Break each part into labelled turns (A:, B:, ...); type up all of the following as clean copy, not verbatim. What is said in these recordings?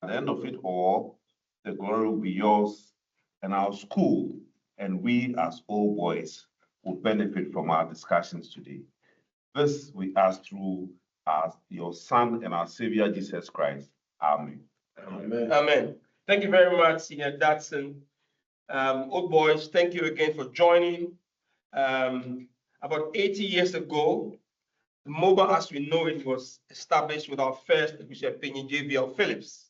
A: At the end of it all, the glory will be yours, and our school and we as old boys will benefit from our discussions today. This we ask through your Son and our Savior Jesus Christ. Amen.
B: Amen. Amen. Thank you very much, Senior Datsun. Old boys, thank you again for joining. About 80 years ago, MOBA as we know it was established with our first Ebusuapanyin JBL Phillips,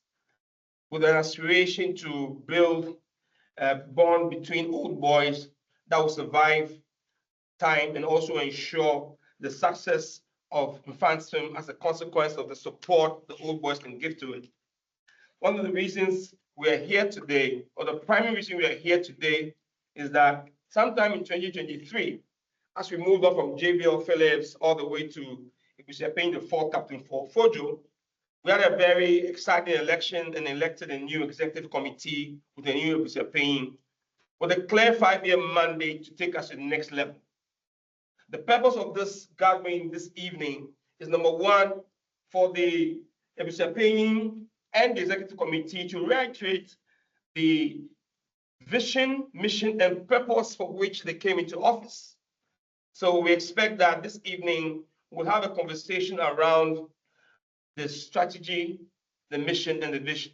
B: with an aspiration to build a bond between old boys that will survive time and also ensure the success of Mfantsipim as a consequence of the support the old boys can give to it. One of the reasons we are here today, or the primary reason we are here today, is that sometime in 2023, as we moved on from JBL Phillips all the way to Ebusuapanyin, the fourth captain for Fojo, we had a very exciting election and elected a new executive committee with a new Ebusuapanyin with a clear 5-year mandate to take us to the next level. The purpose of this gathering this evening is, number one, for the Ebusuapanyin and the executive committee to reiterate the vision, mission, and purpose for which they came into office. So we expect that this evening we'll have a conversation around the strategy, the mission, and the vision.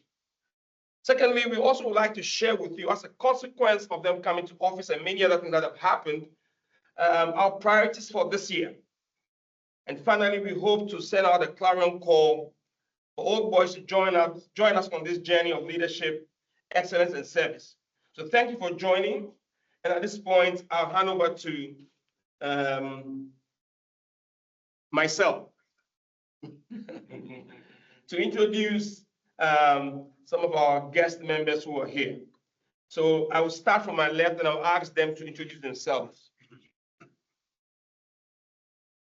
B: Secondly, we also would like to share with you, as a consequence of them coming to office and many other things that have happened, our priorities for this year. And finally, we hope to send out a clarion call for old boys to join us on this journey of leadership, excellence, and service. So thank you for joining. And at this point, I'll hand over to myself to introduce some of our guest members who are here. So I will start from my left and I'll ask them to introduce themselves.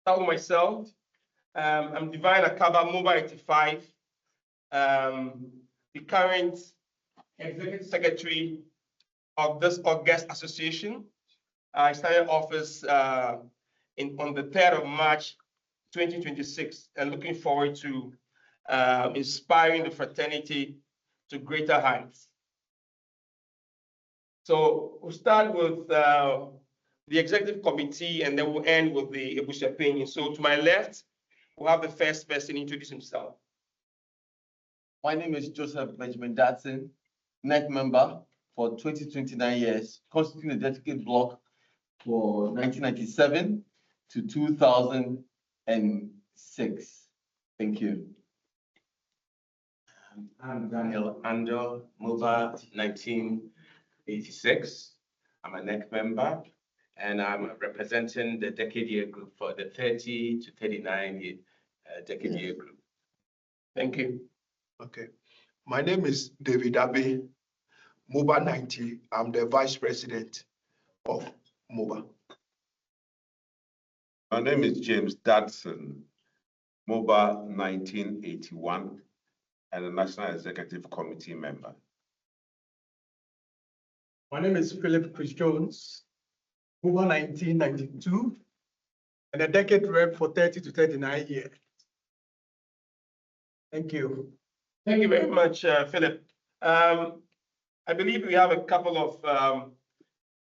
B: Start with myself. I'm Divine Akaba, MOBA 85, the current executive secretary of this August association. I started office on the 3rd of March, 2026, and looking forward to inspiring the fraternity to greater heights. So we'll start with the executive committee, and then we'll end with the Ebusuapanyin. So to my left, we'll have the first person introduce himself.
C: My name is Joseph Benjamin Datsun, NEC member for 29 years, constituting a dedicated block for 1997 to 2006. Thank you.
D: I'm Daniel Ando, MOBA 1986. I'm a NEC member, and I'm representing the decade year group for the 30 to 39 year decade year group.
B: Thank you.
E: Okay. My name is David Abe, MOBA 90. I'm the vice president of MOBA.
A: My name is James Datsun, MOBA 1981, and a National Executive Committee member.
F: My name is Philip Chris Jones, MOBA 1992, and a decade rep for 30 to 39 years. Thank you.
B: Thank you very much, Philip. I believe we have a couple of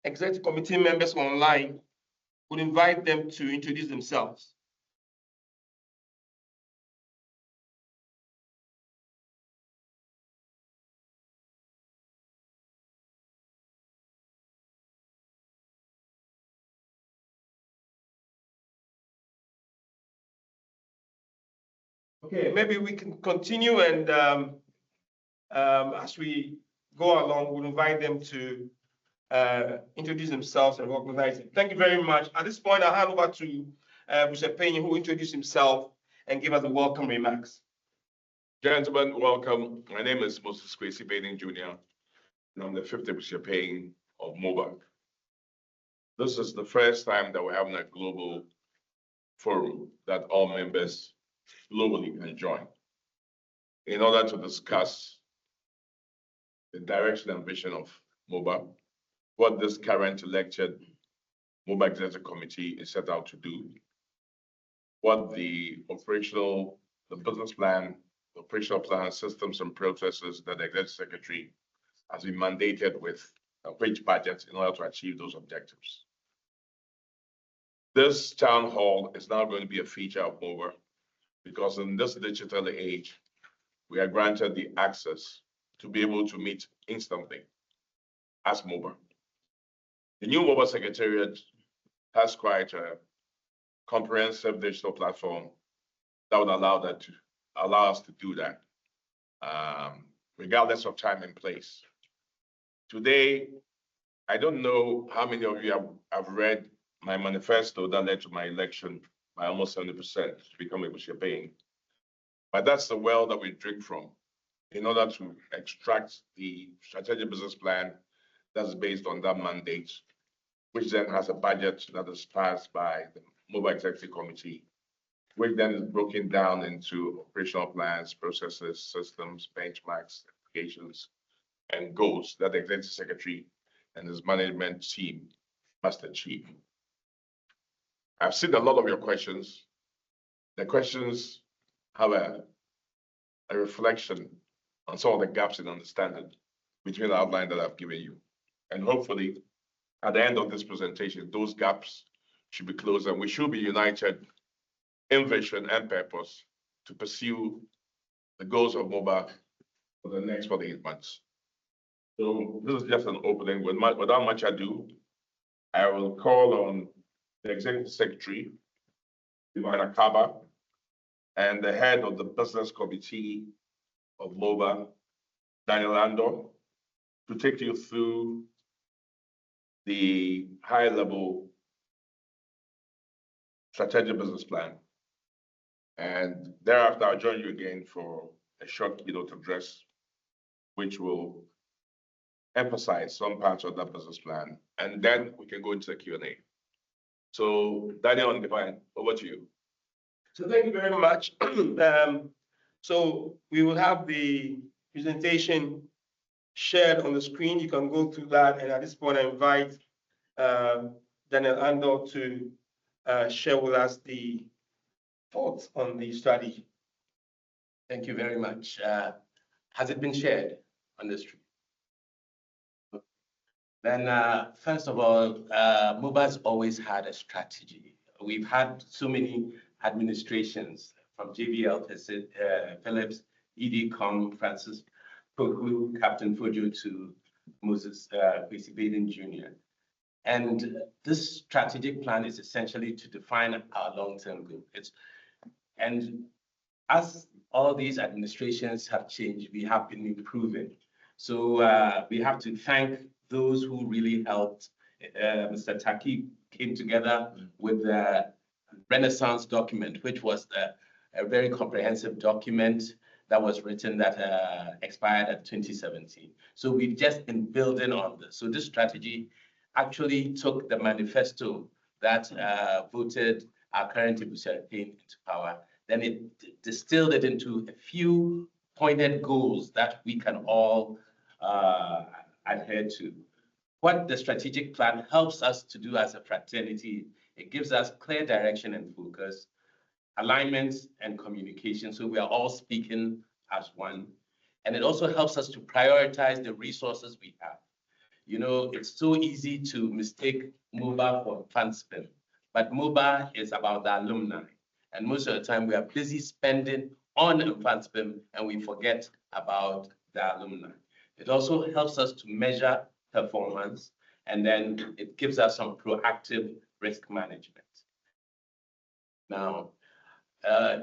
B: executive committee members online. We'll invite them to introduce themselves. Okay, maybe we can continue, and as we go along, we'll invite them to introduce themselves and recognize it. Thank you very much. At this point, I'll hand over to Ebusuapanyin, who will introduce himself and give us the welcome remarks.
G: Gentlemen, welcome. My name is Moses Kwesi Baiden Jr., and I'm the 5th Ebusuapanyin of MOBA. This is the first time that we're having a global forum that all members globally can join in order to discuss the direction and vision of MOBA, what this current elected MOBA Executive Committee is set out to do, what the business plan the operational plan, systems and processes that the Executive Secretary has been mandated with which budgets in order to achieve those objectives. This town hall is now going to be a feature of MOBA because in this digital age, we are granted the access to be able to meet instantly as MOBA. The new MOBA Secretariat has quite a comprehensive digital platform that would allow us to do that, regardless of time and place. Today, I don't know how many of you have read my manifesto that led to my election by almost 70% to become Ebusuapanyin. But that's the well that we drink from in order to extract the strategic business plan that's based on that mandate, which then has a budget that is passed by the MOBA Executive Committee, which then is broken down into operational plans, processes, systems, benchmarks, applications, and goals that the Executive Secretary and his management team must achieve. I've seen a lot of your questions. The questions have a reflection on some of the gaps in understanding between the outline that I've given you. And hopefully, at the end of this presentation, those gaps should be closed and we should be united in vision and purpose to pursue the goals of MOBA for the next 48 months. So this is just an opening. Without much ado, I will call on the Executive Secretary, Divine Akaba, and the head of the Business Committee of MOBA, Daniel Andor, to take you through the high-level strategic business plan. And thereafter, I'll join you again for a short keynote address, which will emphasize some parts of that business plan. And then we can go into the Q&A. So Daniel and Divine, over to you.
B: So thank you very much. So we will have the presentation shared on the screen. You can go through that. And at this point, I invite Daniel Andor to share with us the thoughts on the strategy.
D: Thank you very much. Has it been shared on the screen? Then, first of all, MOBA's always had a strategy. We've had so many administrations from JBL, Phillips, EDCOM, Francis Poku, Captain Fojo to Moses Kwesi Baiden Jr. And this strategic plan is essentially to define our long-term goal. And as all these administrations have changed, we have been improving. So we have to thank those who really helped. Mr. Taki came together with the Renaissance document, which was a very comprehensive document that was written that expired at 2017. So we've just been building on this. So this strategy actually took the manifesto that voted our current Ebusuapanyin into power. Then it distilled it into a few pointed goals that we can all adhere to. What the strategic plan helps us to do as a fraternity, it gives us clear direction and focus, alignment and communication. So we are all speaking as one. And it also helps us to prioritize the resources we have. You know, it's so easy to mistake MOBA for Mfantsipim, but MOBA is about the alumni. And most of the time we are busy spending on Mfantsipim and we forget about the alumni. It also helps us to measure performance, and then it gives us some proactive risk management. Now,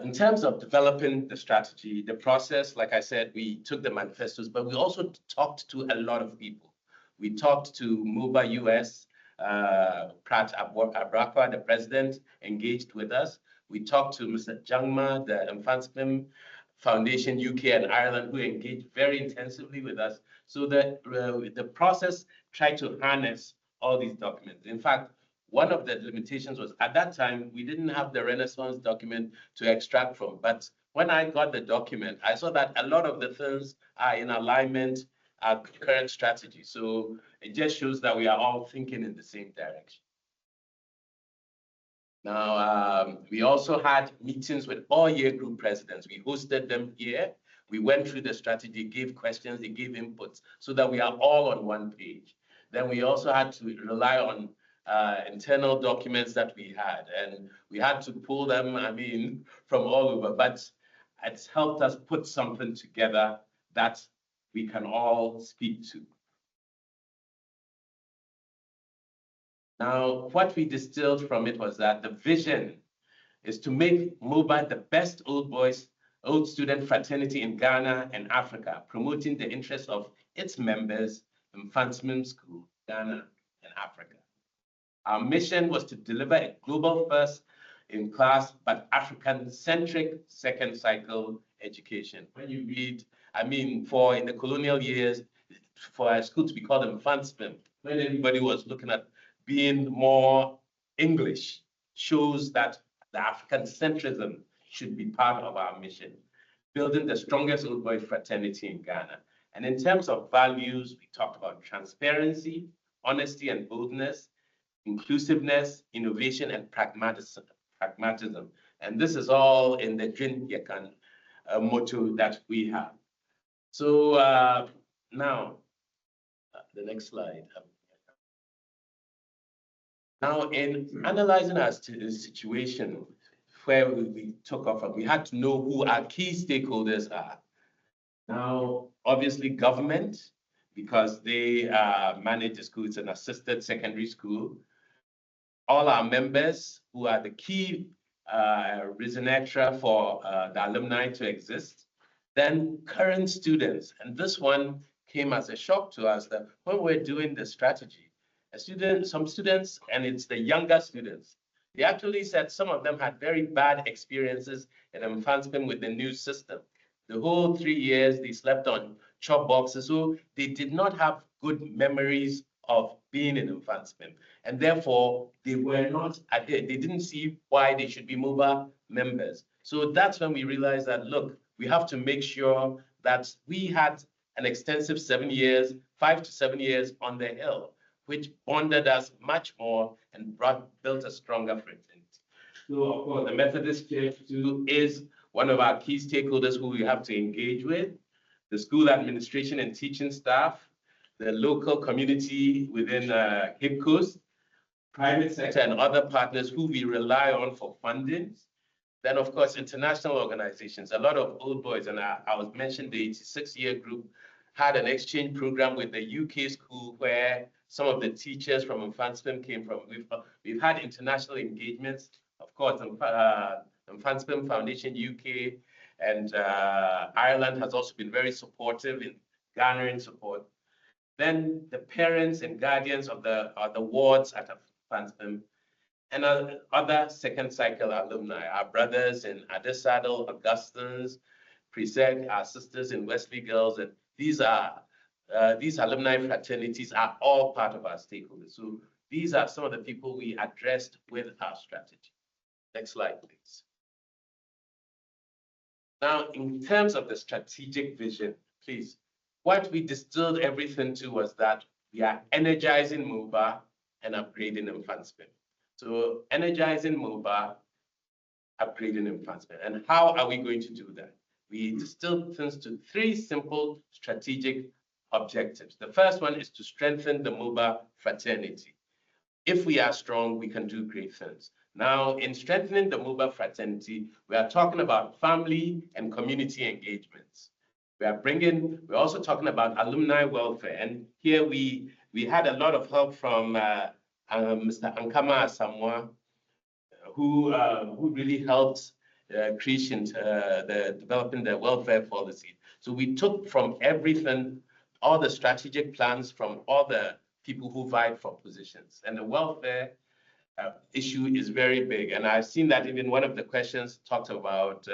D: in terms of developing the strategy, the process, like I said, we took the manifestos, but we also talked to a lot of people. We talked to MOBA US, Prat Abrakwa, the president, engaged with us. We talked to Mr. Jangma, the Mfantsipim Foundation UK and Ireland, who engaged very intensively with us. So that the process tried to harness all these documents. In fact, one of the limitations was at that time, we didn't have the Renaissance document to extract from. But when I got the document, I saw that a lot of the things are in alignment with our current strategy. So it just shows that we are all thinking in the same direction. Now, we also had meetings with all year group presidents. We hosted them here We went through the strategy, gave questions, they gave inputs so that we are all on one page. Then we also had to rely on internal documents that we had, and we had to pull them, from all over, but it's helped us put something together that we can all speak to. Now, what we distilled from it was that the vision is to make MOBA the best old student fraternity in Ghana and Africa, promoting the interests of its members in Mfantsipim School, Ghana and Africa. Our mission was to deliver a global first in class, but African-centric second cycle education. When you read, for in the colonial years, for a school to be called Mfantsipim, when everybody was looking at being more English, shows that the African centrism should be part of our mission, building the strongest old boy fraternity in Ghana. And in terms of values, we talked about transparency, honesty and boldness, inclusiveness, innovation, and pragmatism. And this is all in the Jin Yekan motto that we have. So now, the next slide. Now, in analyzing our situation where we took off, we had to know who our key stakeholders are. Now, obviously government, because they manage the school, it's an assisted secondary school. All our members who are the key reason extra for the alumni to exist. Then current students, and this one came as a shock to us that when we're doing the strategy, some students, and it's the younger students, they actually said some of them had very bad experiences in Mfantsipim with the new system. The whole 3 years they slept on chop boxes, so they did not have good memories of being in Mfantsipim, and therefore they didn't see why they should be MOBA members. So that's when we realized that, look, we have to make sure that we had an extensive 7 years, 5 to 7 years on the Hill, which bonded us much more and built a stronger fraternity. So, of course, the Methodist Church too is one of our key stakeholders who we have to engage with, the school administration and teaching staff, the local community within Cape Coast, private sector and other partners who we rely on for funding. Then, of course, international organizations, a lot of old boys, and I was mentioned the 86-year group had an exchange program with the UK school where some of the teachers from Mfantsipim came from. We've had international engagements, of course, Mfantsipim Foundation UK and Ireland has also been very supportive in garnering support. Then the parents and guardians of the wards at Mfantsipim and other second cycle alumni, our brothers in Adesadel, Augustins, Presec, our sisters in Wesley Girls, and these alumni fraternities are all part of our stakeholders. So these are some of the people we addressed with our strategy. Next slide, please. Now, in terms of the strategic vision, please, what we distilled everything to was that we are energizing MOBA and upgrading Mfantsipim. So energizing MOBA, upgrading Mfantsipim. And how are we going to do that? We distilled things to 3 simple strategic objectives. The first one is to strengthen the MOBA fraternity. If we are strong, we can do great things. Now, in strengthening the MOBA fraternity, we are talking about family and community engagements. We're also talking about alumni welfare. And here we had a lot of help from Mr. Ankama Asamoah, who really helped developing the welfare policy. So we took from everything, all the strategic plans from all the people who vied for positions. And the welfare issue is very big. And I've seen that even one of the questions talked about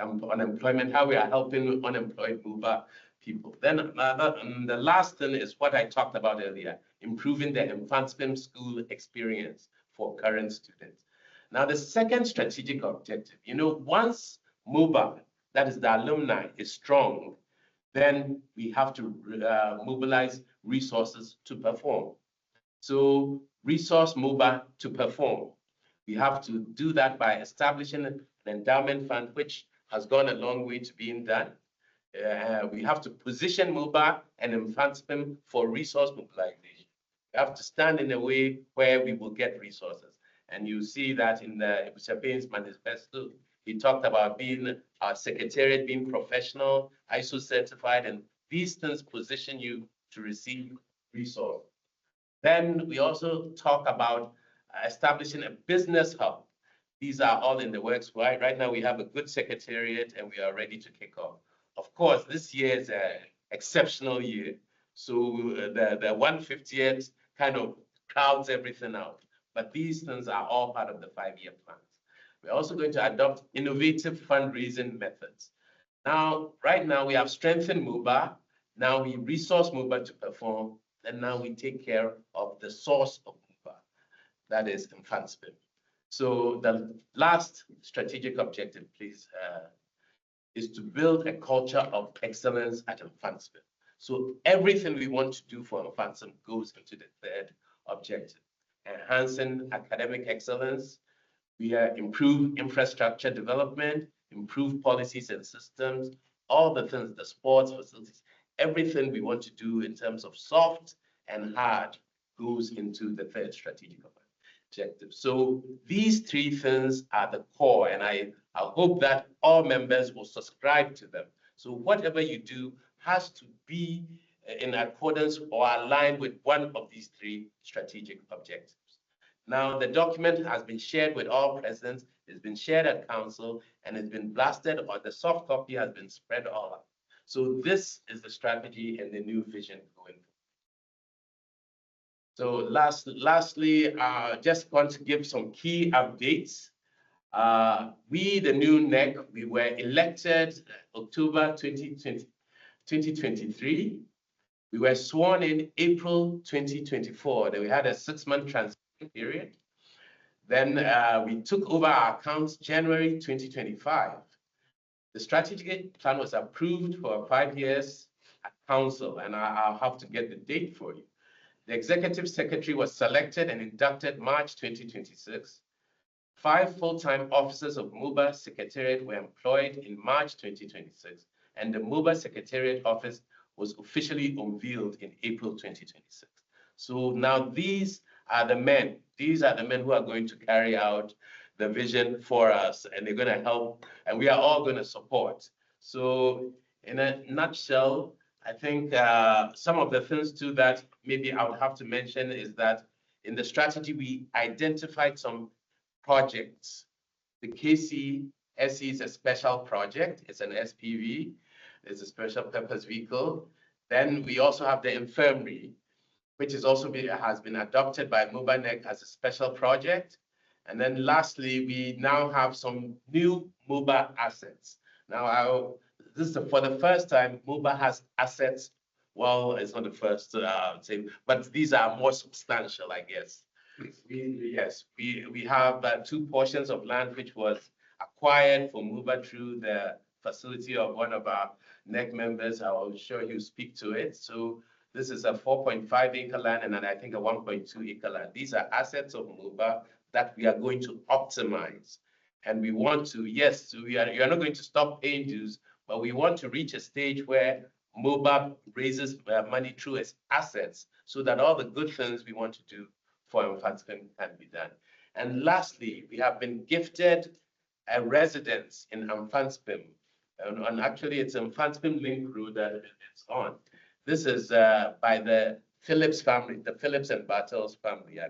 D: unemployment, how we are helping unemployed MOBA people. Then the last thing is what I talked about earlier, improving the Mfantsipim school experience for current students. Now, the second strategic objective, once MOBA, that is the alumni, is strong, then we have to mobilize resources to perform. So resource MOBA to perform. We have to do that by establishing an endowment fund, which has gone a long way to being done. We have to position MOBA and Mfantsipim for resource mobilization. We have to stand in a way where we will get resources. And you see that in the Ebusuapanyin's manifesto, he talked about being our secretariat, being professional, ISO certified, and these things position you to receive resource. Then we also talk about establishing a business hub. These are all in the works. Right now we have a good secretariat and we are ready to kick off. Of course, this year is an exceptional year. So the 150th kind of crowds everything out. But these things are all part of the 5-year plans. We're also going to adopt innovative fundraising methods. Now, right now we have strengthened MOBA. Now we resource MOBA to perform. And now we take care of the source of MOBA, that is Mfantsipim. So the last strategic objective, please, is to build a culture of excellence at Mfantsipim. So everything we want to do for Mfantsipim goes into the third objective, enhancing academic excellence. We improve infrastructure development, improve policies and systems, all the things, the sports facilities, everything we want to do in terms of soft and hard goes into the third strategic objective. So these three things are the core, and I hope that all members will subscribe to them. So whatever you do has to be in accordance or aligned with one of these three strategic objectives. Now, the document has been shared with all presidents, it's been shared at council, and it's been blasted, or the soft copy has been spread all up. So this is the strategy and the new vision going forward. So lastly, just want to give some key updates. We, the new NEC, we were elected October 2023. We were sworn in April 2024. Then we had a 6-month transition period. Then we took over our accounts January 2025. The strategic plan was approved for 5 years at council, and I'll have to get the date for you. The executive secretary was selected and inducted March 2026. 5 full-time officers of MOBA Secretariat were employed in March 2026, and the MOBA Secretariat office was officially unveiled in April 2026. So now these are the men who are going to carry out the vision for us, and they're going to help, and we are all going to support. So in a nutshell, I think some of the things too that maybe I would have to mention is that in the strategy, we identified some projects. The Kwesi SE is a special project. It's an SPV. It's a special purpose vehicle. Then we also have the infirmary, which is also has been adopted by MOBA NEC as a special project. And then lastly, we now have some new MOBA assets. Now, this is for the first time, MOBA has assets. Well, it's not the first thing, but these are more substantial, I guess. We have 2 portions of land which was acquired for MOBA through the facility of one of our NEC members. I will show you speak to it. So this is a 4.5 acre land and then I think a 1.2 acre land. These are assets of MOBA that we are going to optimize. And we want to, yes, you are not going to stop paying dues, but we want to reach a stage where MOBA raises money through its assets so that all the good things we want to do for Mfantsipim can be done. And lastly, we have been gifted a residence in Mfantsipim. And actually, it's Mfantsipim Link Road that it's on. This is by the Phillips family, the Phillips and Bartels family.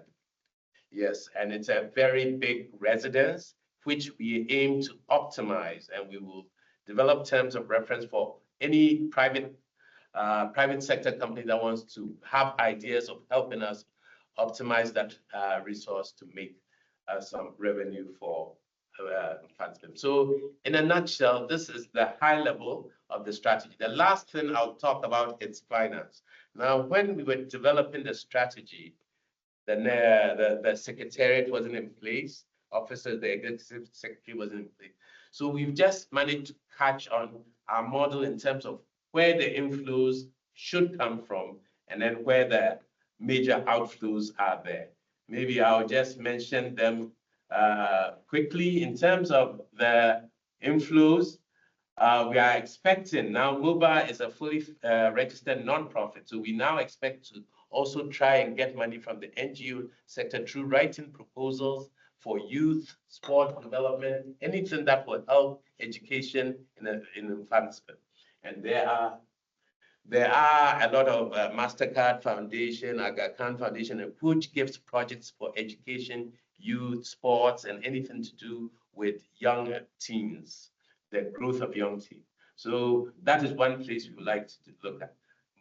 D: Yes, and it's a very big residence, which we aim to optimize, and we will develop terms of reference for any private sector company that wants to have ideas of helping us optimize that resource to make some revenue for Mfantsipim. So in a nutshell, this is the high level of the strategy. The last thing I'll talk about is finance. Now, when we were developing the strategy, the secretariat wasn't in place, officers, the executive secretary wasn't in place. So we've just managed to catch on our model in terms of where the inflows should come from and then where the major outflows are there. Maybe I'll just mention them quickly. In terms of the inflows, We are expecting now, MOBA is a fully registered nonprofit, so we now expect to also try and get money from the NGO sector through writing proposals for youth, sport development, anything that will help education in Mfantsipim. And there are a lot of MasterCard Foundation, Aga Khan Foundation, which gives projects for education, youth, sports, and anything to do with young teens, the growth of young teens. So that is one place we would like to look at.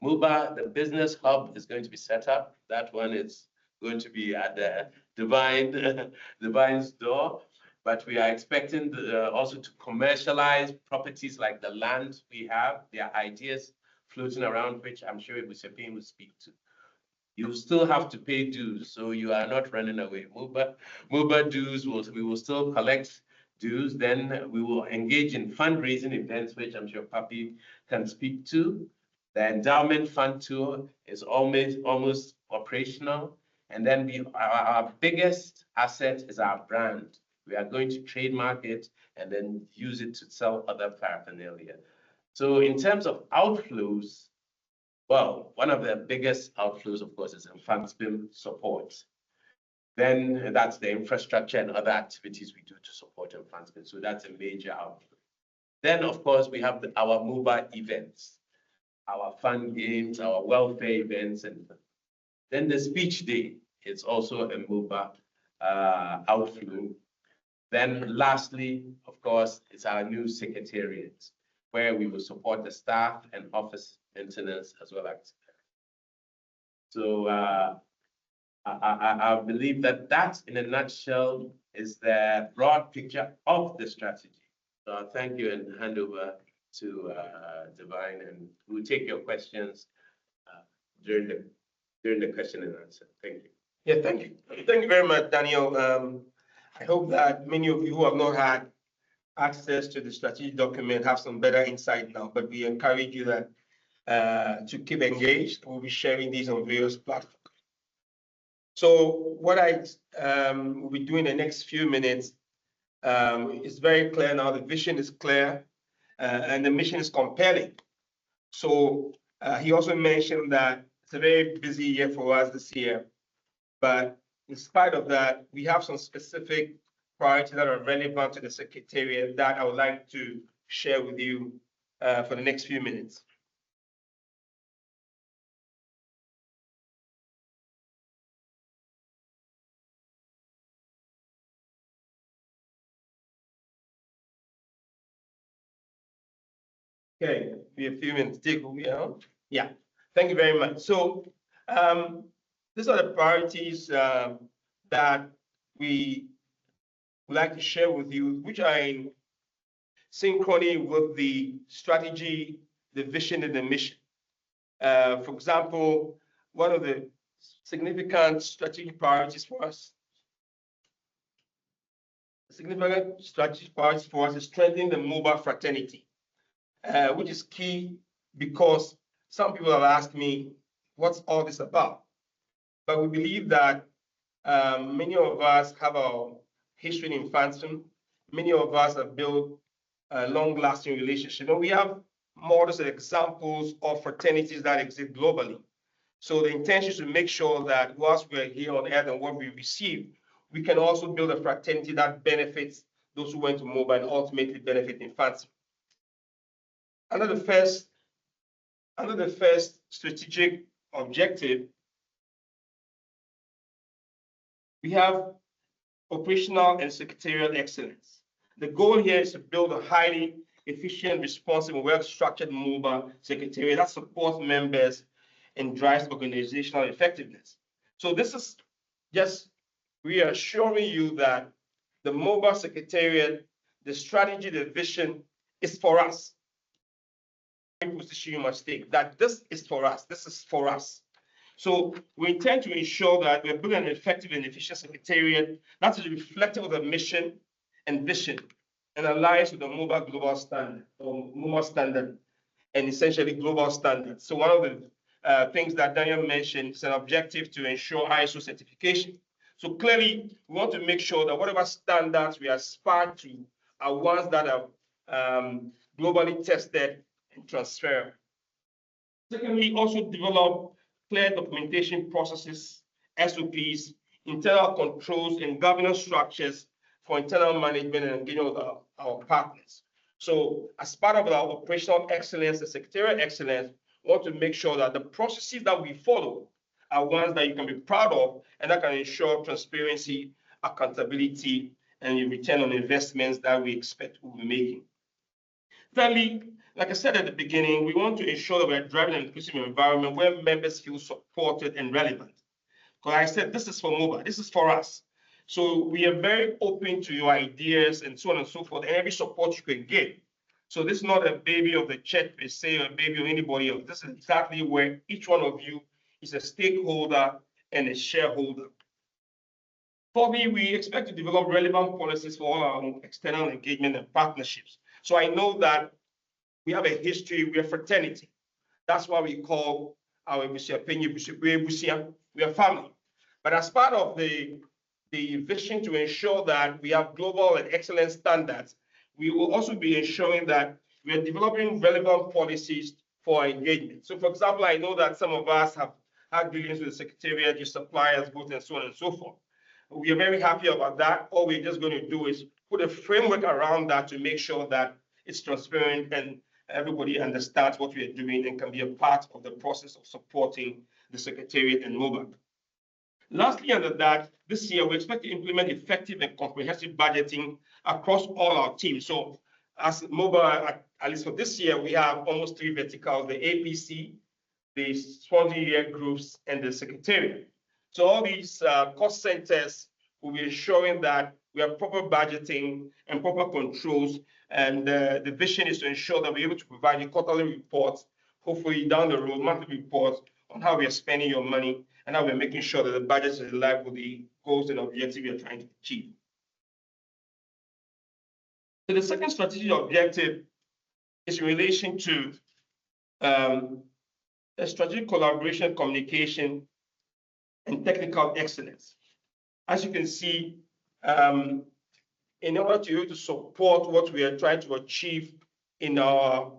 D: MOBA, the business hub, is going to be set up. That one is going to be at the Divine's door. But we are expecting also to commercialize properties like the land we have. There are ideas floating around, which I'm sure Ebusuapanyin will speak to. You still have to pay dues, so you are not running away. MOBA dues, we will still collect dues. Then we will engage in fundraising events, which I'm sure Papi can speak to. The endowment fund tour is almost operational. And then our biggest asset is our brand. We are going to trademark it and then use it to sell other paraphernalia. So in terms of outflows, well, one of the biggest outflows, of course, is Mfantsipim support. Then that's the infrastructure and other activities we do to support Mfantsipim. So that's a major outflow. Then, of course, we have our MOBA events, our fun games, our welfare events, and then the speech day is also a MOBA outflow. Then lastly, of course, it's our new secretariat, where we will support the staff and office maintenance as well as. So I believe that in a nutshell is the broad picture of the strategy. So thank you and hand over to Divine, and we'll take your questions during the question and answer. Thank you.
B: Yeah, thank you. Thank you very much, Daniel. I hope that many of you who have not had access to the strategic document have some better insight now, but we encourage you that to keep engaged. We'll be sharing these on various platforms. So what I will be doing the next few minutes is very clear now. The vision is clear and the mission is compelling. So he also mentioned that it's a very busy year for us this year, but in spite of that, we have some specific priorities that are relevant to the Secretariat that I would like to share with you for the next few minutes. Okay, be a few minutes. Take me out. Yeah, thank you very much. So these are the priorities that we would like to share with you, which are in synchrony with the strategy, the vision, and the mission. For example, one of the significant strategic priorities for us, is strengthening the MOBA fraternity, which is key because some people have asked me, what's all this about? But we believe that many of us have our history in Mfantsipim. Many of us have built a long-lasting relationship, and we have models and examples of fraternities that exist globally. So the intention is to make sure that whilst we're here on earth and what we receive, we can also build a fraternity that benefits those who went to MOBA and ultimately benefit Mfantsipim. Under the first strategic objective, we have operational and secretarial excellence. The goal here is to build a highly efficient, responsive, and well-structured MOBA secretariat that supports members and drives organizational effectiveness. So this is just reassuring you that the MOBA secretariat, the strategy, the vision is for us. Position you must take that this is for us. This is for us. So we intend to ensure that we're building an effective and efficient secretariat that is reflective of the mission and vision and aligns with the MOBA global standard or MOBA standard and essentially global standards. So one of the things that Daniel mentioned is an objective to ensure ISO certification. So clearly, we want to make sure that whatever standards we aspire to are ones that are globally tested and transferable. Secondly, also develop clear documentation processes, SOPs, internal controls, and governance structures for internal management and engagement with our partners. So as part of our operational excellence and secretarial excellence, we want to make sure that the processes that we follow are ones that you can be proud of and that can ensure transparency, accountability, and the return on investments that we expect we'll be making. Thirdly, like I said at the beginning, we want to ensure that we're driving an inclusive environment where members feel supported and relevant. Because I said, this is for MOBA, this is for us. So we are very open to your ideas and so on and so forth, and every support you can get. So this is not a baby of the church per se, or a baby of anybody else. This is exactly where each one of you is a stakeholder and a shareholder. Fourthly, we expect to develop relevant policies for all our external engagement and partnerships. So I know that we have a history, we are fraternity. That's why we call our Ebusuapanyin, we are family. But as part of the vision to ensure that we have global and excellent standards, we will also be ensuring that we are developing relevant policies for our engagement. So for example, I know that some of us have had dealings with the Secretariat, your suppliers, both and so on and so forth. We are very happy about that. All we're just going to do is put a framework around that to make sure that it's transparent and everybody understands what we are doing and can be a part of the process of supporting the Secretariat and MOBA. Lastly, under that, this year, we expect to implement effective and comprehensive budgeting across all our teams. So as MOBA, at least for this year, we have almost 3 verticals, the APC, the sponsoring groups, and the Secretariat. So all these cost centers will be ensuring that we have proper budgeting and proper controls. And the vision is to ensure that we're able to provide you quarterly reports, hopefully down the road, monthly reports on how we are spending your money and how we're making sure that the budget is in line with the goals and objectives we are trying to achieve. So the second strategic objective is in relation to a strategic collaboration, communication, and technical excellence. As you can see, in order to support what we are trying to achieve in our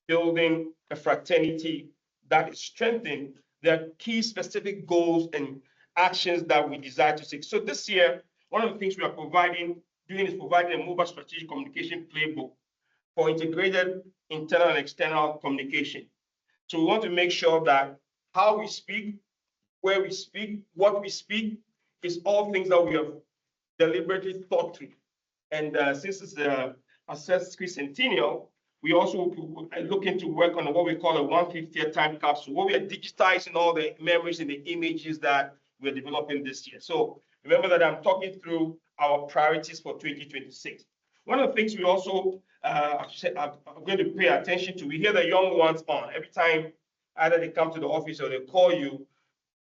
B: building a fraternity that is strengthened, there are key specific goals and actions that we desire to see. So this year, one of the things we are providing a MOBA strategic communication playbook for integrated internal and external communication. So we want to make sure that how we speak, where we speak, what we speak is all things that we have deliberately thought through. And since it's the accessory centennial, we also looking to work on what we call a 150th time capsule, where we are digitizing all the memories and the images that we're developing this year. So remember that I'm talking through our priorities for 2026. One of the things we also are going to pay attention to, we hear the young ones on. Every time either they come to the office or they call you,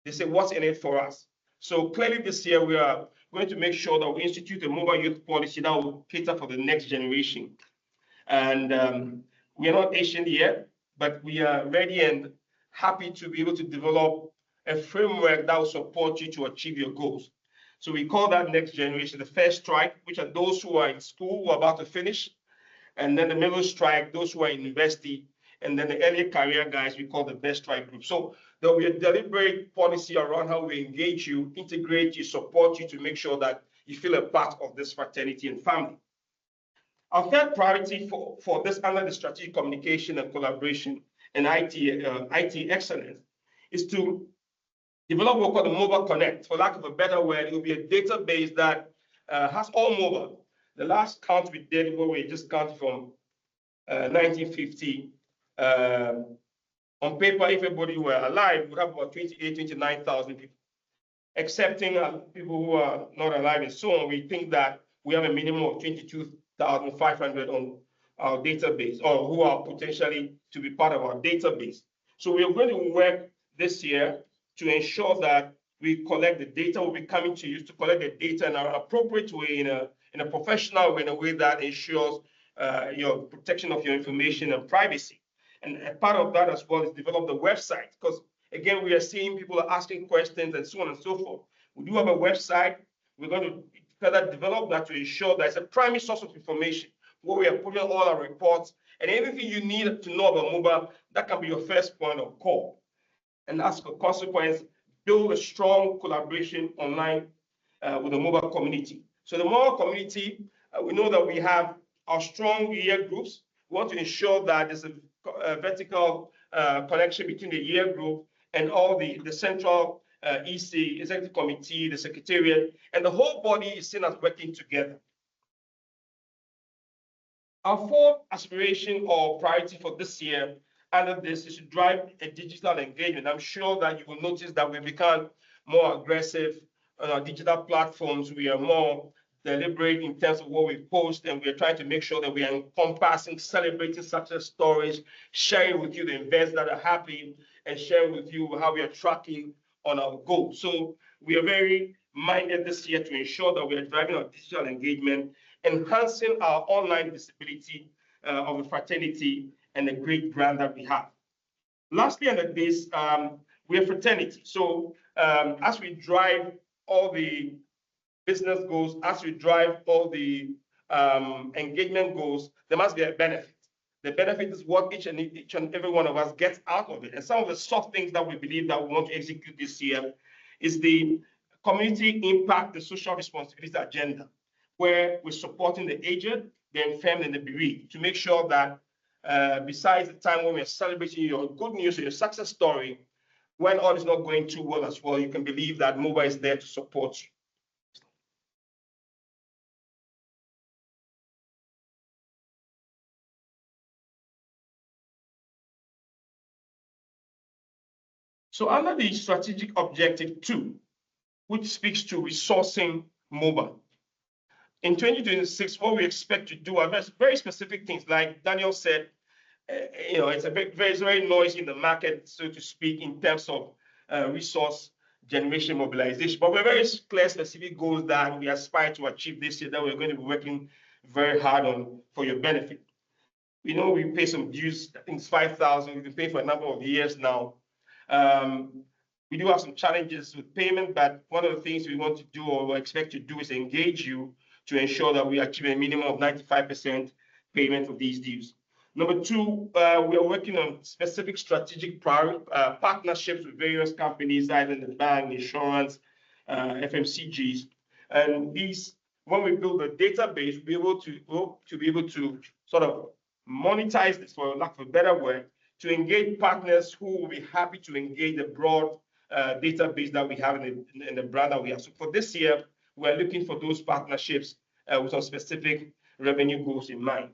B: they say, what's in it for us? So clearly this year, we are going to make sure that we institute a MOBA youth policy that will cater for the next generation. And we are not Asian yet, but we are ready and happy to be able to develop a framework that will support you to achieve your goals. So we call that next generation the first strike, which are those who are in school, who are about to finish. And then the middle strike, those who are in university. And then the early career guys, we call the best strike group. So there will be a deliberate policy around how we engage you, integrate you, support you to make sure that you feel a part of this fraternity and family. Our third priority for this under the strategic communication and collaboration and IT excellence is to develop what we call the MOBA Connect. For lack of a better word, it will be a database that has all MOBA. The last count we did, where we just counted from 1950, on paper, if everybody were alive, we would have about 28, 29,000 people. Excepting people who are not alive and so on, we think that we have a minimum of 22,500 on our database, or who are potentially to be part of our database. So we are going to work this year to ensure that we collect the data. We'll be coming to you to collect the data in an appropriate way, in a professional way, in a way that ensures your protection of your information and privacy. And a part of that as well is develop the website, because again, we are seeing people are asking questions and so on and so forth. We do have a website. We're going to further develop that to ensure that it's a primary source of information where we are putting all our reports and anything you need to know about MOBA, that can be your first point of call. And as a consequence, build a strong collaboration online with the MOBA community. So the MOBA community, we know that we have our strong year groups. We want to ensure that there's a vertical connection between the year group and all the central EC, executive committee, the secretariat, and the whole body is seen as working together. Our fourth aspiration or priority for this year under this is to drive a digital engagement. I'm sure that you will notice that we've become more aggressive on our digital platforms. We are more deliberate in terms of what we post, and we're trying to make sure that we are encompassing, celebrating success stories, sharing with you the events that are happening, and sharing with you how we are tracking on our goals. So we are very minded this year to ensure that we are driving our digital engagement, enhancing our online visibility of the fraternity and the great brand that we have. Lastly, under this, we are fraternity. So as we drive all the business goals, as we drive all the engagement goals, there must be a benefit. The benefit is what each and every one of us gets out of it. And some of the soft things that we believe that we want to execute this year is the community impact, the social responsibility agenda, where we're supporting the aged, the infirm, and the bereaved to make sure that besides the time when we're celebrating your good news or your success story, when all is not going too well as well, you can believe that MOBA is there to support you. So under the strategic objective 2, which speaks to resourcing MOBA, in 2026, what we expect to do are very specific things. Like Daniel said, it's a very noisy in the market, so to speak, in terms of resource generation mobilization. But we're very clear, specific goals that we aspire to achieve this year that we're going to be working very hard on for your benefit. We know we pay some dues. I think it's 5,000. We've been paying for a number of years now. We do have some challenges with payment, but one of the things we want to do or expect to do is engage you to ensure that we achieve a minimum of 95% payment for these dues. Number 2, we are working on specific strategic partnerships with various companies, either in the bank, insurance, FMCGs. And these, when we build a database, we'll be able to sort of monetize this, for lack of a better word, to engage partners who will be happy to engage the broad database that we have in the brand that we have. So for this year, we're looking for those partnerships with some specific revenue goals in mind.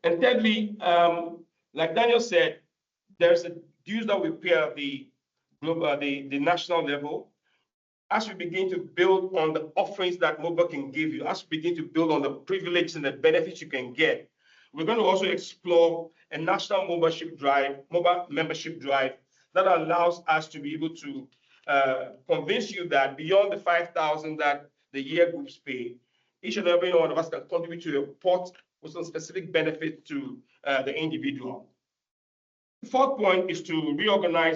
B: And thirdly, like Daniel said, there's a dues that we pay at the national level. As we begin to build on the offerings that MOBA can give you, as we begin to build on the privileges and the benefits you can get, we're going to also explore a national MOBA membership drive that allows us to be able to convince you that beyond the 5,000 that the year groups pay, each and every one of us can contribute to a pot with some specific benefit to the individual. The fourth point is to reorganize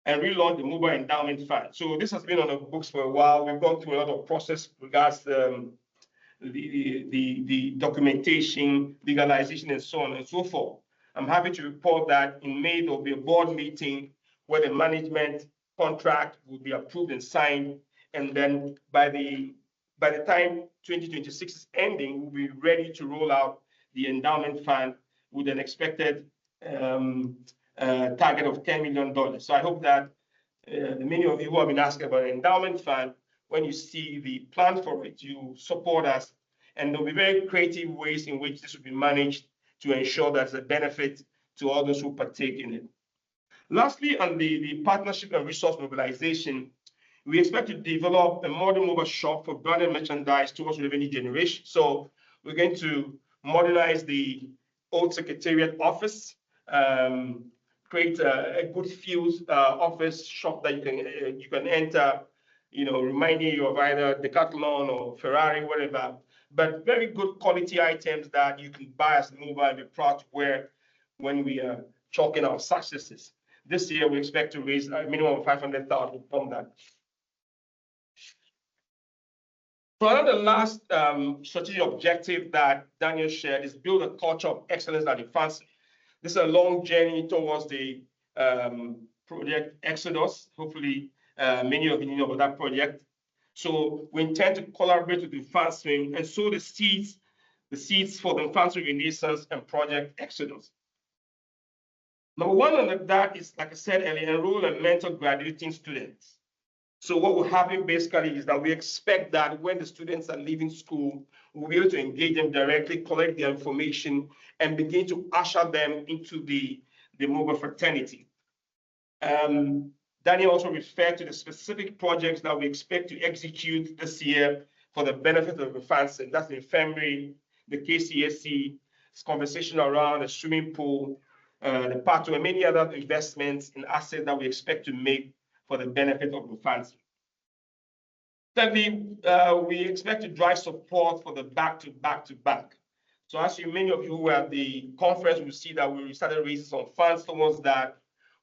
B: and relaunch the MOBA Endowment Fund. So this has been on the books for a while. We've gone through a lot of process regards the documentation, legalization, and so on and so forth. I'm happy to report that in May, there will be a board meeting where the management contract will be approved and signed. And then by the time 2026 is ending, we'll be ready to roll out the endowment fund with an expected target of $10 million. So I hope that many of you who have been asking about an endowment fund, when you see the plan for it, you support us. And there'll be very creative ways in which this will be managed to ensure that there's a benefit to all those who partake in it. Lastly, on the partnership and resource mobilization, we expect to develop a modern MOBA shop for branded merchandise towards revenue generation. So we're going to modernize the old Secretariat office, create a good field office shop that you can enter, reminding you of either Decathlon or Ferrari, whatever, but very good quality items that you can buy as MOBA and be proud to wear when we are chalking our successes. This year, we expect to raise a minimum of 500,000 from that. So another last strategic objective that Daniel shared is build a culture of excellence at Mfantsipim. This is a long journey towards the project Exodus. Hopefully, many of you know about that project. So we intend to collaborate with Mfantsipim and sow the seeds for the Mfantsipim Renaissance and Project Exodus. Number one on that is, like I said earlier, enroll and mentor graduating students. So what will happen basically is that we expect that when the students are leaving school, we'll be able to engage them directly, collect their information, and begin to usher them into the MOBA fraternity. Daniel also referred to the specific projects that we expect to execute this year for the benefit of the Mfantsipim. That's the infirmary, the KCSC, conversation around the swimming pool, the pathway, and many other investments in assets that we expect to make for the benefit of the Mfantsipim. Thirdly, we expect to drive support for the back-to-back. So as many of you who were at the conference will see that we started raising some funds towards that.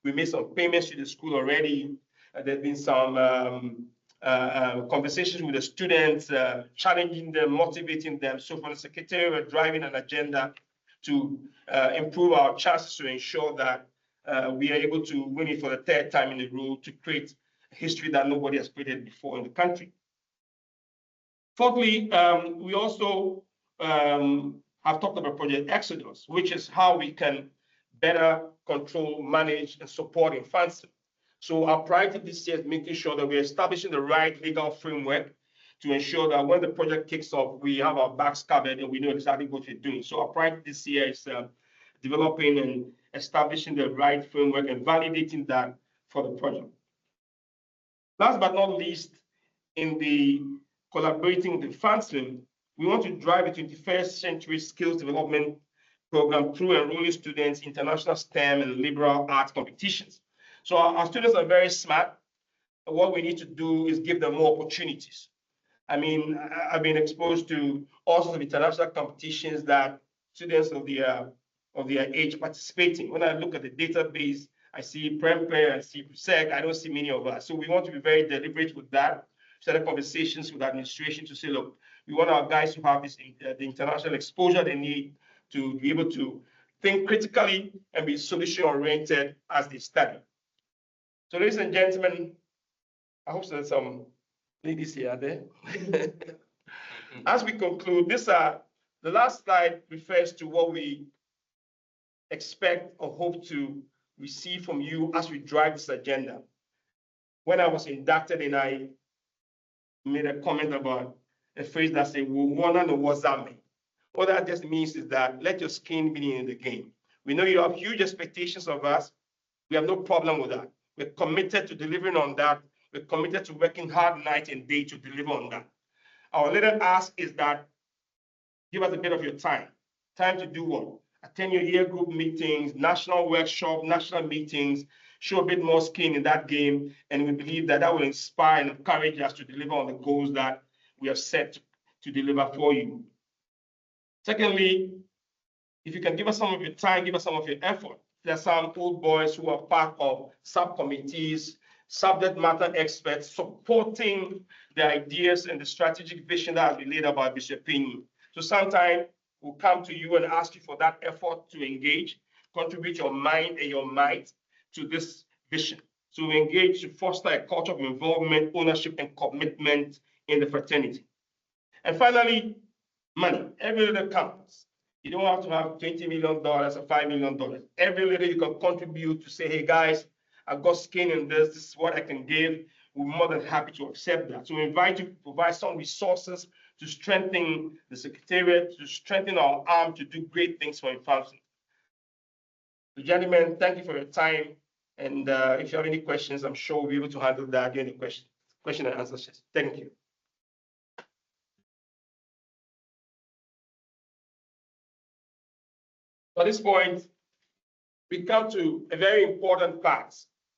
B: We made some payments to the school already. There's been some conversations with the students, challenging them, motivating them. So from the Secretariat, we're driving an agenda to improve our chances to ensure that we are able to win it for the third time in a row to create a history that nobody has created before in the country. Fourthly, we also have talked about Project Exodus, which is how we can better control, manage, and support Mfantsipim. So our priority this year is making sure that we're establishing the right legal framework to ensure that when the project kicks off, we have our backs covered and we know exactly what we're doing. So our priority this year is developing and establishing the right framework and validating that for the project. Last but not least, in the collaborating with Mfantsipim, we want to drive a 21st century skills development program through enrolling students in international STEM and liberal arts competitions. So our students are very smart. What we need to do is give them more opportunities. I mean, I've been exposed to all sorts of international competitions that students of their age participating. When I look at the database, I see Premper, I see PSEC, I don't see many of us. So we want to be very deliberate with that. Started conversations with administration to say, look, we want our guys to have this the international exposure they need to be able to think critically and be solution-oriented as they study. So ladies and gentlemen, I hope there's some ladies here there. As we conclude, the last slide refers to what we expect or hope to receive from you as we drive this agenda. When I was inducted and I made a comment about a phrase that said, "We wanna know what's that mean." What that just means is that let your skin be in the game. We know you have huge expectations of us. We have no problem with that. We're committed to delivering on that. We're committed to working hard night and day to deliver on that. Our little ask is that give us a bit of your time. Time to do what? Attend your year group meetings, national workshop, national meetings, show a bit more skin in that game. And we believe that that will inspire and encourage us to deliver on the goals that we have set to deliver for you. Secondly, if you can give us some of your time, give us some of your effort. There are some old boys who are part of subcommittees, subject matter experts supporting the ideas and the strategic vision that has been laid out by Ebusuapanyin. So sometime we'll come to you and ask you for that effort to engage, contribute your mind and your might to this vision. So we engage to foster a culture of involvement, ownership, and commitment in the fraternity. And finally, money. Every little counts. You don't have to have $20 million or $5 million. Every little you can contribute to say, hey guys, I've got skin in this. This is what I can give. We're more than happy to accept that. So we invite you to provide some resources to strengthen the Secretariat, to strengthen our arm to do great things for Mfantsipim. So gentlemen, thank you for your time. And if you have any questions, I'm sure we'll be able to handle that during the question and answer session. Thank you. At this point, we come to a very important part.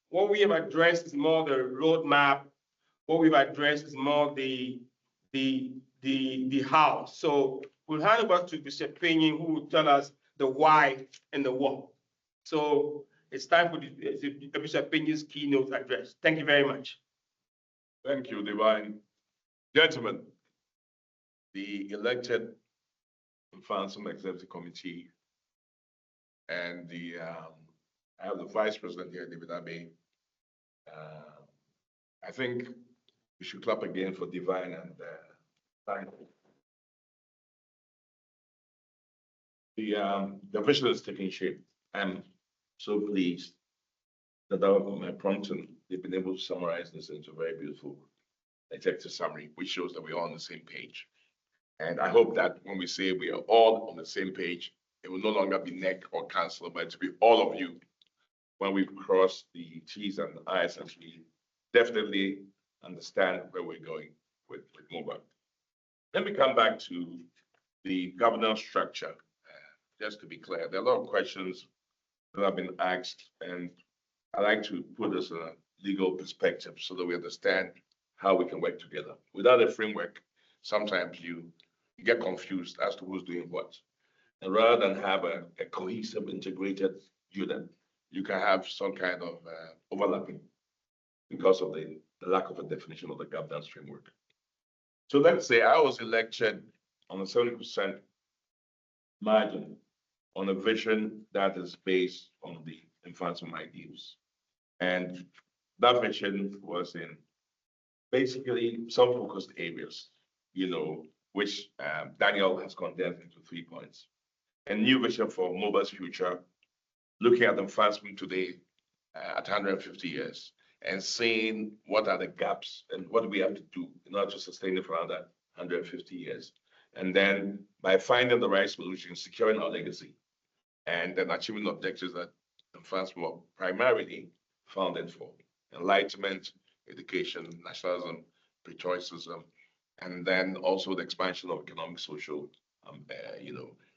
B: What we have addressed is more the roadmap. What we've addressed is more the how. So we'll hand over to Ebusuapanyin, who will tell us the why and the what. So it's time for Ebusuapanyin's keynote address. Thank you very much.
G: Thank you, Divine. Gentlemen, the elected Mfantsipim Executive Committee, and I have the Vice President here, David Abe. I think we should clap again for Divine and thank you. The vision is taking shape. I'm so pleased that out of my prompting, they've been able to summarize this into a very beautiful executive summary, which shows that we're all on the same page. And I hope that when we say we are all on the same page, it will no longer be neck or council, but to be all of you when we cross the T's and the I's, and we definitely understand where we're going with MOBA. Let me come back to the governance structure. Just to be clear, there are a lot of questions that have been asked, and I like to put this in a legal perspective so that we understand how we can work together. Without a framework, sometimes you get confused as to who's doing what. And rather than have a cohesive, integrated unit, you can have some kind of overlapping because of the lack of a definition of the governance framework. So let's say I was elected on a 70% margin on a vision that is based on the Mfantsipim ideals. And that vision was in basically some focused areas, which Daniel has condensed into 3 points. A new vision for MOBA's future, looking at the Mfantsipim today at 150 years and seeing what are the gaps and what we have to do in order to sustain it for another 150 years. And then by finding the right solution, securing our legacy, and then achieving objectives that the Mfantsipim were primarily founded for: enlightenment, education, nationalism, patriotism, and then also the expansion of economic, social,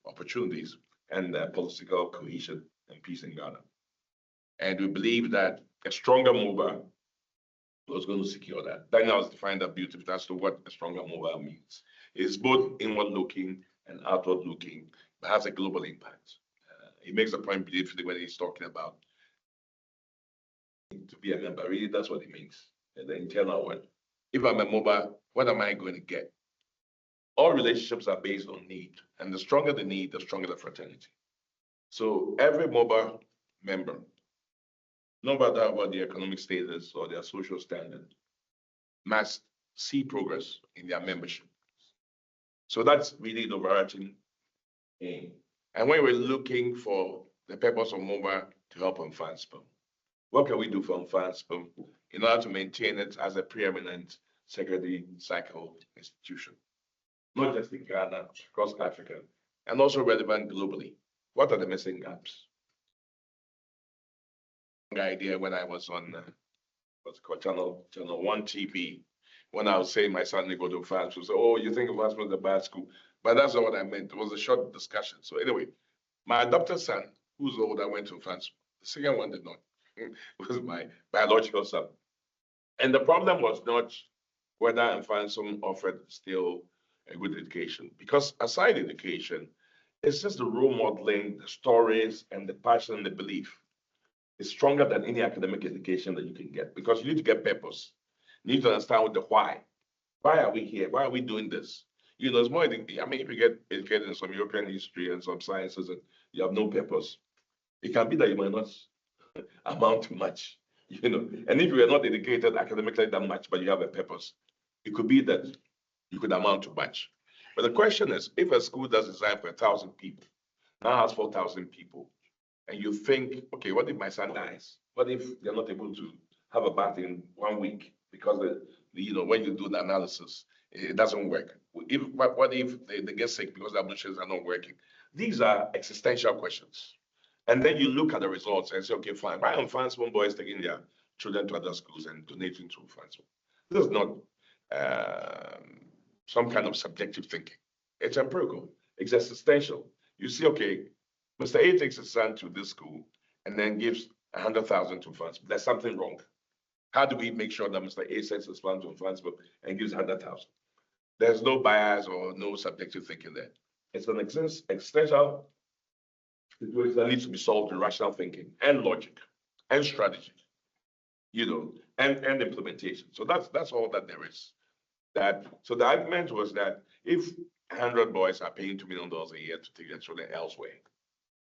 G: opportunities, and political cohesion and peace in Ghana. And we believe that a stronger MOBA was going to secure that. Daniel has defined that beautifully as to what a stronger MOBA means. It's both inward-looking and outward-looking, but has a global impact. He makes a point beautifully when he's talking about to be a member. Really, that's what it means. The internal one. If I'm a MOBA, what am I going to get? All relationships are based on need, and the stronger the need, the stronger the fraternity. So every MOBA member, no matter what their economic status or their social standard, must see progress in their membership. So that's really the overarching aim. And when we're looking for the purpose of MOBA to help Mfantsipim, what can we do for Mfantsipim in order to maintain it as a preeminent security cycle institution, not just in Ghana, across Africa, and also relevant globally? What are the missing gaps? Idea when I was on what's called Channel 1 TV, when I was saying my son didn't go to France, was, oh, you think Mfantsipim is a bad school, but that's not what I meant. It was a short discussion. So anyway, my adopted son, who's older, went to France. The second one did not. It was my biological son. And the problem was not whether Mfantsipim offered still a good education, because aside education, it's just the role modeling, the stories, and the passion and the belief. It's stronger than any academic education that you can get, because you need to get purpose. You need to understand what the why. Why are we here? Why are we doing this? There's more. I mean, if you get educated in some European history and some sciences and you have no purpose, it can be that you might not amount to much, And if you are not educated academically that much, but you have a purpose, it could be that you could amount to much. But the question is, if a school does design for 1,000 people, now has 4,000 people, and you think, okay, what if my son dies? What if they're not able to have a bath in 1 week? Because when you do the analysis, it doesn't work. What if they get sick because the ablutions are not working? These are existential questions. And then you look at the results and say, okay, fine. Why are Mfantsipim boys taking their children to other schools and donating to Mfantsipim? This is not some kind of subjective thinking. It's empirical. It's existential. You see, okay, Mr. A takes his son to this school and then gives 100,000 to Mfantsipim. There's something wrong. How do we make sure that Mr. A sends his son to Mfantsipim and gives 100,000? There's no bias or no subjective thinking there. It's an existential situation that needs to be solved in rational thinking and logic and strategy, and implementation. So that's all that there is. So the argument was that if 100 boys are paying $2 million a year to take their children elsewhere,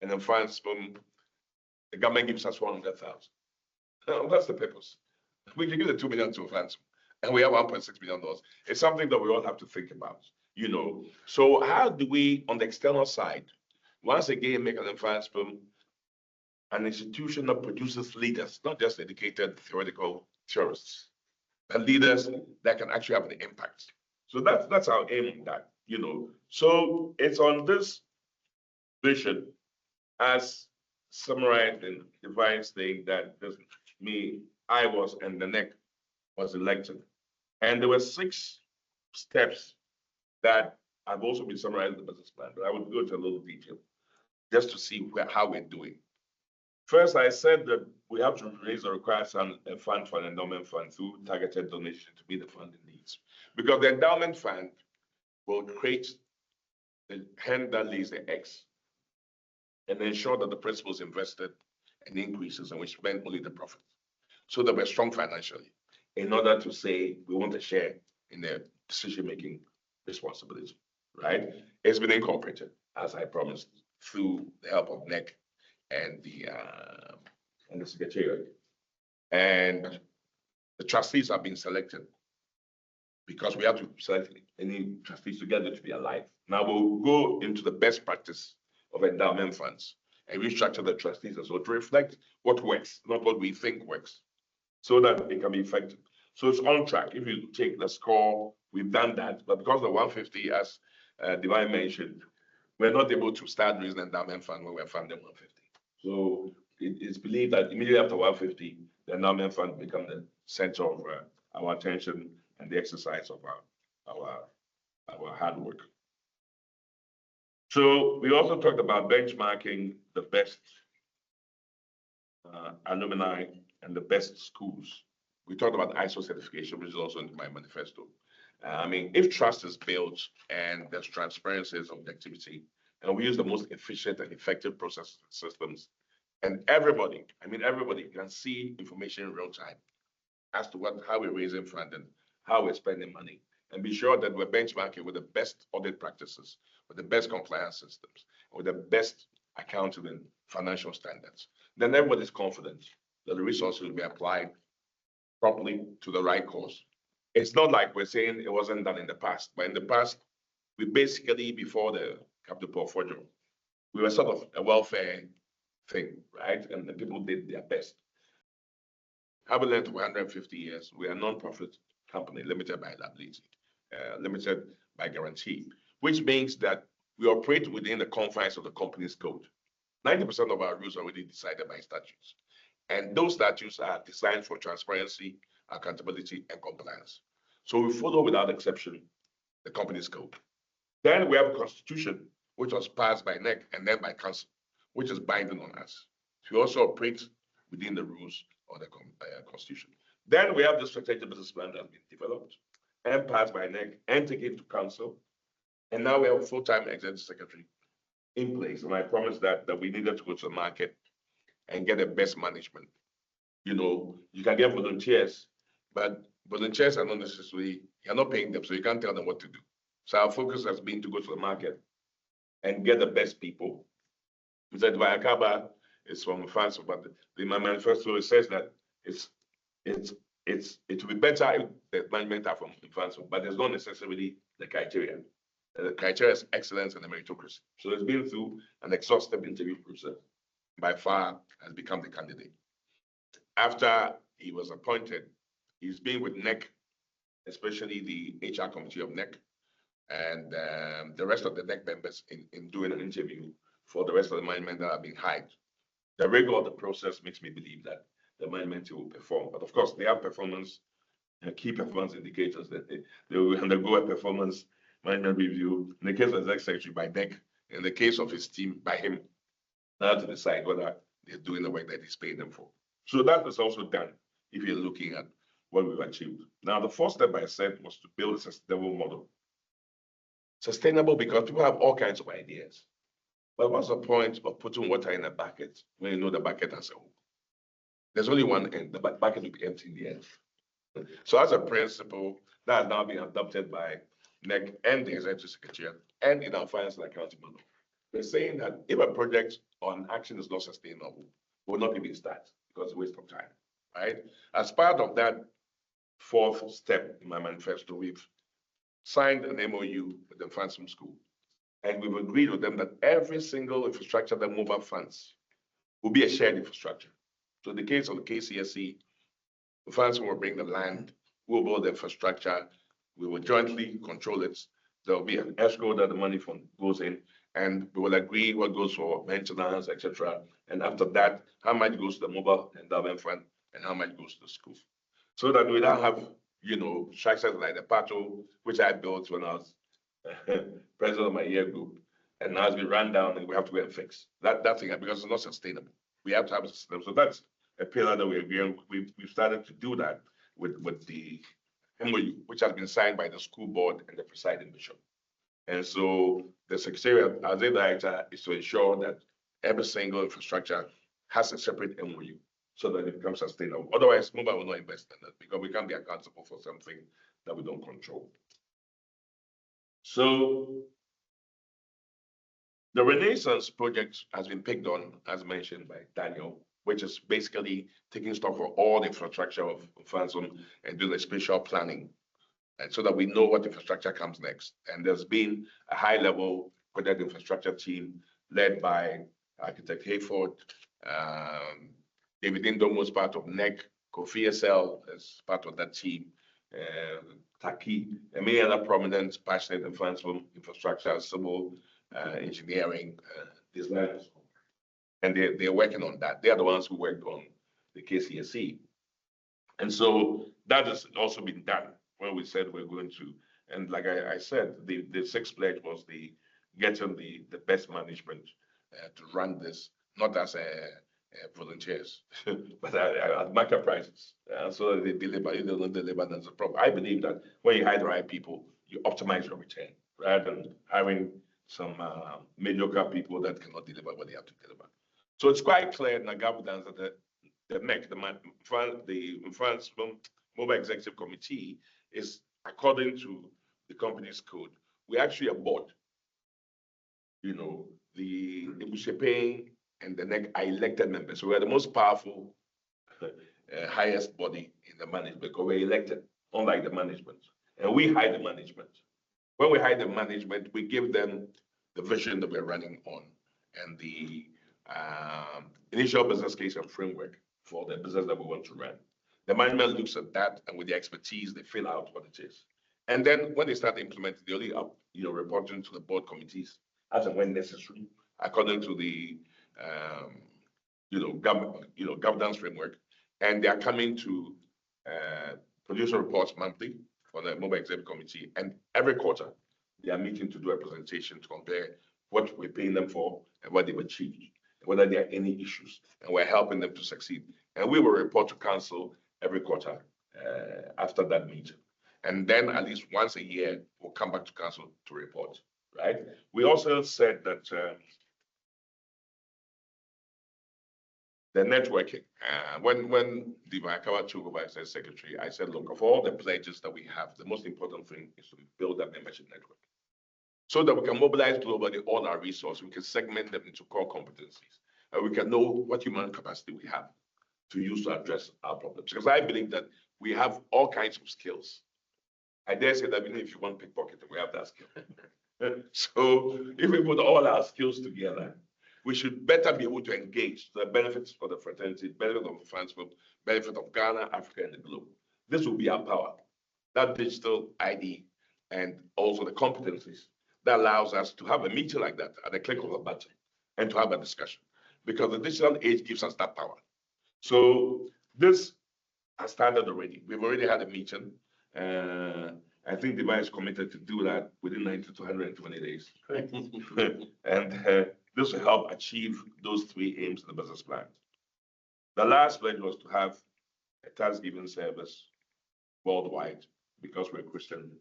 G: and then Mfantsipim, the government gives us 100,000. What's the purpose? We can give the $2 million to Mfantsipim, and we have $1.6 million. It's something that we all have to think about, you know. So how do we, on the external side, once again, make an Mfantsipim an institution that produces leaders, not just educated theoretical theorists, but leaders that can actually have an impact. So that's our aim on that, you know. So it's on this vision, as summarized in Divine's thing, that I was, and the NEC was elected. And there were 6 steps that have also been summarized in the business plan, but I would go into a little detail just to see how we're doing. First, I said that we have to raise the required fund for an endowment fund through targeted donation to meet the funding needs. Because the endowment fund will create the hen that lays the eggs and ensure that the principal is invested and increases, and we spend only the profit. So that we're strong financially in order to say we want a share in the decision-making responsibility, right? It's been incorporated, as I promised, through the help of NEC and the Secretariat. And the trustees have been selected because we have to select any trustees together to be alive. Now we'll go into the best practice of endowment funds and restructure the trustees as well to reflect what works, not what we think works, so that it can be effective. So it's on track. If you take the score, we've done that, but because the 150, as Divine mentioned, we're not able to start raising an endowment fund when we're funding 150. So it is believed that immediately after 150, the endowment fund become the center of our attention and the exercise of our hard work. So we also talked about benchmarking the best alumni and the best schools. We talked about ISO certification, which is also in my manifesto. I mean, if trust is built and there's transparency and objectivity, and we use the most efficient and effective process systems, and everybody can see information in real time as to how we're raising funding, how we're spending money, and be sure that we're benchmarking with the best audit practices, with the best compliance systems, with the best accounting and financial standards. Then everybody's confident that the resources will be applied properly to the right cause. It's not like we're saying it wasn't done in the past, but in the past, we basically, before the capital portfolio, we were sort of a welfare thing, right? And the people did their best. Having learned 150 years, we are a non-profit company, limited by liability, limited by guarantee, which means that we operate within the confines of the company's code. 90% of our rules are already decided by statutes. And those statutes are designed for transparency, accountability, and compliance. So we follow without exception the company's code. Then we have a constitution, which was passed by NEC and then by council, which is binding on us. So we also operate within the rules of the constitution. Then we have the strategic business plan that has been developed and passed by NEC and taken to council. And now we have a full-time executive secretary in place. And I promised that we needed to go to the market and get the best management. You know, you can get volunteers, but volunteers are not necessarily, you're not paying them, so you can't tell them what to do. So our focus has been to go to the market and get the best people. We said Vayakaba is from France, but in my manifesto, it says that it will be better if the management are from France, but there's not necessarily the criteria. The criteria is excellence and the meritocracy. So it's been through an exhaustive interview process. By far has become the candidate. After he was appointed, he's been with NEC, especially the HR committee of NEC, and the rest of the NEC members in doing an interview for the rest of the management that have been hired. The rigor of the process makes me believe that the management will perform. But of course, they have performance, key performance indicators that they will undergo a performance management review. In the case of the executive secretary by NEC, in the case of his team by him, now to decide whether they're doing the work that he's paying them for. So that is also done if you're looking at what we've achieved. Now, the first step I said was to build a sustainable model. Sustainable because people have all kinds of ideas. But what's the point of putting water in a bucket when you know the bucket has a hole? There's only one end. The bucket will be empty in the end. So as a principle, that has now been adopted by NEC and the Executive Secretariat and in our finance and accounting manual. We're saying that if a project or an action is not sustainable, will not even start because it's a waste of time, right? As part of that fourth step in my manifesto, we've signed an MOU with the Mfantsipim School, and we've agreed with them that every single infrastructure that MOBA funds will be a shared infrastructure. So in the case of the KCSE, Mfantsipim will bring the land, we'll build the infrastructure, we will jointly control it. There will be an escrow that the money fund goes in, and we will agree what goes for maintenance, etc. And after that, how much goes to the MOBA Endowment Fund and how much goes to the school. So that we don't have, structures like the Pato, which I built when I was president of my year group. And now it's been run down and we have to go and fix that thing because it's not sustainable. We have to have a system. So that's a pillar that we agree on. We've started to do that with the MOU, which has been signed by the school board and the presiding bishop. And so the secretariat, as a director, is to ensure that every single infrastructure has a separate MOU so that it becomes sustainable. Otherwise, MOBA will not invest in it because we can't be accountable for something that we don't control. So the Renaissance project has been picked on, as mentioned by Daniel, which is basically taking stock for all the infrastructure of Mfantsipim and doing a spatial planning, and so that we know what infrastructure comes next. And there's been a high-level project infrastructure team led by Architect Hayford, David Indomo is part of NEC, Kofi SL is part of that team, Taki, and many other prominent, passionate Mfantsipim infrastructure, civil engineering, designers. And they're working on that. They are the ones who worked on the KCSE. And so that has also been done when we said we're going to, and like I said, the sixth pledge was the getting the best management to run this, not as volunteers, but at market prices. So that they deliver, if they don't deliver, that's a problem. I believe that when you hire the right people, you optimize your return rather than hiring some mediocre people that cannot deliver what they have to deliver. So it's quite clear in the governance that the MEC, the Mfantsipim MOBA Executive Committee, is according to the company's code. We actually a board. The Ebusuapanyin and the NEC are elected members. So we are the most powerful, highest body in the management because we're elected, unlike the management. And we hire the management. When we hire the management, we give them the vision that we're running on and the initial business case and framework for the business that we want to run. The management looks at that, and with the expertise, they fill out what it is. And then when they start implementing, they only up, reporting to the board committees as and when necessary, according to the governance framework. And they are coming to produce reports monthly for the MOBA Executive Committee, and every quarter they are meeting to do a presentation to compare what we're paying them for and what they've achieved, and whether there are any issues, and we're helping them to succeed. And we will report to council every quarter after that meeting. And then at least once a year, we'll come back to council to report, right? We also said that the networking, when the Vakawa took over as secretary, I said, look, of all the pledges that we have, the most important thing is to build that membership network so that we can mobilize globally all our resources, we can segment them into core competencies, and we can know what human capacity we have to use to address our problems. Because I believe that we have all kinds of skills. I dare say that even if you want pickpocketing, we have that skill. So if we put all our skills together, we should better be able to engage the benefits for the fraternity, benefit of the France, benefit of Ghana, Africa, and the globe. This will be our power. That digital ID and also the competencies that allows us to have a meeting like that at the click of a button and to have a discussion, because the digital age gives us that power. So this has started already. We've already had a meeting. I think the is committed to do that within 90 to 120 days. And this will help achieve those three aims in the business plan. The last pledge was to have a Thanksgiving service worldwide, because we're a Christian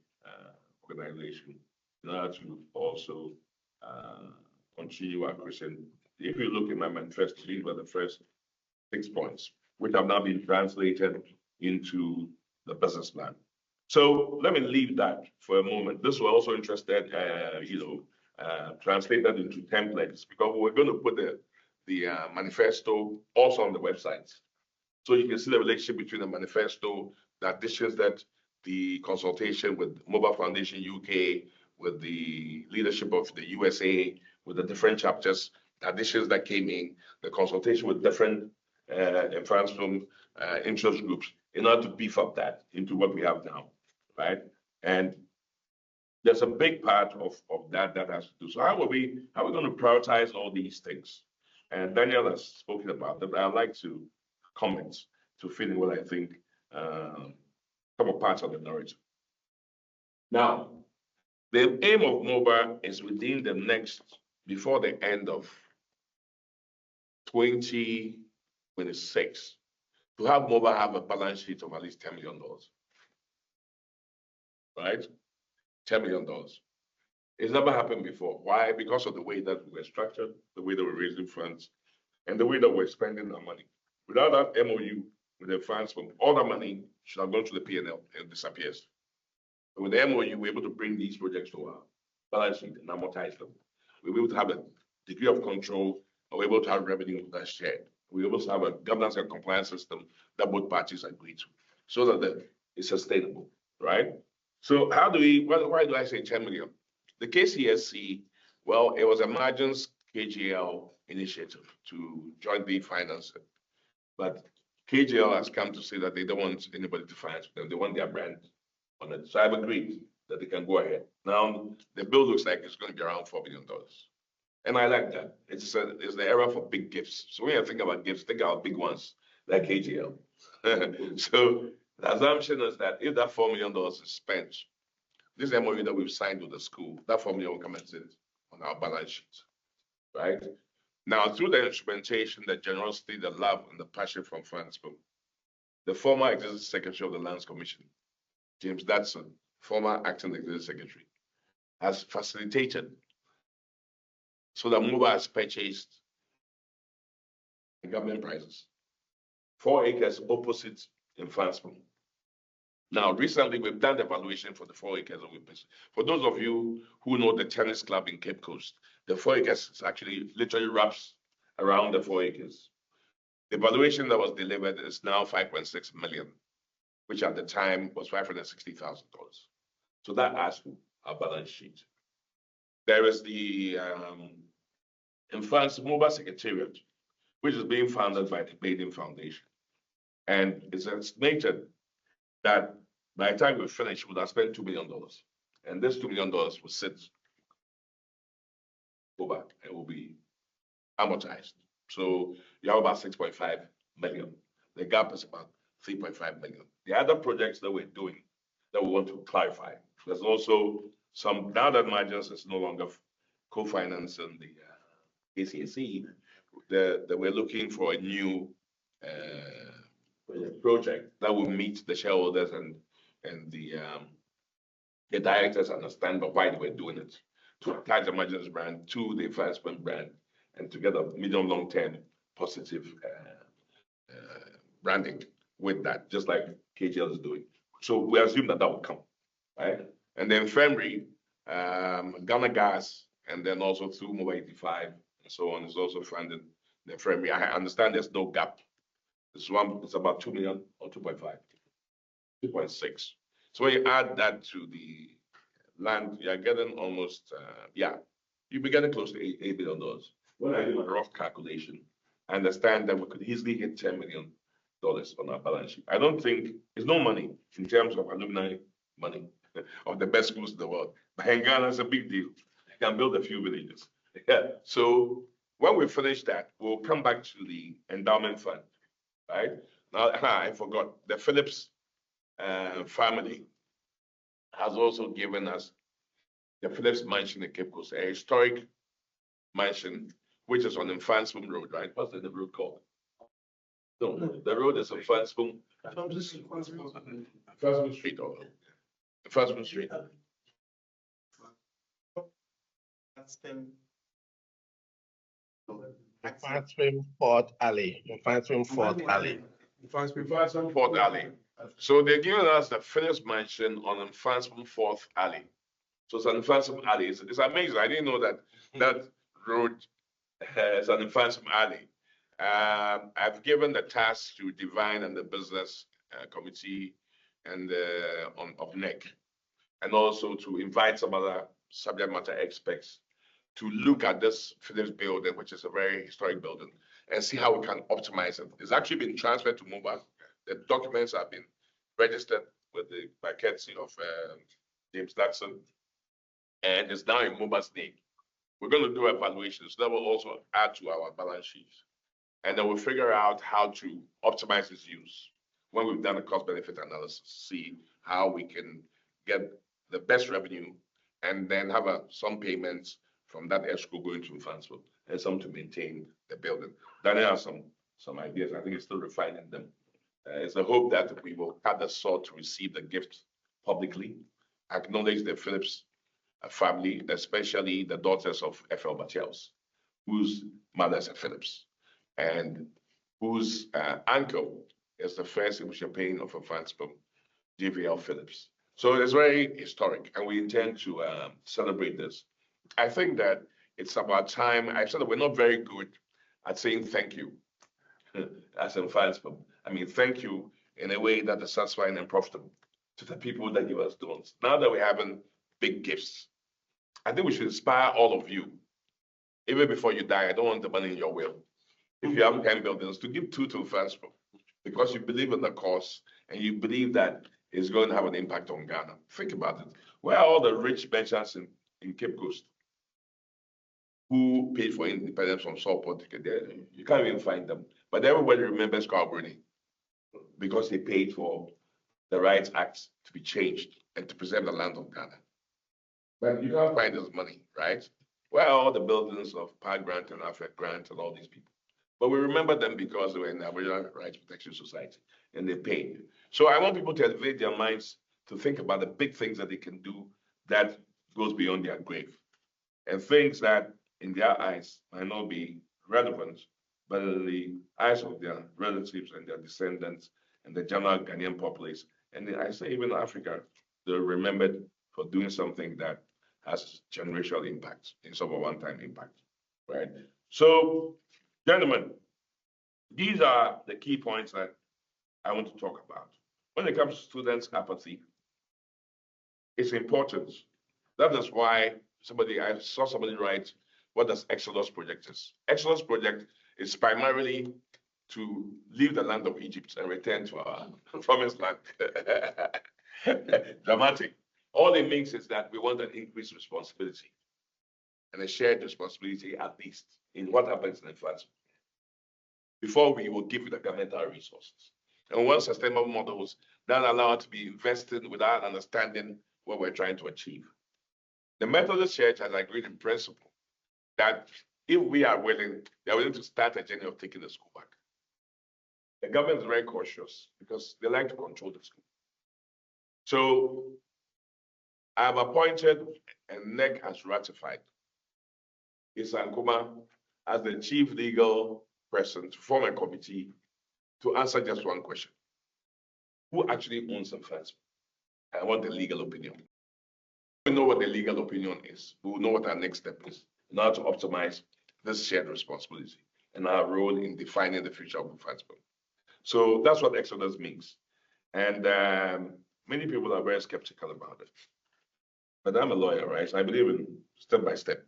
G: organization, in order to also continue our Christian. If you look at my manifesto, these were the first 6 points, which have now been translated into the business plan. So let me leave that for a moment. This was also interested, translated into templates, because we're going to put the manifesto also on the website. So you can see the relationship between the manifesto, the additions that the consultation with MOBA Foundation UK, with the leadership of the USA, with the different chapters, the additions that came in, the consultation with different Mfantsipim interest groups, in order to beef up that into what we have now, right? And there's a big part of that has to do. So how are we going to prioritize all these things? And Daniel has spoken about that. I'd like to comment to fill in what I think some of parts of the narrative. Now, the aim of MOBA is within the next, before the end of 2026, to have MOBA have a balance sheet of at least $10 million, right? $10 million. It's never happened before. Why? Because of the way that we're structured, the way that we're raising funds, and the way that we're spending our money. Without that MOU with the funds, all the money should have gone to the P&L and disappears. But with the MOU, we're able to bring these projects to our balance sheet and amortize them. We're able to have a degree of control, and we're able to have revenue that's shared. We're able to have a governance and compliance system that both parties agree to, so that it's sustainable, right? So how do we, why do I say 10 million? The KCSC, well, it was a margins KGL initiative to jointly finance it. But KGL has come to say that they don't want anybody to finance them. They want their brand on it. So I've agreed that they can go ahead. Now, the bill looks like it's going to be around $4 billion. And I like that. It's the era for big gifts. So when you think about gifts, think about big ones like KGL. So the assumption is that if that $4 million is spent, this MOU that we've signed with the school, that $4 million will come and sit on our balance sheet, right? Now, through the instrumentation, the generosity, the love, and the passion from Mfantsipim, the former Executive Secretary of the Lands Commission, James Dodson, former Acting Executive Secretary, has facilitated so that MOBA has purchased government prizes, 4 acres opposite Mfantsipim. Now, recently, we've done the evaluation for the 4 acres that we purchased. For those of you who know the tennis club in Cape Coast, the 4 acres is actually literally wraps around the 4 acres. The valuation that was delivered is now 5.6 million, which at the time was $560,000. So that adds to our balance sheet. There is the MOBA Secretariat, which is being funded by the Baiden Foundation. And it's estimated that by the time we finish, we would have spent $2 million. And this $2 million will sit, go back, and will be amortized. So you have about 6.5 million. The gap is about 3.5 million. The other projects that we're doing that we want to clarify, there's also some, now that margins is no longer co-financing the KCSE, that we're looking for a new project that will meet the shareholders and the directors understand why we're doing it, to attach the margins brand to the Mfantsipim brand and to get a medium long-term positive branding with that, just like KGL is doing. So we assume that will come, right? And then February, Ghana Gas, and then also through MOBA 85 and so on is also funded the February. I understand there's no gap. It's about 2 million or 2.5, 2.6. So when you add that to the land, you're getting almost, you'll be getting close to $8 billion. When I do a rough calculation, I understand that we could easily hit $10 million on our balance sheet. I don't think it's no money in terms of alumni money of the best schools in the world. But in Ghana, it's a big deal. You can build a few villages. Yeah. So when we finish that, we'll come back to the endowment fund, right? Now, I forgot, the Phillips family has also given us the Phillips mansion in Cape Coast, a historic mansion, which is on the Mfantsipim Road, right? What's the road called? No, the road is on Mfantsipim. Mfantsipim Street, or Mfantsipim Street.
H: Mfantsipim Fort Alley. Mfantsipim Fort Alley.
G: Mfantsipim Fort Alley. So they're giving us the Phillips Mansion on Mfantsipim 4th Alley. So it's an Mfantsipim Alley. It's amazing. I didn't know that that road is an Mfantsipim Alley. I've given the task to Divine and the business committee and of NEC, and also to invite some other subject matter experts to look at this Phillips building, which is a very historic building, and see how we can optimize it. It's actually been transferred to MOBA. The documents have been registered with the by courtesy of James Jackson, and it's now in MOBA's name. We're going to do evaluations that will also add to our balance sheets, and then we'll figure out how to optimize its use. When we've done a cost-benefit analysis, see how we can get the best revenue, and then have some payments from that escrow going to Mfantsipim and some to maintain the building. Daniel has some ideas. I think it's still refining them. It's a hope that we will cut the sword to receive the gift publicly, acknowledge the Phillips family, especially the daughters of F.L. Bartels, whose mother is a Phillips, and whose uncle is the first Ebusuapanyin of Mfantsipim, JVL Phillips. So it's very historic, and we intend to celebrate this. I think that it's about time. I said that we're not very good at saying thank you as Mfantsipim. I mean, thank you in a way that is satisfying and profitable to the people that give us loans. Now that we're having big gifts, I think we should inspire all of you. Even before you die, I don't want the money in your will. If you have 10 buildings, to give 2 to Mfantsipim, because you believe in the cause and you believe that it's going to have an impact on Ghana. Think about it. Where are all the rich merchants in Cape Coast who paid for independence from Saltport? You can't even find them. But everybody remembers Calgary because they paid for the Rights Act to be changed and to preserve the land of Ghana. But you can't find this money, right? Where are all the buildings of Park Grant and Alfred Grant and all these people? But we remember them because they were in the Aboriginal Rights Protection Society and they paid. So I want people to elevate their minds to think about the big things that they can do that goes beyond their grave, and things that in their eyes might not be relevant, but in the eyes of their relatives and their descendants and the general Ghanaian populace. And I say even Africa, they're remembered for doing something that has generational impact instead of a one-time impact, right? So, gentlemen, these are the key points that I want to talk about. When it comes to students' apathy, it's important. That is why I saw somebody write, what does Exodus Project is? Exodus Project is primarily to leave the land of Egypt and return to our promised land. Dramatic. All it means is that we want an increased responsibility and a shared responsibility, at least, in what happens in the floods, before we will give you the governmental resources. And one sustainable models that allow us to be invested without understanding what we're trying to achieve. The Methodist Church has agreed in principle that if we are willing, they're willing to start a journey of taking the school back. The government is very cautious because they like to control the school. So I have appointed, and NEC has ratified, Isankuma as the chief legal person to form a committee to answer just one question. Who actually owns the funds? I want the legal opinion. We know what the legal opinion is. We will know what our next step is in order to optimize this shared responsibility and our role in defining the future of Mfantsipim. So that's what Exodus means. And many people are very skeptical about it. But I'm a lawyer, right? So I believe in step by step.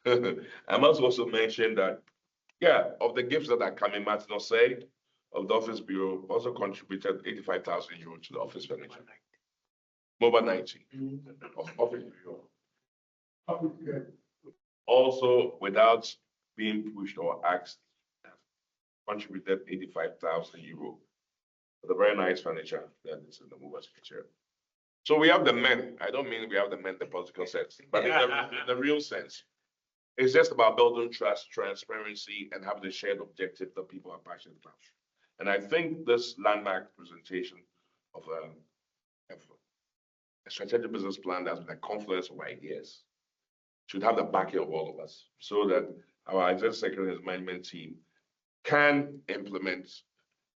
G: I must also mention that, yeah, of the gifts that are coming, Martin Osei of the Office Bureau also contributed 85,000 euros to the office furniture. MOBA 90 of Office Bureau. Also, without being pushed or asked, contributed 85,000 euros for the very nice furniture that is in the MOBA Secretariat. So we have the men. I don't mean we have the men in the political sense, but in the real sense. It's just about building trust, transparency, and having a shared objective that people are passionate about. And I think this landmark presentation of a strategic business plan that's been a confluence of ideas should have the backing of all of us, so that our executive secretary and his management team can implement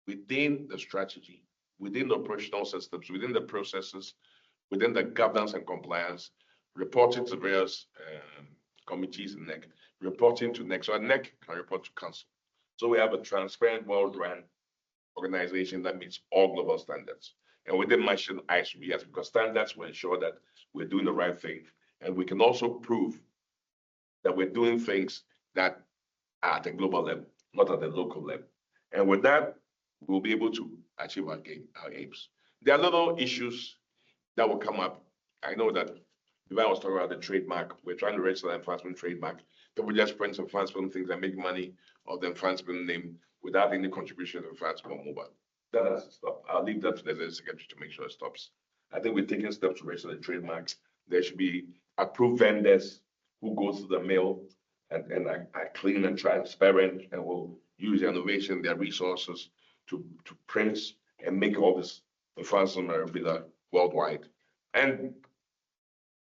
G: within the strategy within the operational systems, within the processes, within the governance and compliance, reporting to various committees in NEC, reporting to NEC. So a NEC can report to council. So we have a transparent, well-run organization that meets all global standards. And we didn't mention ISBS because standards will ensure that we're doing the right thing. And we can also prove that we're doing things that are at the global level, not at the local level. And with that, we'll be able to achieve our aims. There are little issues that will come up. I know that if I was talking about the trademark, we're trying to register the Mfantsipim trademark. People just print some Mfantsipim things and make money of the Mfantsipim name without any contribution to Mfantsipim MOBA. That has to stop. I'll leave that to the secretary to make sure it stops. I think we're taking steps to register the trademarks. There should be approved vendors who go to the mill and are clean and transparent and will use their innovation, their resources to print and make all this Mfantsipim memorabilia worldwide. And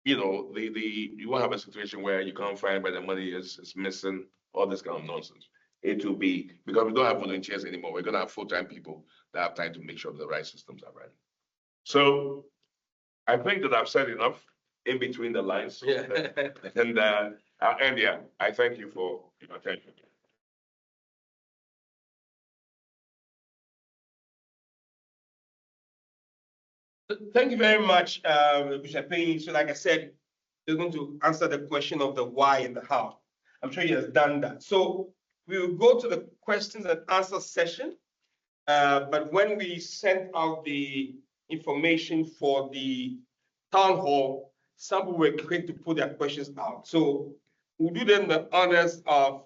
G: you know, you won't have a situation where you can't find where the money is missing, all this kind of nonsense. It will be, because we don't have volunteers anymore, we're going to have full-time people that have time to make sure the right systems are running. So I think that I've said enough in between the lines.
B: Yeah.
G: And I'll end here. I thank you for your attention.
B: Thank you very much, Ebusuapanyin. So like I said, you're going to answer the question of the why and the how. I'm sure he has done that. So we will go to the questions and answer session. But when we sent out the information for the town hall, some people were quick to put their questions out. So we'll do them the honors of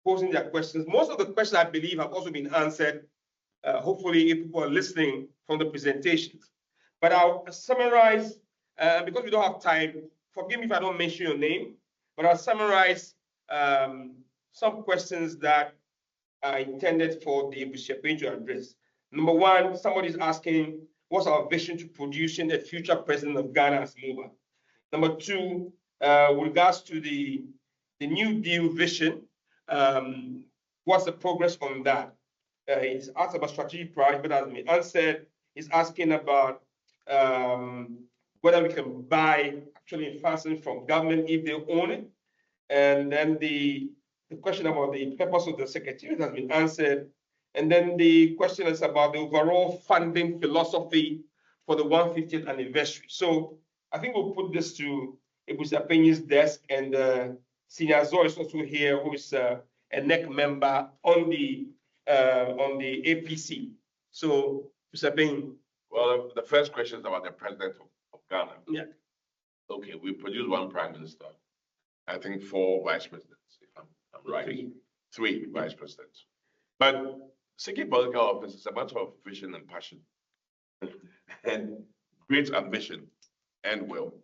B: posing their questions. Most of the questions, I believe, have also been answered. Hopefully, if people are listening from the presentations. But I'll summarize, because we don't have time, forgive me if I don't mention your name, but I'll summarize some questions that are intended for the Ebusuapanyin to address. Number one, somebody's asking, what's our vision to producing the future president of Ghana as MOBA? Number two, with regards to the New Deal vision, what's the progress on that? He's asked about strategic priority, but hasn't been answered. He's asking about whether we can buy actually Mfantsipim from government if they own it. And then the question about the purpose of the secretariat has been answered. And then the question is about the overall funding philosophy for the 150th anniversary. So I think we'll put this to Ebusuapanyin's desk, and Senior Zoe is also here, who is a NEC member on the APC. So, Ebusuapanyin.
G: Well, the first question is about the president of Ghana.
B: Yeah.
G: Okay, we produced one prime minister. I think 4 vice presidents, if I'm right. 3 vice presidents. But seeking political office is a matter of vision and passion, and great ambition and will.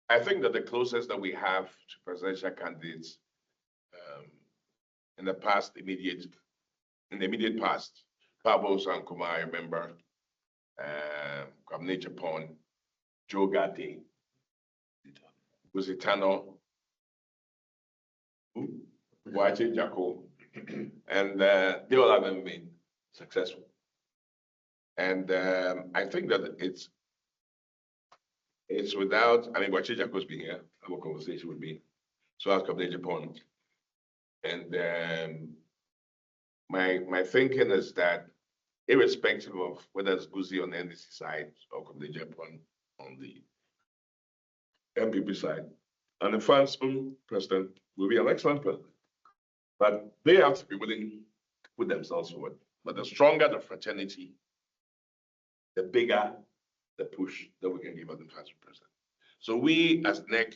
G: I think that the closest that we have to presidential candidates in the immediate past, Pablo Sankuma, I remember, Kwesi Japan, Joe Gatti, Wesley Towers, Wachi Jacko, and they all haven't been successful. And I think that it's without, I mean, Wachi Jacko's been here, have a conversation with me. So has Kwesi Japan. And my thinking is that irrespective of whether it's Guzi on the NDC side or Kwesi Japan on the MPP side, and the Mfantsipim president will be an excellent president. But they have to be willing to put themselves forward. But the stronger the fraternity, the bigger the push that we can give as the Mfantsipim president. So we as NEC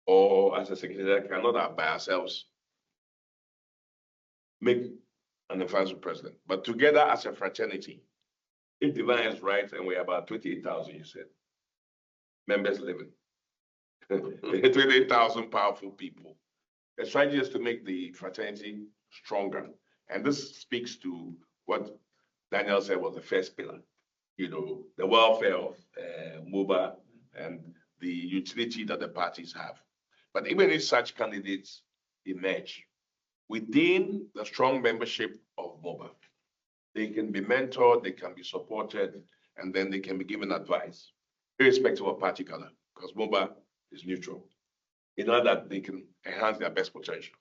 G: or as a secretary cannot by ourselves make an Mfantsipim president. But together as a fraternity, if the line is right, and we're about 28,000, you said, members living. 28,000 powerful people. The strategy is to make the fraternity stronger. And this speaks to what Daniel said was the first pillar, you know, the welfare of MOBA and the utility that the parties have. But even if such candidates emerge within the strong membership of MOBA, They can be mentored, they can be supported, and then they can be given advice, irrespective of party color, because MOBA is neutral, in order that they can enhance their best potential.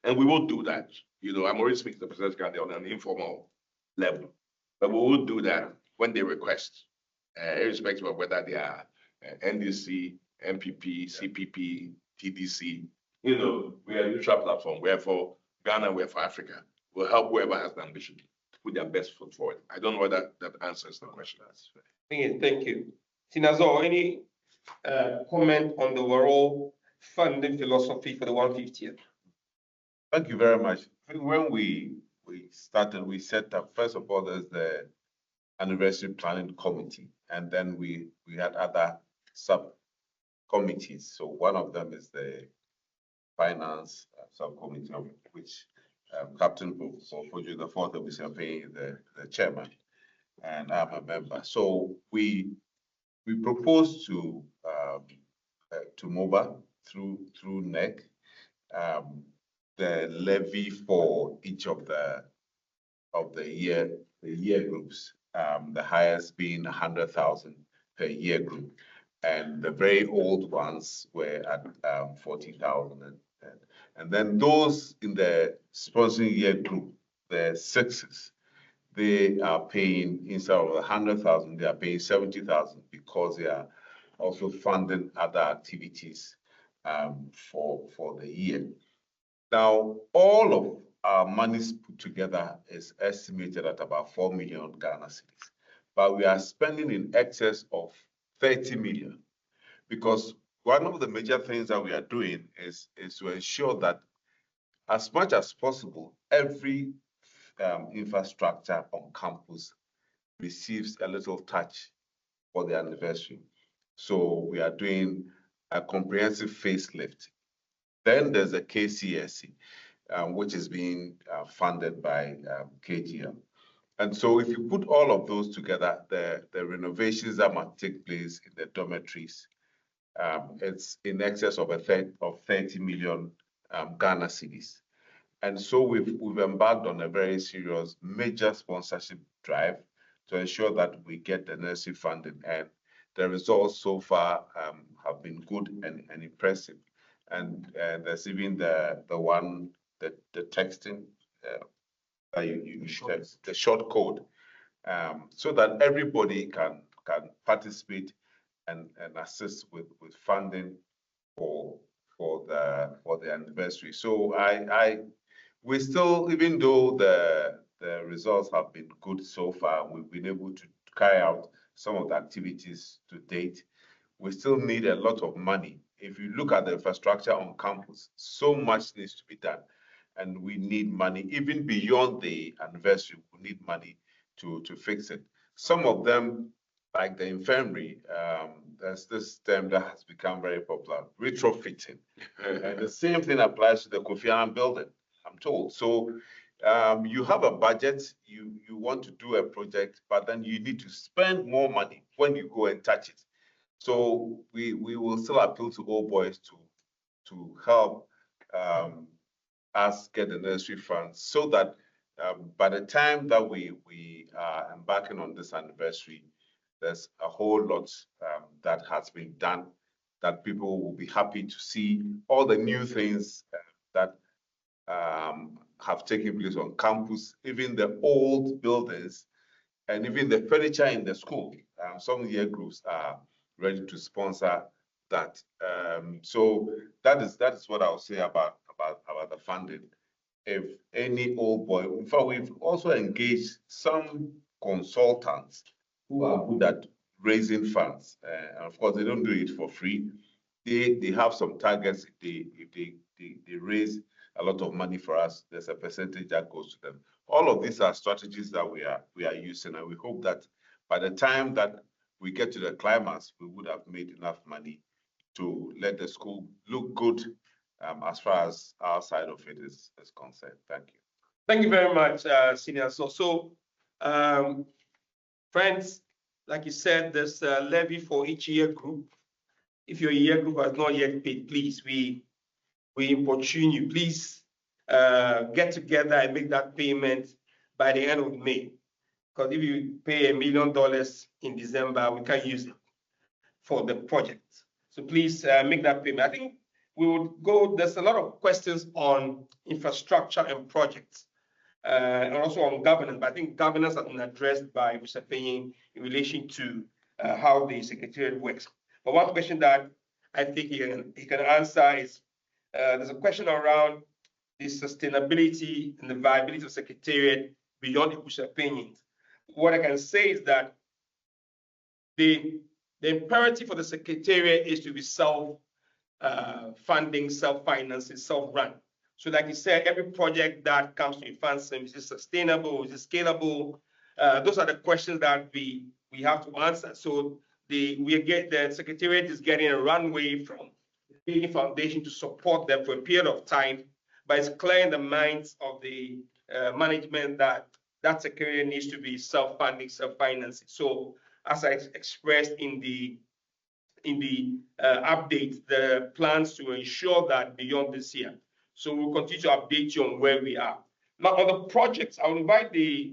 G: And we will do that. You know, I'm already speaking to the President Gandhi on an informal level, but we will do that when they request, irrespective of whether they are NDC, MPP, CPP, TDC. You know, we are a neutral platform. We're for Ghana, we're for Africa. We'll help whoever has the ambition to put their best foot forward. I don't know whether that answers the question.
B: Thank you. Sinazo, any comment on the overall funding philosophy for the 150th?
A: Thank you very much. I think when we started, we set up, first of all, there's the anniversary planning committee, and then we had other subcommittees. So one of them is the finance subcommittee, of which Captain Foju, the fourth Ebusuapanyin, the chairman, and I'm a member. So we proposed to MOBA through NEC the levy for each of the year groups, the highest being 100,000 per year group, and the very old ones were at 40,000. And then those in the sponsoring year group, the sixes, they are paying, instead of 100,000, they are paying 70,000 because they are also funding other activities for the year. Now, all of our monies put together is estimated at about 4 million Ghana cedis, but we are spending in excess of 30 million, because one of the major things that we are doing is to ensure that as much as possible, every infrastructure on campus receives a little touch for the anniversary. So we are doing a comprehensive facelift. Then there's a KCSE, which is being funded by KGL. And so if you put all of those together, the renovations that might take place in the dormitories, it's in excess of 30 million Ghana cedis. And so we've embarked on a very serious major sponsorship drive to ensure that we get the necessary funding. And the results so far have been good and impressive. And there's even the texting, the short code, so that everybody can participate and assist with funding for the anniversary. So we still, even though the results have been good so far, we've been able to carry out some of the activities to date. We still need a lot of money. If you look at the infrastructure on campus, so much needs to be done. And we need money, even beyond the anniversary, we need money to fix it. Some of them, like the infirmary, there's this term that has become very popular, retrofitting. And the same thing applies to the Kofi Annan building, I'm told. So you have a budget, you want to do a project, but then you need to spend more money when you go and touch it. So we will still appeal to all boys to help us get the necessary funds, so that by the time that we are embarking on this anniversary, there's a whole lot that has been done, that people will be happy to see all the new things that have taken place on campus, even the old buildings, and even the furniture in the school. Some year groups are ready to sponsor that. So that is what I'll say about the funding. If any old boy, in fact, we've also engaged some consultants who are good at raising funds. And of course, they don't do it for free. They have some targets. If they raise a lot of money for us, there's a percentage that goes to them. All of these are strategies that we are using, and we hope that by the time that we get to the climax, we would have made enough money to let the school look good as far as our side of it is concerned. Thank you.
B: Thank you very much, Senior. So friends, like you said, there's a levy for each year group. If your year group has not yet paid, please, we importune you. Please get together and make that payment by the end of May. Because if you pay $1 million in December, we can't use it for the project. So please make that payment. I think we would go, there's a lot of questions on infrastructure and projects, and also on governance, but I think governance has been addressed by Ebusuapanyin in relation to how the Secretariat works. But one question that I think he can answer is, there's a question around the sustainability and the viability of Secretariat beyond Ebusuapanyin. What I can say is that the imperative for the Secretariat is to be self-funding, self-financing, self-run. So like you said, every project that comes to Mfantsipim, is it sustainable, is it scalable? Those are the questions that we have to answer. So the Secretariat is getting a runway from the Baiden Foundation to support them for a period of time, but it's clear in the minds of the management that Secretariat needs to be self-funding, self-financing. So as I expressed in the update, the plans to ensure that beyond this year. So we'll continue to update you on where we are. Now on the projects, I'll invite the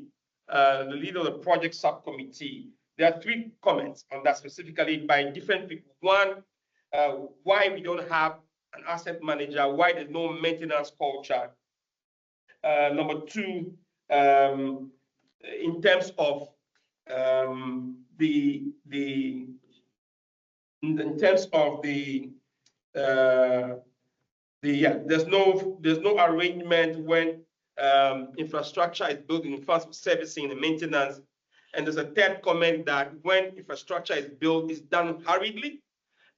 B: leader of the project subcommittee. There are 3 comments on that specifically by different people. One, why we don't have an asset manager, why there's no maintenance culture. Number 2, in terms of there's no arrangement when infrastructure is built in fast servicing and maintenance. And there's a 3rd comment that when infrastructure is built, it's done hurriedly,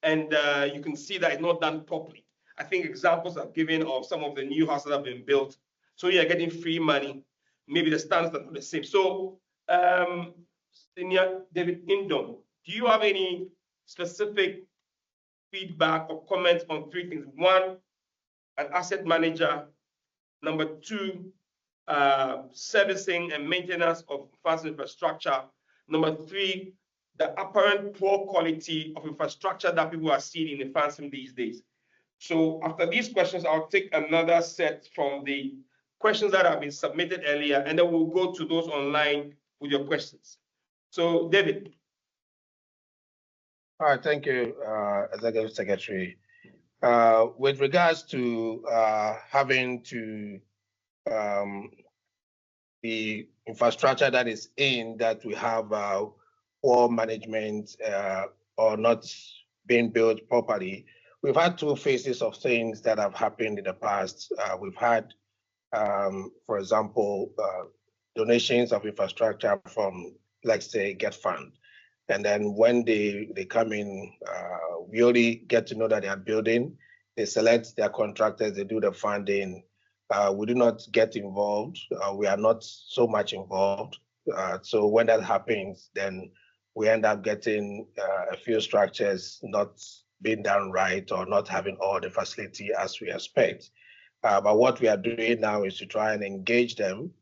B: and you can see that it's not done properly. I think examples are given of some of the new houses that have been built. So you're getting free money. Maybe the standards are not the same. So, Senior David Indom, do you have any specific feedback or comments on 3 things? 1, an asset manager. Number 2, servicing and maintenance of fast infrastructure. Number 3, the apparent poor quality of infrastructure that people are seeing in Mfantsipim these days. So after these questions, I'll take another set from the questions that have been submitted earlier, and then we'll go to those online with your questions. So David.
H: All right, thank you, Executive Secretary. With regards to having to the infrastructure that is in that we have poor management or not being built properly, we've had 2 phases of things that have happened in the past. We've had, for example, donations of infrastructure from, let's say, Get Fund. And then when they come in, we only get to know that they are building. They select their contractors, they do the funding. We do not get involved. We are not so much involved. So when that happens, then we end up getting a few structures not being done right or not having all the facility as we expect. But what we are doing now is to try and engage them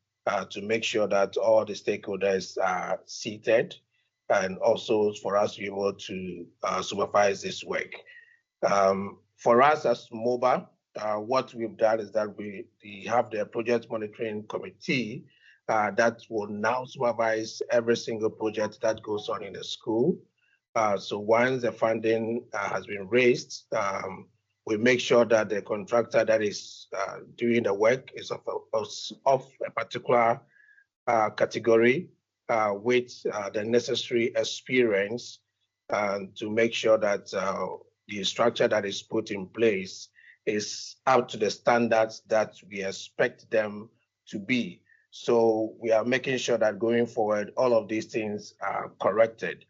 H: to make sure that all the stakeholders are seated, and also for us to be able to supervise this work. For us as MOBA, what we've done is that we have the project monitoring committee that will now supervise every single project that goes on in the school. So once the funding has been raised, we make sure that the contractor that is doing the work is of a particular category with the necessary experience to make sure that the structure that is put in place is up to the standards that we expect them to be. So we are making sure that going forward, all of these things are corrected.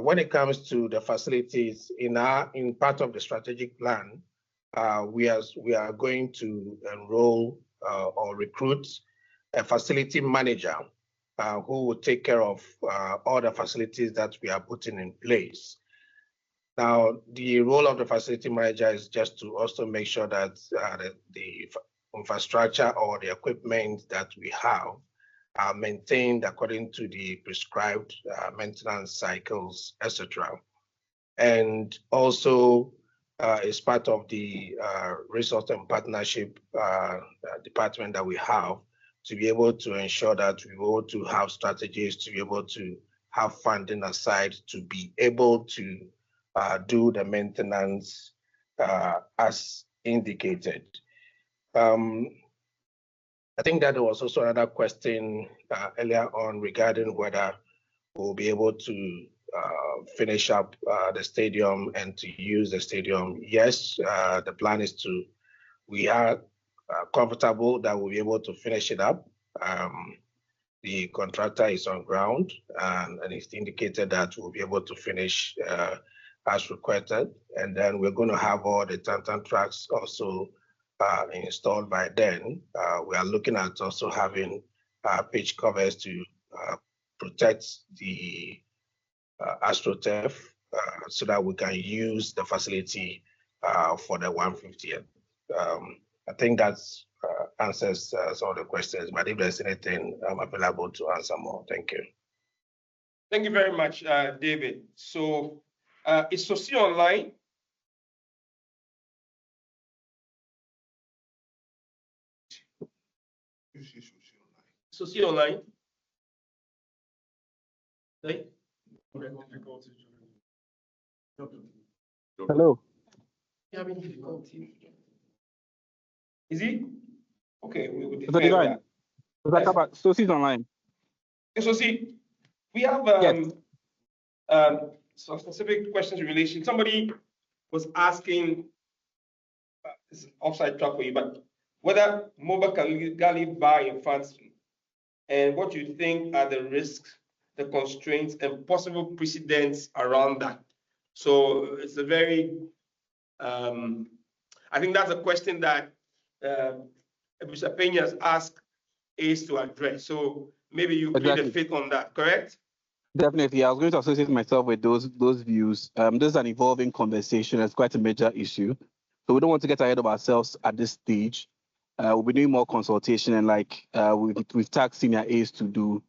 H: When it comes to the facilities, in part of the strategic plan, we are going to enroll or recruit a facility manager who will take care of all the facilities that we are putting in place. Now, the role of the facility manager is just to also make sure that the infrastructure or the equipment that we have are maintained according to the prescribed maintenance cycles, etc. And also, is part of the resource and partnership department that we have to be able to ensure that we will to have strategies to be able to have funding aside to be able to do the maintenance as indicated. I think that there was also another question earlier on regarding whether we'll be able to finish up the stadium and to use the stadium. Yes, the plan is to, we are comfortable that we'll be able to finish it up. The contractor is on ground and it's indicated that we'll be able to finish as requested. And then we're going to have all the tantan tracks also installed by then. We are looking at also having pitch covers to protect the AstroTurf so that we can use the facility for the 150th. I think that's answers some of the questions, but if there's anything, I'm available to answer more. Thank you.
B: Thank you very much, David. So is Sosi online? Sosi online? Right?
I: Hello.
B: You having difficulty? Is he? Okay, we will
I: Mr. Divine. Sosi's online.
B: Sosi, we have
I: Yes.
B: some specific questions in relation. Somebody was asking, this is offside track for you, but whether MOBA can legally buy Mfantsipim and what you think are the risks, the constraints, and possible precedents around that. So it's a very, I think that's a question that Ebusuapanyin has asked is to address. So maybe you plead the fifth on that, correct?
I: Definitely. I was going to associate myself with those views. This is an evolving conversation. It's quite a major issue. So we don't want to get ahead of ourselves at this stage. We'll be doing more consultation and we've tasked senior A's to do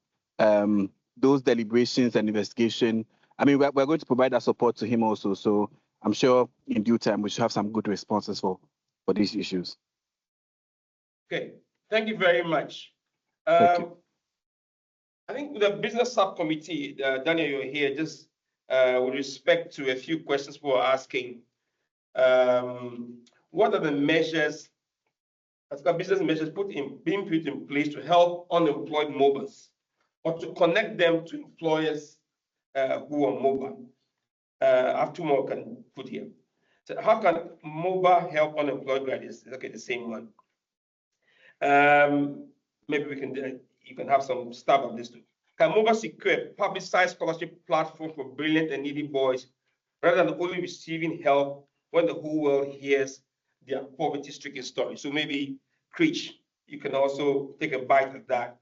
I: those deliberations and investigation. I mean, we're going to provide that support to him also. So I'm sure in due time we should have some good responses for these issues.
B: Okay, thank you very much.
I: Thank you.
B: I think the business subcommittee, Daniel, you're here, just with respect to a few questions we were asking. What are the measures, business measures being put in place to help unemployed MOBAs or to connect them to employers who are MOBA? I have two more I can put here. So how can MOBA help unemployed graduates? Okay, the same one. Maybe we can you can have some stab on this too. Can MOBA secure a publicized scholarship platform for brilliant and needy boys rather than only receiving help when the whole world hears their poverty-stricken story? So maybe, Creech, you can also take a bite at that.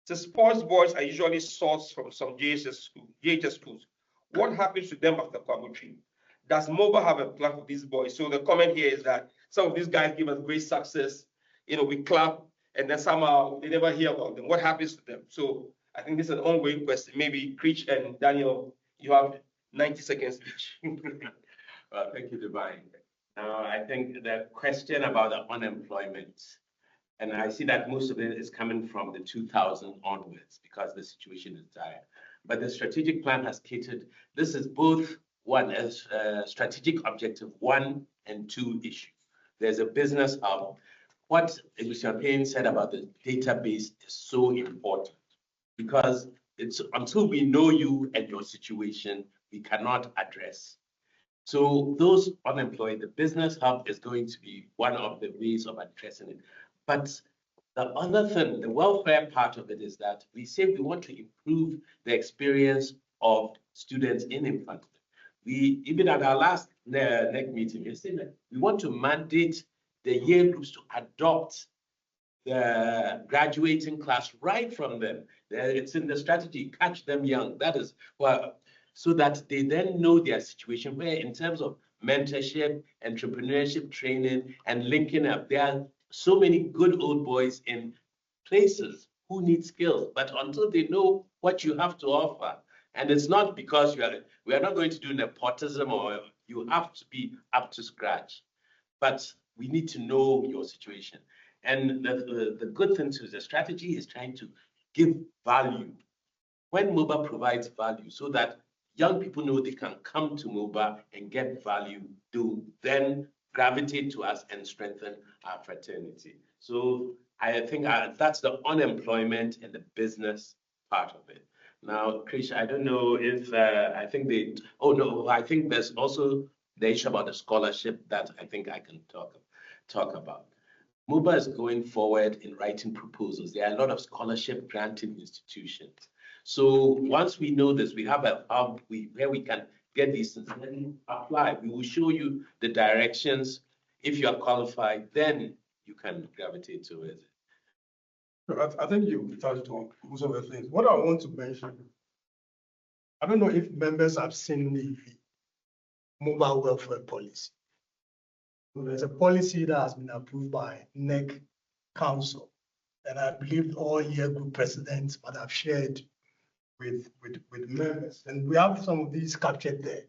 B: So sports boys are usually sourced from some JHS schools. What happens to them after Kwabutri? Does MOBA have a plan for these boys? So the comment here is that some of these guys give us great success. We clap, and then somehow they never hear about them. What happens to them? So I think this is an ongoing question. Maybe Creech and Daniel, you have 90 seconds each.
D: Well, thank you, Divine. Now, I think the question about the unemployment, and I see that most of it is coming from the 2000 onwards because the situation is dire. But the strategic plan has catered. This is both one as strategic objective 1 and 2 issue. There's a business hub. What Ebusuapanyin said about the database is so important because it's until we know you and your situation, we cannot address. So those unemployed, the business hub is going to be one of the ways of addressing it. But the other thing, the welfare part of it is that we say we want to improve the experience of students in Mfantsipim. We, even at our last NEC meeting, we said that we want to mandate the year groups to adopt the graduating class right from them. It's in the strategy, catch them young. That is, well, so that they then know their situation where in terms of mentorship, entrepreneurship training, and linking up, there are so many good old boys in places who need skills, but until they know what you have to offer, and it's not because we are not going to do nepotism or you have to be up to scratch, but we need to know your situation. And the good thing to the strategy is trying to give value. When MOBA provides value so that young people know they can come to MOBA and get value, to then gravitate to us and strengthen our fraternity. So I think that's the unemployment and the business part of it. Now, Krish, I don't know if I think I think there's also the issue about the scholarship that I think I can talk about. MOBA is going forward in writing proposals. There are a lot of scholarship granting institutions. So once we know this, we have a hub where we can get these things and then apply. We will show you the directions. If you are qualified, then you can gravitate to it.
F: I think you touched on most of the things. What I want to mention, I don't know if members have seen the mobile welfare policy. There's a policy that has been approved by NEC Council, and I believe all year group presidents might have shared with members. And we have some of these captured there.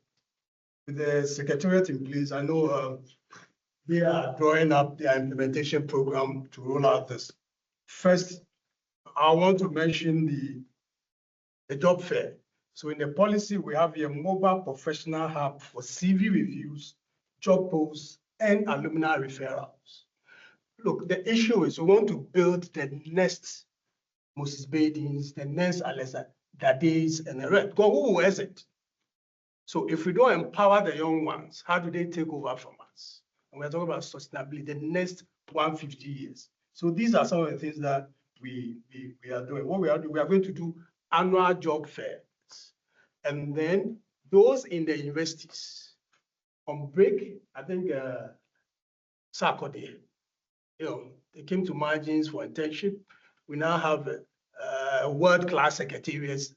F: With the Secretariat in place, I know they are drawing up their implementation program to roll out this. First, I want to mention the job fair. So in the policy, we have a mobile professional hub for CV reviews, job posts, and alumni referrals. Look, the issue is we want to build the next Moses Baidens, the next Alessa Dades, and the rest. Who is it? So if we don't empower the young ones, how do they take over from us? And we're talking about sustainability, the next 150 years. So these are some of the things that we are doing. What we are doing, we are going to do annual job fairs. And then those in the universities, on break, I think Saturday, they came to margins for internship. We now have world-class secretariats.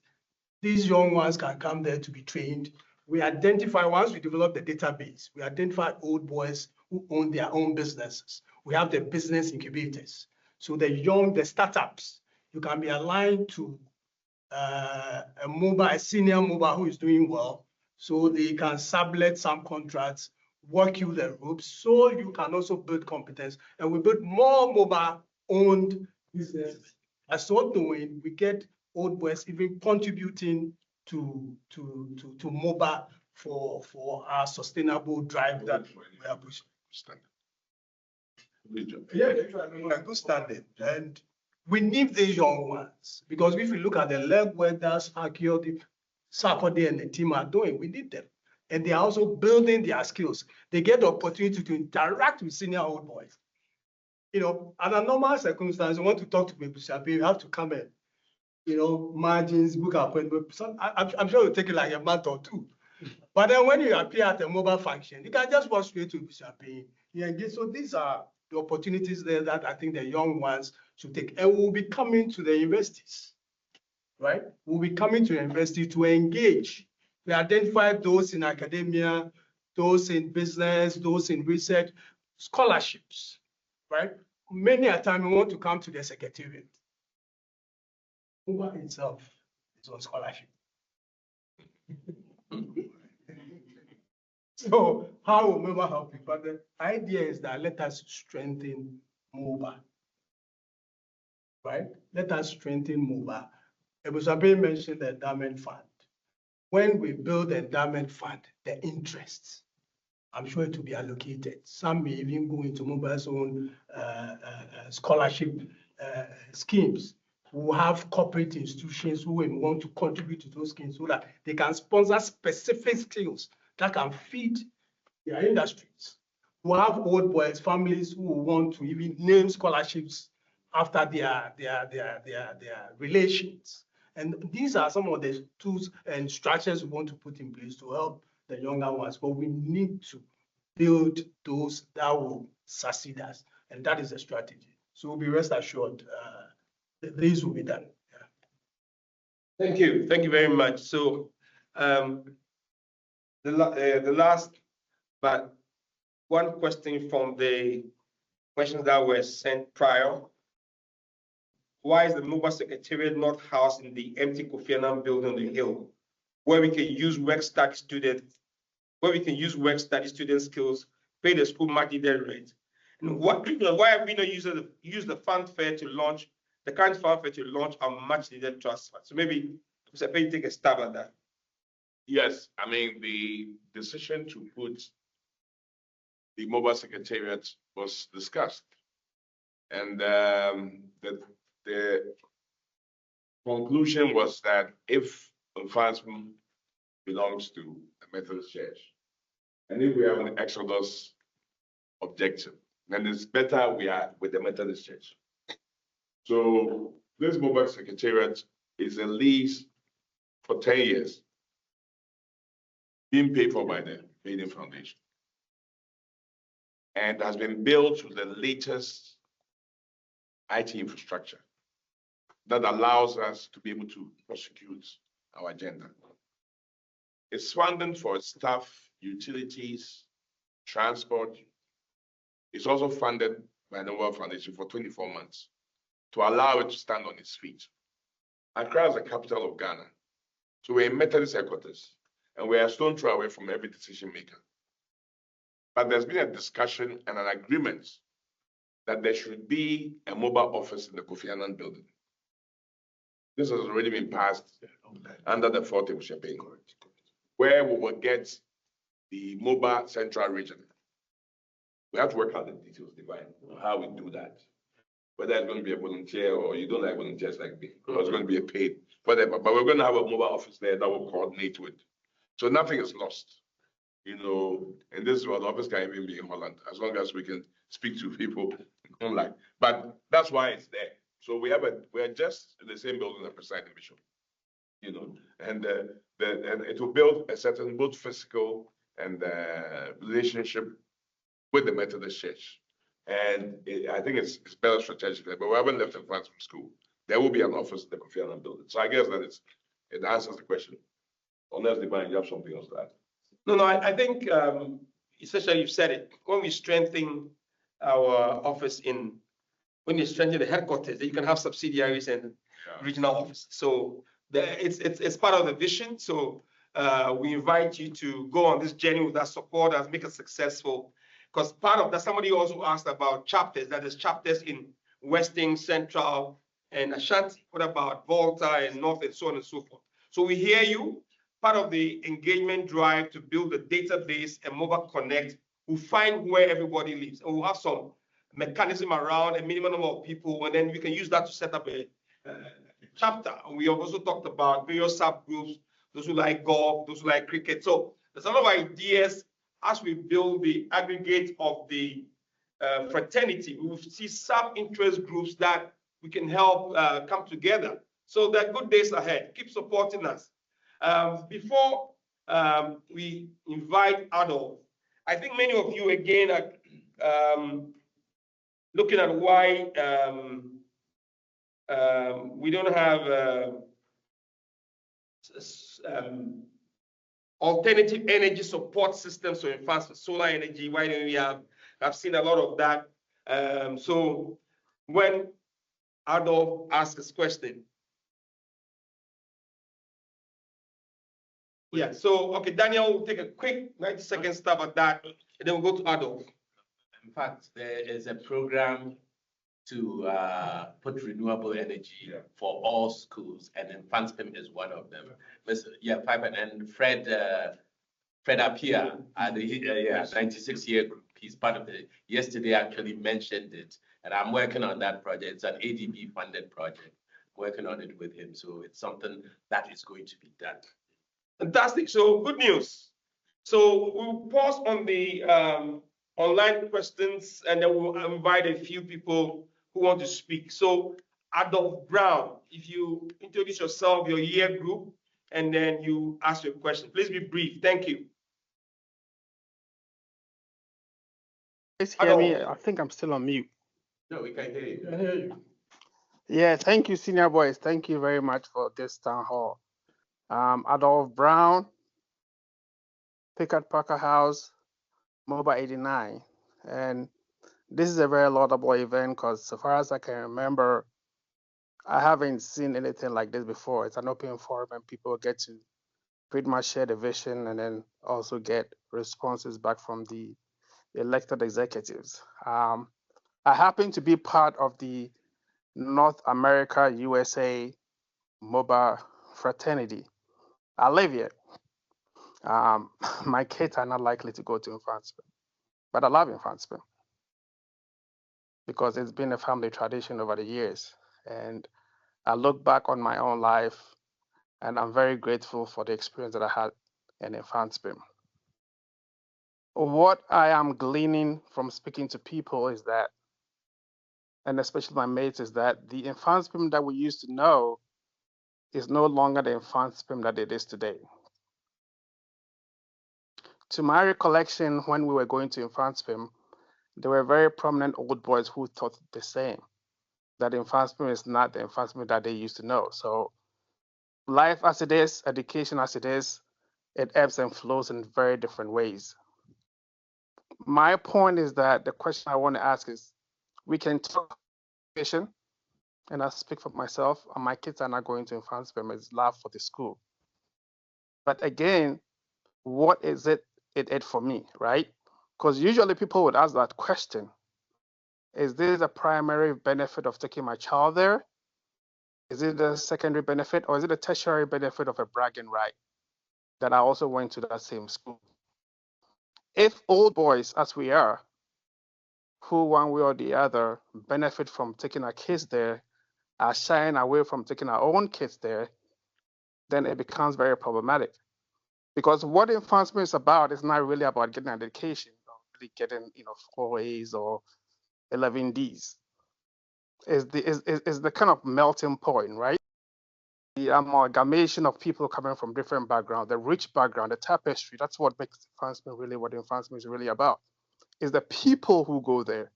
F: These young ones can come there to be trained. We identify, once we develop the database, we identify old boys who own their own businesses. We have the business incubators. So the startups, you can be aligned to a senior MOBA who is doing well, so they can sublet some contracts, work you the ropes, so you can also build competence. And we build more MOBA-owned businesses. As so doing, we get old boys even contributing to MOBA for our sustainable drive that we are pushing. Yeah, good standing. And we need these young ones, because if you look at the legwork that Saturday and the team are doing, we need them. And they are also building their skills. They get the opportunity to interact with senior old boys. Under normal circumstances, you want to talk to Ebusuapanyin, you have to come in, margins, book appointment. I'm sure it'll take you like a month or two. But then when you appear at a mobile function, you can just walk straight to Ebusuapanyin. So these are the opportunities there that I think the young ones should take. And we'll be coming to the universities, right? We'll be coming to the university to engage. We identify those in academia, those in business, those in research, scholarships, right? Many a time we want to come to the secretariat. MOBA itself is on scholarship. So how will MOBA help you? But the idea is that let us strengthen MOBA, right? Let us strengthen MOBA. Ebusuapanyin mentioned the endowment fund. When we build the endowment fund, the interests, I'm sure it will be allocated. Some may even go into MOBA's own scholarship schemes. We'll have corporate institutions who will want to contribute to those schemes so that they can sponsor specific skills that can feed their industries. We'll have old boys, families who will want to even name scholarships after their relations. And these are some of the tools and structures we want to put in place to help the younger ones. But we need to build those that will succeed us. And that is a strategy. So we'll be rest assured these will be done. Yeah.
B: Thank you. Thank you very much. So the last, but one question from the questions that were sent prior. Why is the MOBA Secretariat not housed in the empty Kofi Annan building on the hill, where we can use work-study student skills, pay the school market rent, And why have we not used the fanfare to launch the current fanfare to launch our much needed trust fund? So maybe Mr. Payne take a stab at that.
G: Yes, I mean, the decision to put the MOBA Secretariat was discussed. And the conclusion was that if Mfantsipim belongs to a Methodist church, and if we have an Exodus objective, then it's better we are with the Methodist church. So this MOBA Secretariat is a lease for 10 years, being paid for by the Baiden Foundation, and has been built with the latest IT infrastructure that allows us to be able to prosecute our agenda. It's funded for staff, utilities, transport. It's also funded by the MOBA Foundation for 24 months to allow it to stand on its feet. Accra is the capital of Ghana. So we're in Methodist headquarters, and we are a stone throw away from every decision maker. But there's been a discussion and an agreement that there should be a MOBA office in the Kofi Annan building. This has already been passed under the 4th Ebusuapanyin, where we will get the MOBA Central Region. We have to work out the details, Divine, how we do that. Whether it's going to be a volunteer or you don't like volunteers like me, or it's going to be a paid, whatever. But we're going to have a MOBA office there that will coordinate with. So nothing is lost. You know, and this world, office can even be in Holland, as long as we can speak to people online. But that's why it's there. So we're just in the same building as Presiding Bishop, you know, and it will build a certain both physical and relationship with the Methodist Church. And I think it's better strategically, but we haven't left in France from school. There will be an office in the Kofi Annan building. So I guess that it answers the question. Unless, Divine, you have something else to add.
B: No, I think essentially you've said it. When we strengthen our office when you strengthen the headquarters, you can have subsidiaries and regional offices. So it's part of the vision. So we invite you to go on this journey with us, support us, make us successful. Because part of that, somebody also asked about chapters. That is chapters in Western, Central, and Ashanti. What about Volta and North and so on and so forth? So we hear you. Part of the engagement drive to build a database and MOBA Connect, we'll find where everybody lives. And we'll have some mechanism around a minimum number of people, and then we can use that to set up a chapter. And we have also talked about various subgroups, those who like golf, those who like cricket. So there's a lot of ideas as we build the aggregate of the fraternity. We will see sub-interest groups that we can help come together. So there are good days ahead. Keep supporting us. Before we invite Adolf, I think many of you again are looking at why we don't have alternative energy support systems, so in fact solar energy. Why don't we have? I've seen a lot of that. So when Adolf asks his question. Yeah, so, okay, Daniel will take a quick 90-second stab at that, and then we'll go to Adolf.
D: In fact, there is a program to put renewable energy for all schools, and Mfantsipim is one of them. And Fred Apia, the 96-year group, he's part of it. Yesterday, actually mentioned it, and I'm working on that project. It's an ADB-funded project. I'm working on it with him, so it's something that is going to be done.
B: Fantastic. So good news. So we'll pause on the online questions, and then we'll invite a few people who want to speak. So Adolf Brown, if you introduce yourself, your year group, and then you ask your question. Please be brief. Thank you.
H: Please hear me. I think I'm still on mute.
D: No, we can hear you.
F: I hear you.
H: Yeah, thank you, senior boys. Thank you very much for this town hall. Adolf Brown, Pickard Parker House, MOBA 89. And this is a very laudable event because so far as I can remember, I haven't seen anything like this before. It's an open forum and people get to pretty much share the vision and then also get responses back from the
J: elected executives. I happen to be part of the North America USA MOBA fraternity. I live here. My kids are not likely to go to Mfantsipim, but I love Mfantsipim because it's been a family tradition over the years. And I look back on my own life and I'm very grateful for the experience that I had in Mfantsipim. What I am gleaning from speaking to people is that, and especially my mates, is that the Mfantsipim that we used to know is no longer the Mfantsipim that it is today. To my recollection, when we were going to Mfantsipim, there were very prominent old boys who thought the same, that Mfantsipim is not the Mfantsipim that they used to know. So life as it is, education as it is, it ebbs and flows in very different ways. My point is that the question I want to ask is, we can talk education, and I speak for myself, and my kids are not going to Mfantsipim, it's love for the school. But again, what is it for me, right? Because usually people would ask that question. Is this a primary benefit of taking my child there? Is it a secondary benefit, or is it a tertiary benefit of a bragging right that I also went to that same school? If old boys, as we are, who one way or the other benefit from taking our kids there, are shying away from taking our own kids there, then it becomes very problematic. Because what Mfantsipim is about is not really about getting an education, or really getting 4 A's or 11 D's. Is the kind of melting point, right? The amalgamation of people coming from different backgrounds, the rich background, the tapestry. That's what makes Mfantsipim really what Mfantsipim is really about. Is the people who go there.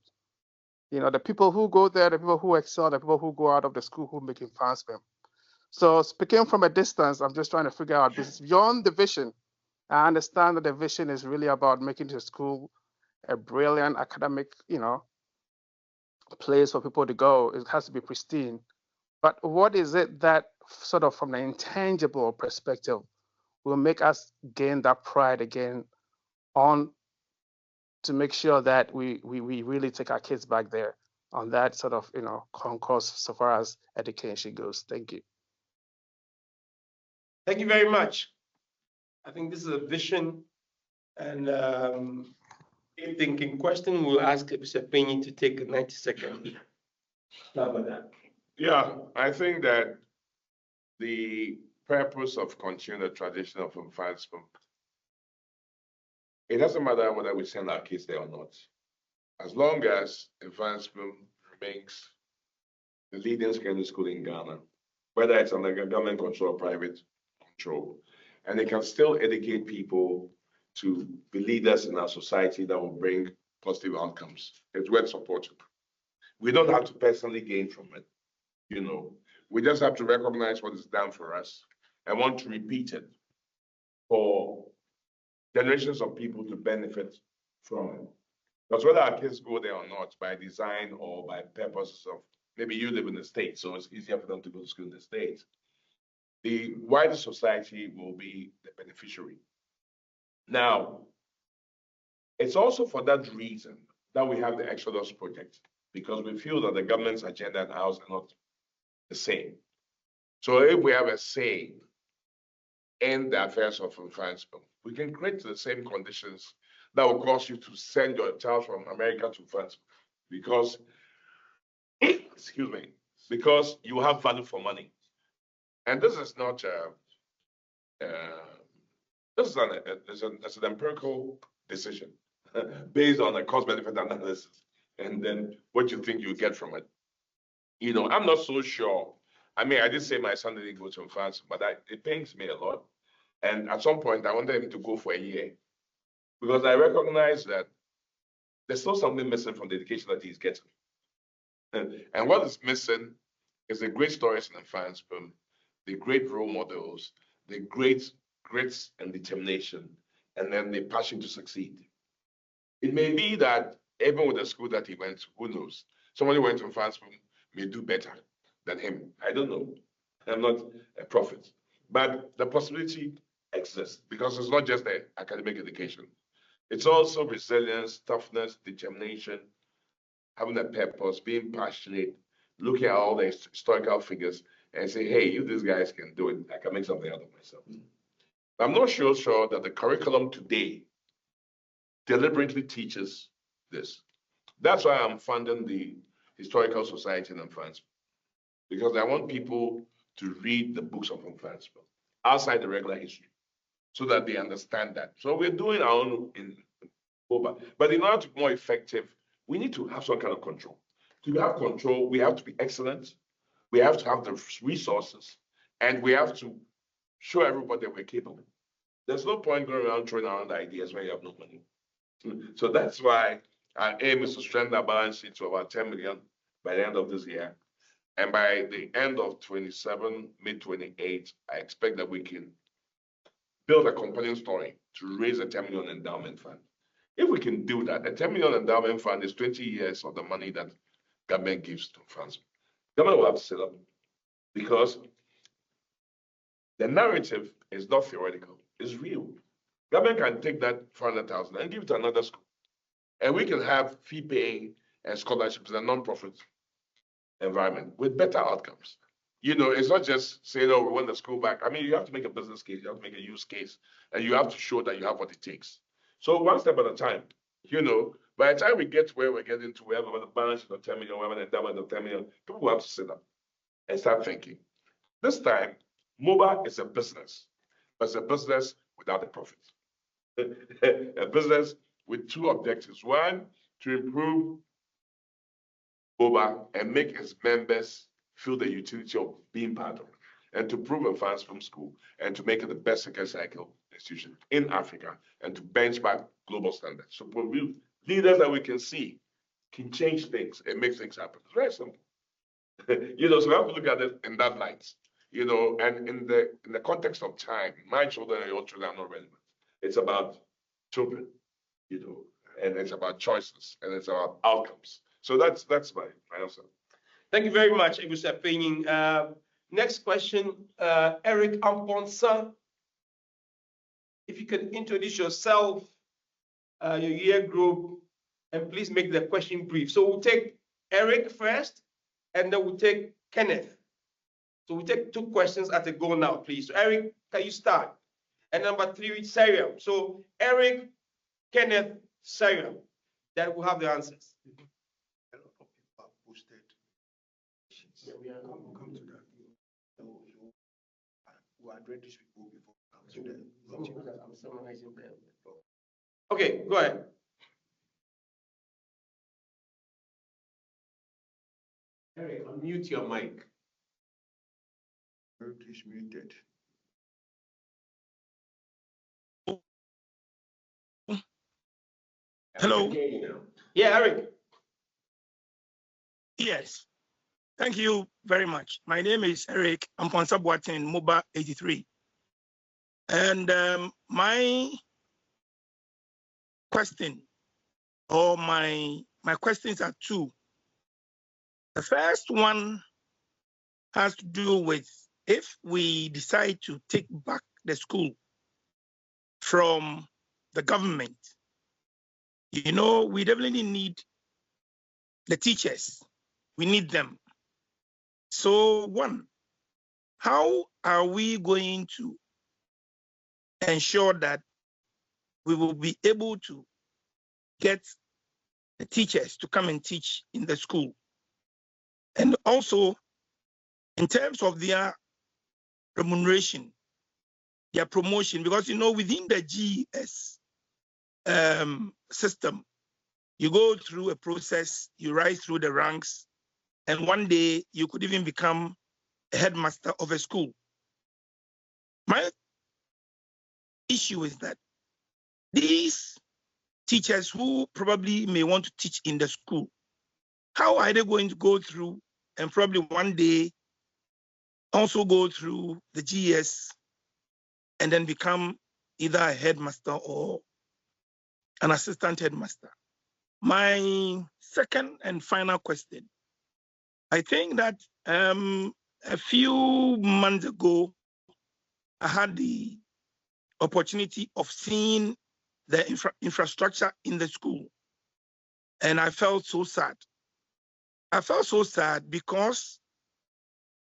J: The people who go there, the people who excel, the people who go out of the school who make Mfantsipim. So speaking from a distance, I'm just trying to figure out this beyond the vision. I understand that the vision is really about making the school a brilliant academic, place for people to go. It has to be pristine. But what is it that sort of from the intangible perspective will make us gain that pride again on to make sure that we really take our kids back there on that sort of, concourse so far as education goes. Thank you.
B: Thank you very much. I think this is a vision and a thinking question. We'll ask Ebusuapanyin to take a 90-second. How about that?
G: Yeah, I think that the purpose of continuing the tradition of Mfantsipim, it doesn't matter whether we send our kids there or not. As long as Mfantsipim remains the leading secondary school in Ghana, whether it's under government control or private control, and they can still educate people to be leaders in our society that will bring positive outcomes, it's worth supporting. We don't have to personally gain from it. We just have to recognize what is done for us and want to repeat it for generations of people to benefit from it. Because whether our kids go there or not, by design or by purposes of, maybe you live in the States, so it's easier for them to go to school in the States, the wider society will be the beneficiary. Now, it's also for that reason that we have the Exodus Project, because we feel that the government's agenda and ours are not the same. So if we have a say in the affairs of Mfantsipim, we can create the same conditions that will cause you to send your child from America to Mfantsipim, because, excuse me, because you have value for money. And this is not, this is an empirical decision based on a cost-benefit analysis, and then what you think you get from it. I'm not so sure. I mean, I did say my son didn't go to Mfantsipim, but it pains me a lot. And at some point, I wanted him to go for a year because I recognize that there's still something missing from the education that he's getting. And what is missing is the great stories in Mfantsipim, the great role models, the great grit and determination, and then the passion to succeed. It may be that even with the school that he went to, who knows? Somebody went to Mfantsipim may do better than him. I don't know. I'm not a prophet. But the possibility exists because it's not just the academic education. It's also resilience, toughness, determination, having a purpose, being passionate, looking at all the historical figures and say, hey, if these guys can do it, I can make something out of myself. I'm not sure that the curriculum today deliberately teaches this. That's why I'm funding the Historical Society in Mfantsipim, because I want people to read the books of Mfantsipim outside the regular history so that they understand that. So we're doing our own in MOBA. But in order to be more effective, we need to have some kind of control. To have control, we have to be excellent, we have to have the resources, and we have to show everybody that we're capable. There's no point going around throwing around ideas when you have no money. So that's why our aim is to strengthen our balance sheet to about 10 million by the end of this year. And by the end of 27, mid-28, I expect that we can build a compelling story to raise a 10 million endowment fund. If we can do that, a 10 million endowment fund is 20 years of the money that government gives to France. Government will have to set up because the narrative is not theoretical, it's real. Government can take that 400,000 and give it to another school. And we can have fee paying and scholarships in a non-profit environment with better outcomes. You know, it's not just saying, oh, we want the school back. I mean, you have to make a business case, you have to make a use case, and you have to show that you have what it takes. So one step at a time, you know, by the time we get to where we're getting to, we have a balance sheet of 10 million, we have an endowment of 10 million, people will have to sit up and start thinking. This time, MOBA is a business, but it's a business without a profit. A business with two objectives. One, to improve MOBA and make its members feel the utility of being part of it, and to prove Mfantsipim school, and to make it the best second cycle institution in Africa, and to benchmark global standards. So for real leaders that we can see can change things and make things happen. It's very simple. You know, so we have to look at it in that light. You know, and in the context of time, my children and your children are not relevant. It's about children, you know, and it's about choices and it's about outcomes. So that's my answer.
B: Thank you very much, Ebusuapanyin. Next question, Eric Amponsa. If you can introduce yourself, your year group, and please make the question brief. So we'll take Eric first, and then we'll take Kenneth. So we'll take two questions at a go now, please. So Eric, can you start? And number 3, Sariam. So Eric, Kenneth, Sariam. Then we'll have the answers.
F: A lot of people have posted. Yeah, we'll come to that. We'll address these people before we come to them.
B: Okay, go ahead.
D: Eric, unmute your mic.
F: Eric is muted.
K: Hello.
B: Yeah, Eric.
K: Yes. Thank you very much. My name is Eric Mfantsipim, MOBA 83. And my question, or my questions are two. The first one has to do with if we decide to take back the school from the government, you know, we definitely need the teachers. We need them. So one, how are we going to ensure that we will be able to get the teachers to come and teach in the school? And also, in terms of their remuneration, their promotion, because, you know, within the GS system, you go through a process, you rise through the ranks, and one day you could even become a headmaster of a school. My issue is that these teachers who probably may want to teach in the school, how are they going to go through and probably one day also go through the GS and then become either a headmaster or an assistant headmaster? My second and final question, I think that a few months ago, I had the opportunity of seeing the infrastructure in the school. And I felt so sad. I felt so sad because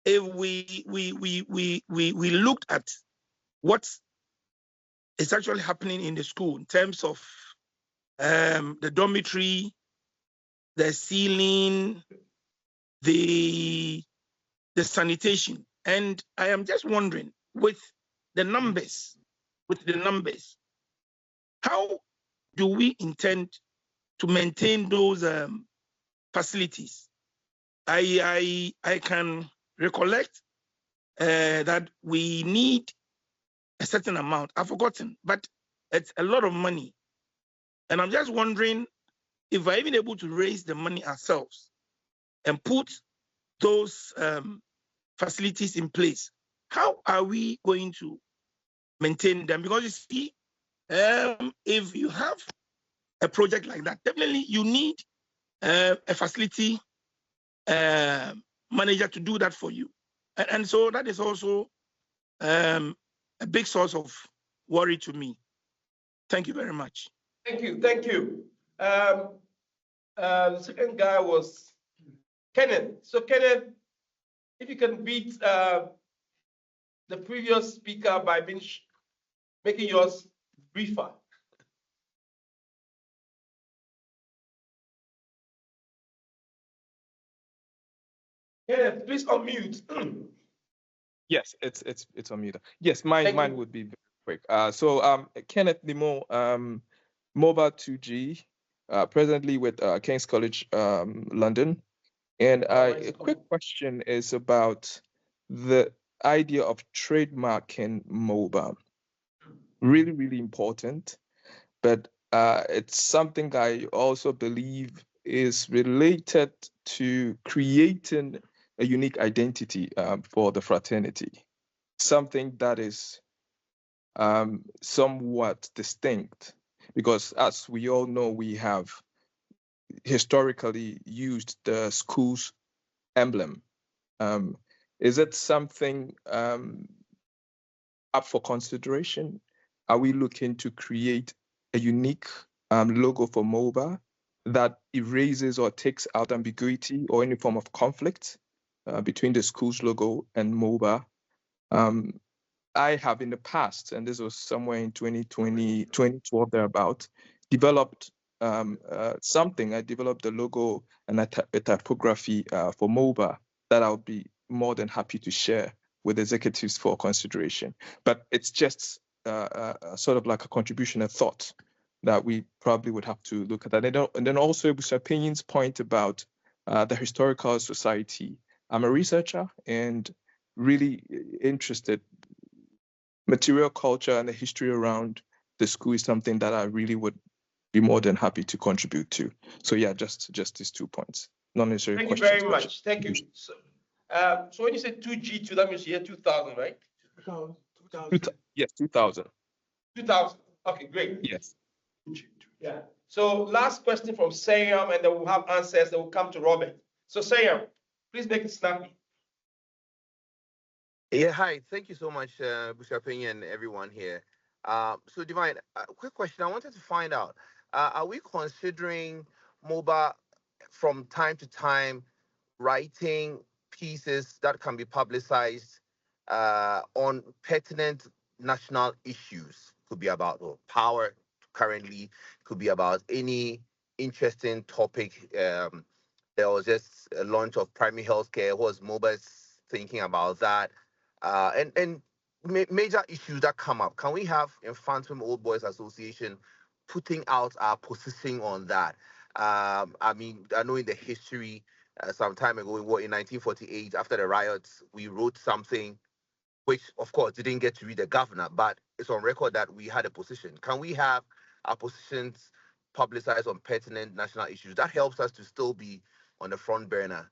K: if we looked at what is actually happening in the school in terms of the dormitory, the ceiling, the sanitation, and I am just wondering with the numbers, how do we intend to maintain those facilities? I can recollect that we need a certain amount. I've forgotten, but it's a lot of money. And I'm just wondering if we're even able to raise the money ourselves and put those facilities in place. How are we going to maintain them? Because you see, if you have a project like that, definitely you need a facility manager to do that for you. And so that is also a big source of worry to me. Thank you very much.
B: Thank you. The second guy was Kenneth. So Kenneth, if you can beat the previous speaker by making yours briefer. Kenneth, please unmute.
L: Yes, it's on mute. Yes, mine would be very quick. So Kenneth Nimo, MOBA 2G, presently with King's College London. And a quick question is about the idea of trademarking MOBA. Really, really important, but it's something I also believe is related to creating a unique identity for the fraternity, something that is somewhat distinct, because as we all know, we have historically used the school's emblem. Is it something up for consideration? Are we looking to create a unique logo for MOBA that erases or takes out ambiguity or any form of conflict between the school's logo and MOBA? I have in the past, and this was somewhere in 2020, 2012 thereabout, developed something. I developed a logo and a typography for MOBA that I'll be more than happy to share with executives for consideration. But it's just sort of like a contribution, a thought that we probably would have to look at that. And then also Ebusuapanyin's point about the Historical Society. I'm a researcher and really interested. Material culture and the history around the school is something that I really would be more than happy to contribute to. So yeah, just these 2 points. Not necessarily questions.
B: Thank you very much. Thank you. So when you say 2G2, that means you hear 2000, right?
L: 2000. Yes, 2000.
B: 2000. Okay, great.
L: Yes.
B: Yeah. So last question from Sayam, and then we'll have answers that will come to Robert. So Sayam, please make it snappy.
M: Yeah, hi. Thank you so much, Ebusuapanyine and everyone here. So Divine, quick question. I wanted to find out, are we considering MOBA from time to time writing pieces that can be publicized on pertinent national issues? Could be about power currently, could be about any interesting topic. There was just a launch of primary healthcare. Was MOBA thinking about that? And major issues that come up. Can we have Mfantsipim Old Boys Association putting out our position on that? I mean, I know in the history, some time ago, in 1948, after the riots, we wrote something which, of course, didn't get to read the governor, but it's on record that we had a position. Can we have our positions publicized on pertinent national issues? That helps us to still be on the front burner.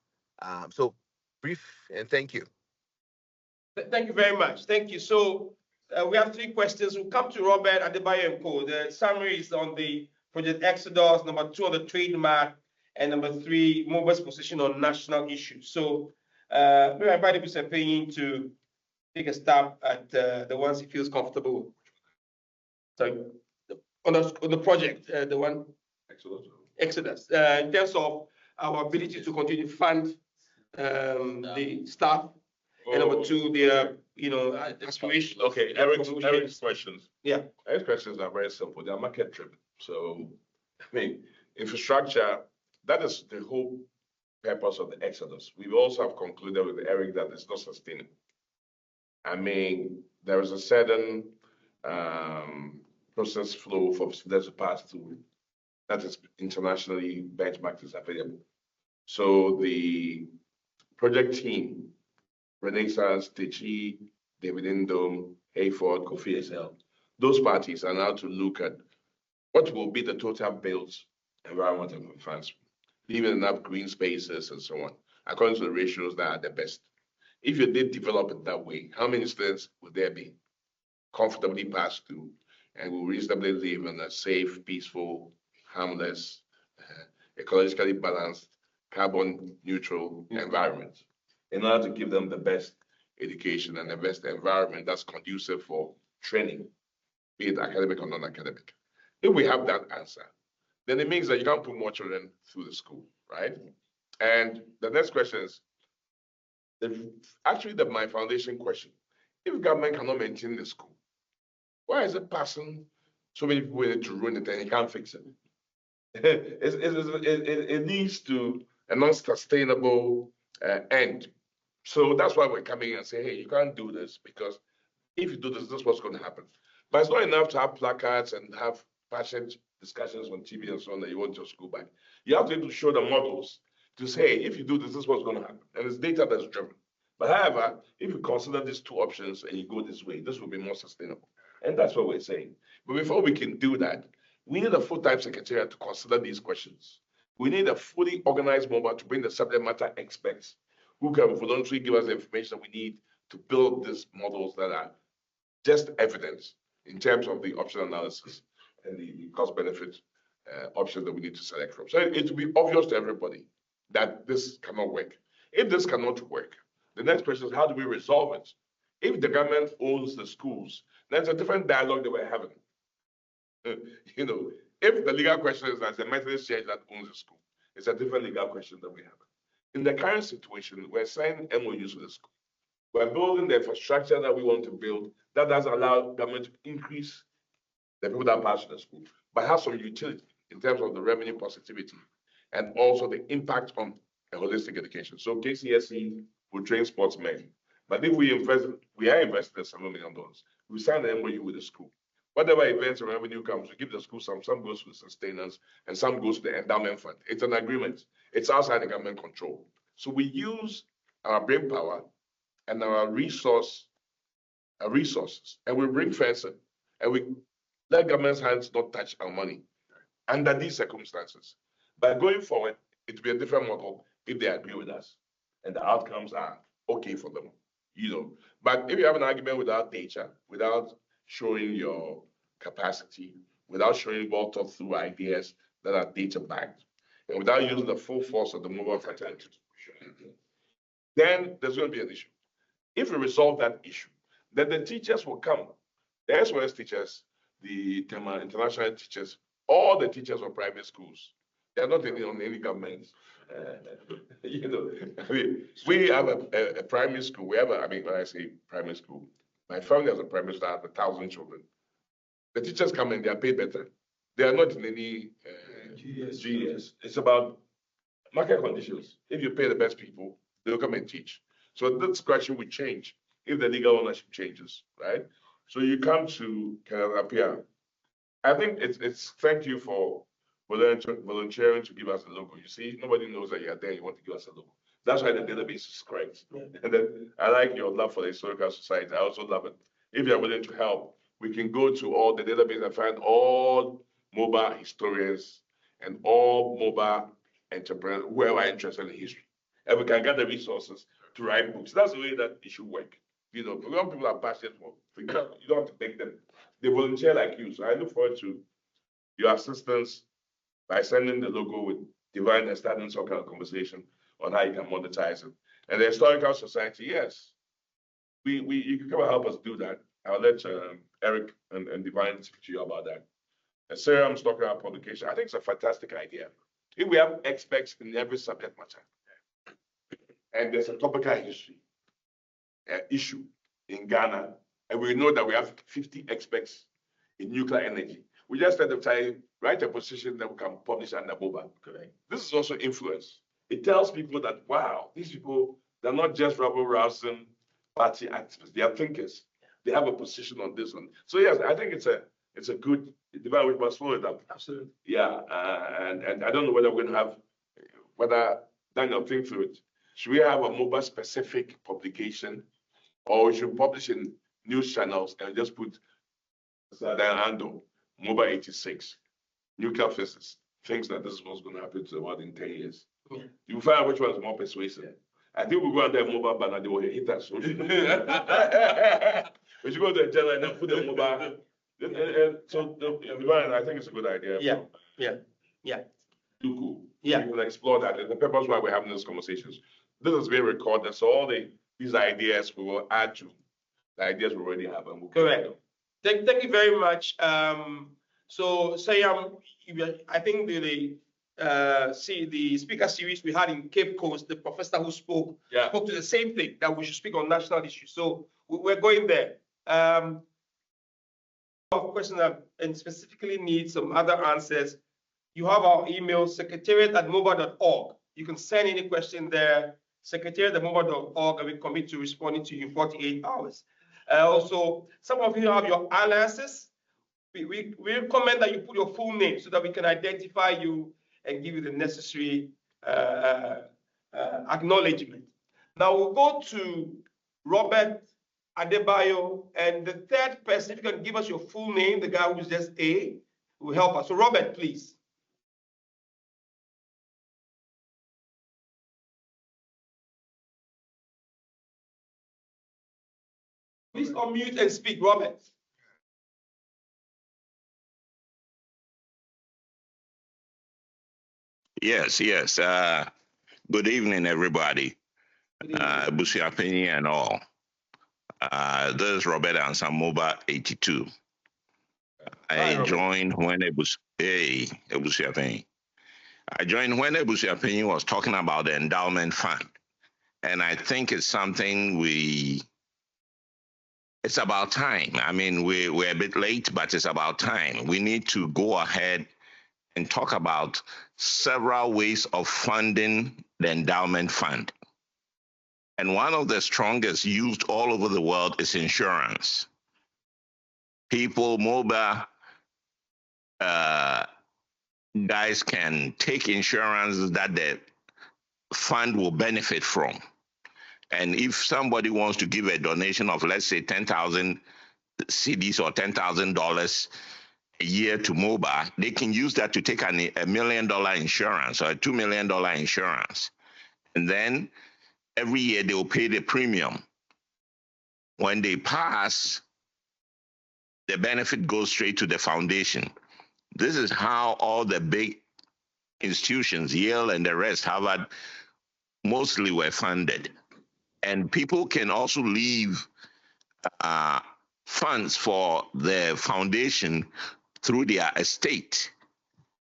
M: So brief, and thank you.
B: Thank you very much. Thank you. So we have 3 questions. We'll come to Robert Adebayo and Co. The summary is on the Project Exodus, number 2 on the trademark, and number 3, MOBA's position on national issues. So maybe I invite Ebusuapanyine to take a stab at the ones he feels comfortable. Sorry. on the project, the one
G: Excellent.
B: Exodus, in terms of our ability to continue to fund the staff, and number two, their aspirations.
G: Okay, Eric's questions.
B: Yeah.
G: Eric's questions are very simple. They are market driven. So, I mean, infrastructure, that is the whole purpose of the Exodus. We also have concluded with Eric that it's not sustainable. I mean, there is a certain process flow for students to pass through that is internationally benchmarked as available. So the project team, Renaissance, Techi, David Indom, Hayford, Kofi SL, those parties are now to look at what will be the total built environment of Mfantsipim, leaving enough green spaces and so on, according to the ratios that are the best. If you did develop it that way, how many students would there be comfortably pass through and will reasonably live in a safe, peaceful, harmless, ecologically balanced, carbon neutral environment in order to give them the best education and the best environment that's conducive for training, be it academic or non-academic? If we have that answer, then it means that you can't put more children through the school, right? And the next question is, my foundation question. If government cannot maintain the school, why is it passing so many people to ruin it and you can't fix it? It leads to a non-sustainable end. So that's why we're coming and saying, hey, you can't do this, because if you do this, this is what's going to happen. But it's not enough to have placards and have passionate discussions on TV and so on that you want your school back. You have to be able to show the models to say, hey, if you do this, this is what's going to happen. And it's data that's driven. But however, if you consider these two options and you go this way, this will be more sustainable. And that's what we're saying. But before we can do that, we need a full-time secretariat to consider these questions. We need a fully organized MOBA to bring the subject matter experts who can voluntarily give us the information that we need to build these models that are just evidence in terms of the option analysis and the cost-benefit options that we need to select from. So it will be obvious to everybody that this cannot work. If this cannot work, the next question is, how do we resolve it? If the government owns the schools, that's a different dialogue that we're having. If the legal question is that the Methodist Church that owns the school, it's a different legal question that we have. In the current situation, we're signing MOUs with the school. We're building the infrastructure that we want to build that does allow government to increase the people that pass to the school, but have some utility in terms of the revenue positivity and also the impact on a holistic education. So KCSE will train sportsmen. But if we invest, we are investing $7 million. We sign the MOU with the school. Whatever events or revenue comes, we give the school some goes to the sustainers and some goes to the endowment fund. It's an agreement. It's outside the government control. So we use our brain power and our resources, and we bring fencing, and we let government's hands not touch our money under these circumstances. But going forward, it will be a different model if they agree with us and the outcomes are okay for them, But if you have an argument without data, without showing your capacity, without showing well thought through ideas that are data backed, and without using the full force of the MOBA fraternity, then there's going to be an issue. If we resolve that issue, then the teachers will come. The SOS teachers, the international teachers, all the teachers of private schools, they are not on any government. We have a primary school. When I say primary school, my family has a primary school that has 1,000 children. The teachers come in, they are paid better. They are not in any GS. It's about market conditions. If you pay the best people, they'll come and teach. So this question will change if the legal ownership changes, right? So you come to Canada. I think it's thank you for volunteering to give us a logo. You see, nobody knows that you're there. You want to give us a logo. That's why the database is correct. Yeah. And then I like your love for the Historical Society. I also love it. If you're willing to help, we can go to all the database and find all MOBA historians and all MOBA entrepreneurs who are interested in history. And we can get the resources to write books. That's the way that it should work. Young people are passionate for it. You don't have to make them. They volunteer like you. So I look forward to your assistance by sending the logo with Divine and starting some kind of conversation on how you can monetize it. And the Historical Society, yes, you can come and help us do that. I'll let Eric and Divine speak to you about that. Seram's talking about publication. I think it's a fantastic idea. If we have experts in every subject matter, and there's a topical history issue in Ghana, and we know that we have 50 experts in nuclear energy, we just let them write a position that we can publish under MOBA. Correct. This is also influence. It tells people that, wow, these people, they're not just rabble-rousing party activists, they are thinkers. They have a position on this one. So yes, I think it's a good debate. We must follow it up.
B: Absolutely.
G: Yeah, and I don't know whether we're going to have, whether Daniel think through it. Should we have a MOBA specific publication, or we should publish in news channels and just put Ando, MOBA 86, nuclear physics, thinks that this is what's going to happen to the world in 10 years. Yeah. You find out which one is more persuasive. Yeah. I think we'll go under MOBA banner, they will hit us. We should go to the channel and then put the MOBA. So I think it's a good idea.
B: Yeah.
G: Too cool.
B: Yeah.
G: We will explore that. And the purpose why we're having these conversations. This is being recorded, so all these ideas we will add to the ideas we already have. And we'll
B: correct. Thank you very much. So Sayam, I think the speaker series we had in Cape Coast, the professor who spoke to the same thing, that we should speak on national issues. So we're going there. Questions and specifically need some other answers. You have our email, secretariat@moba.org. You can send any question there, secretariat@moba.org, and we commit to responding to you in 48 hours. Also, some of you have your aliases. We recommend that you put your full name so that we can identify you and give you the necessary acknowledgement. Now we'll go to Robert Adebayo, and the third person, if you can give us your full name, the guy who's just A, will help us. So Robert, please. Please unmute and speak, Robert.
N: Yes. Good evening, everybody. Ebusuapanyin and all. This is Robert Ansam, MOBA 82. I joined when Ebusuapanyin. I joined when Ebusuapanyin was talking about the endowment fund. And I think it's something it's about time. I mean, we're a bit late, but it's about time. We need to go ahead and talk about several ways of funding the endowment fund. And one of the strongest used all over the world is insurance. People, MOBA guys can take insurance that the fund will benefit from. And if somebody wants to give a donation of, let's say, 10,000 cedis or $10,000 a year to MOBA, they can use that to take a $1 million insurance or a $2 million insurance. And then every year they will pay the premium. When they pass, the benefit goes straight to the foundation. This is how all the big institutions, Yale and the rest, Harvard, mostly were funded. And people can also leave funds for the foundation through their estate.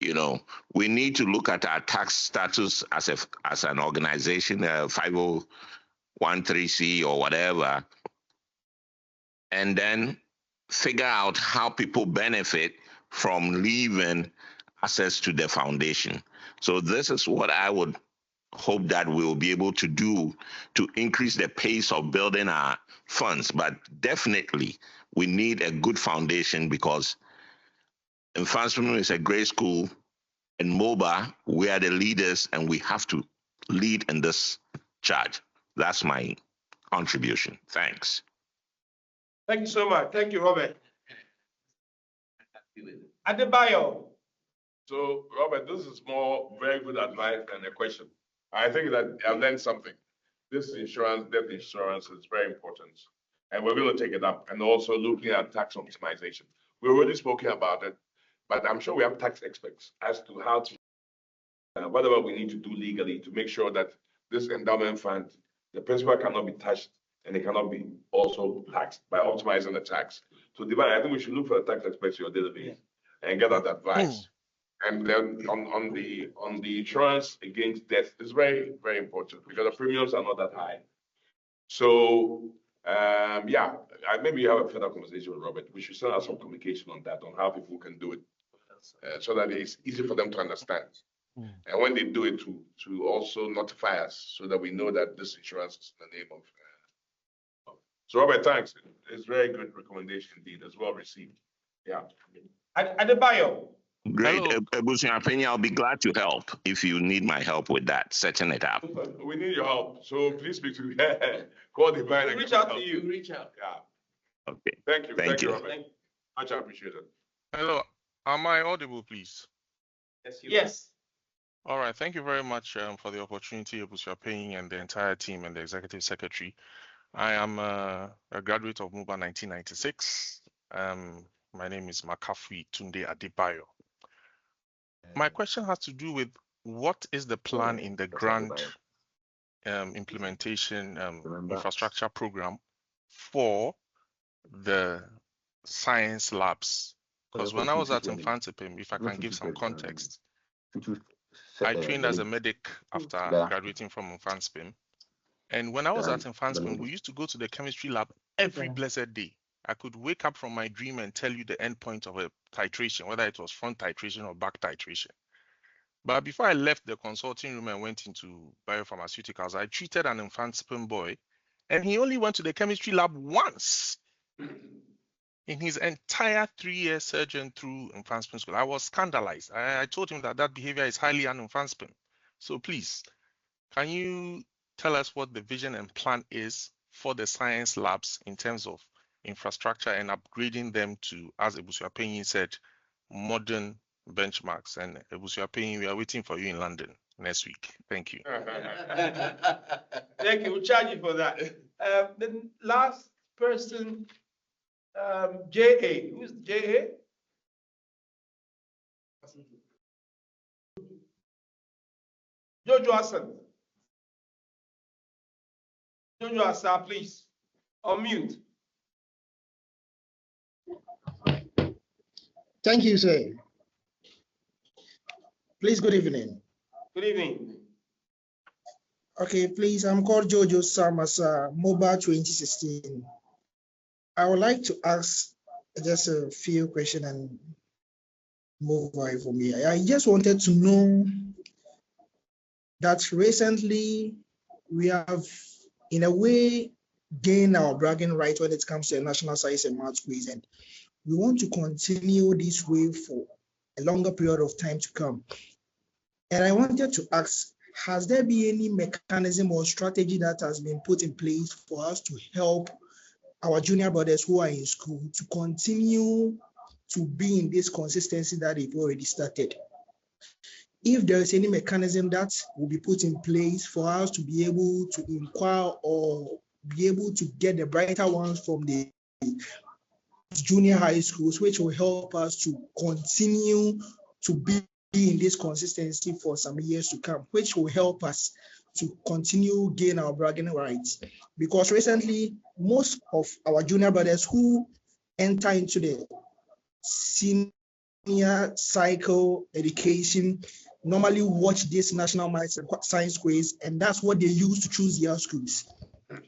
N: You know, we need to look at our tax status as an organization, 5013C or whatever, and then figure out how people benefit from leaving access to the foundation. So this is what I would hope that we will be able to do to increase the pace of building our funds. But definitely, we need a good foundation because Mfantsipim is a great school. In MOBA, we are the leaders and we have to lead in this charge. That's my contribution. Thanks.
B: Thank you so much. Thank you, Robert. Adebayo.
G: So, Robert, this is more very good advice than a question. I think that I've learned something. This insurance, death insurance is very important. And we're going to take it up. And also looking at tax optimization. We've already spoken about it, but I'm sure we have tax experts as to how to, whatever we need to do legally to make sure that this endowment fund, the principal cannot be touched and it cannot be also taxed by optimizing the tax. So, Divine, I think we should look for the tax experts in your database and get that advice. And then on the insurance against death is very, very important because the premiums are not that high. So yeah, maybe you have a further conversation with Robert. We should still have some communication on that, on how people can do it, so that it's easy for them to understand. And when they do it, to also notify us so that we know that this insurance is in the name of. So Robert, thanks. It's very good recommendation indeed. It's well received. Yeah.
B: Adebayo.
N: Great. Ebusuapanyin, I'll be glad to help if you need my help with that, setting it up.
G: We need your help. So please speak to call the Baiden.
B: Reach out to you. Reach out.
G: Yeah.
N: Okay.
G: Thank you.
N: Thank you.
G: Robert. Much appreciated.
O: Hello. Am I audible, please?
B: Yes.
O: All right. Thank you very much for the opportunity, Ebusuapanyin and the entire team and the executive secretary. I am a graduate of MOBA 1996. My name is Makafui Tunde Adebayo. My question has to do with what is the plan in the grant implementation infrastructure program for the science labs? Because when I was at Mfantsipim, if I can give some context, I trained as a medic after graduating from Mfantsipim. And when I was at Mfantsipim, we used to go to the chemistry lab every blessed day. I could wake up from my dream and tell you the end point of a titration, whether it was front titration or back titration. But before I left the consulting room and went into biopharmaceuticals, I treated an Mfantsipim boy, and he only went to the chemistry lab once in his entire 3-year surgeon through Mfantsipim school. I was scandalized. I told him that behavior is highly un-Mfantsipim. So please, can you tell us what the vision and plan is for the science labs in terms of infrastructure and upgrading them to, as Ebusuapanyin said, modern benchmarks? And Ebusuapanyin, we are waiting for you in London next week. Thank you.
B: Thank you. We'll charge you for that. The last person, J.A. Who's J.A.? Jojo Hassan. Jojo Hassan, please. Unmute.
P: Thank you, sir. Please, good evening.
B: Good evening.
P: Okay, please, I'm called Jojo Samasa, MOBA 2016. I would like to ask just a few questions and move on for me. I just wanted to know that recently we have, in a way, gained our bragging right when it comes to the National Science and Maths quiz, and we want to continue this way for a longer period of time to come. And I wanted to ask, has there been any mechanism or strategy that has been put in place for us to help our junior brothers who are in school to continue to be in this consistency that they've already started? If there is any mechanism that will be put in place for us to be able to inquire or be able to get the brighter ones from the junior high schools, which will help us to continue to be in this consistency for some years to come, which will help us to continue gain our bragging rights. Because recently, most of our junior brothers who enter into the senior cycle education normally watch this national maths and science quiz, and that's what they use to choose their schools.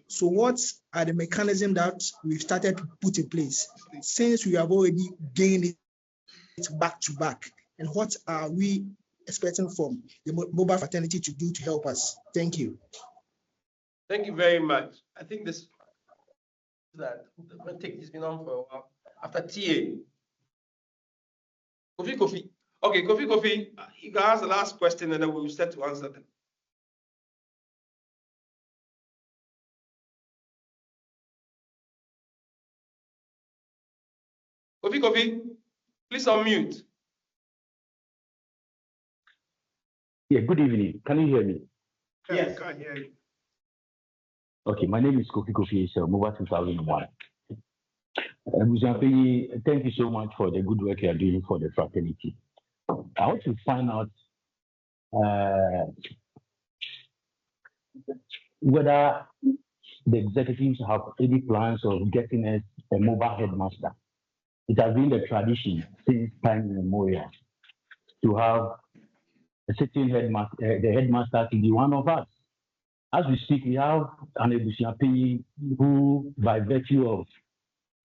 P: So what are the mechanisms that we've started to put in place since we have already gained it back to back? And what are we expecting from the MOBA fraternity to do to help us? Thank you.
B: Thank you very much. I think this has been on for a while. After TA. Kofi. Okay, Kofi, you can ask the last question and then we will start to answer them. Kofi, please unmute.
Q: Yeah, good evening. Can you hear me?
B: Yes. I can hear you.
Q: Okay, my name is Kofi, so MOBA 2001. Thank you so much for the good work you are doing for the fraternity. I want to find out whether the executives have any plans of getting us a MOBA headmaster. it has been the tradition since time immemorial to have a certain headmaster, the headmaster to be one of us. As we speak, we have an Ebusuapanyin who, by virtue of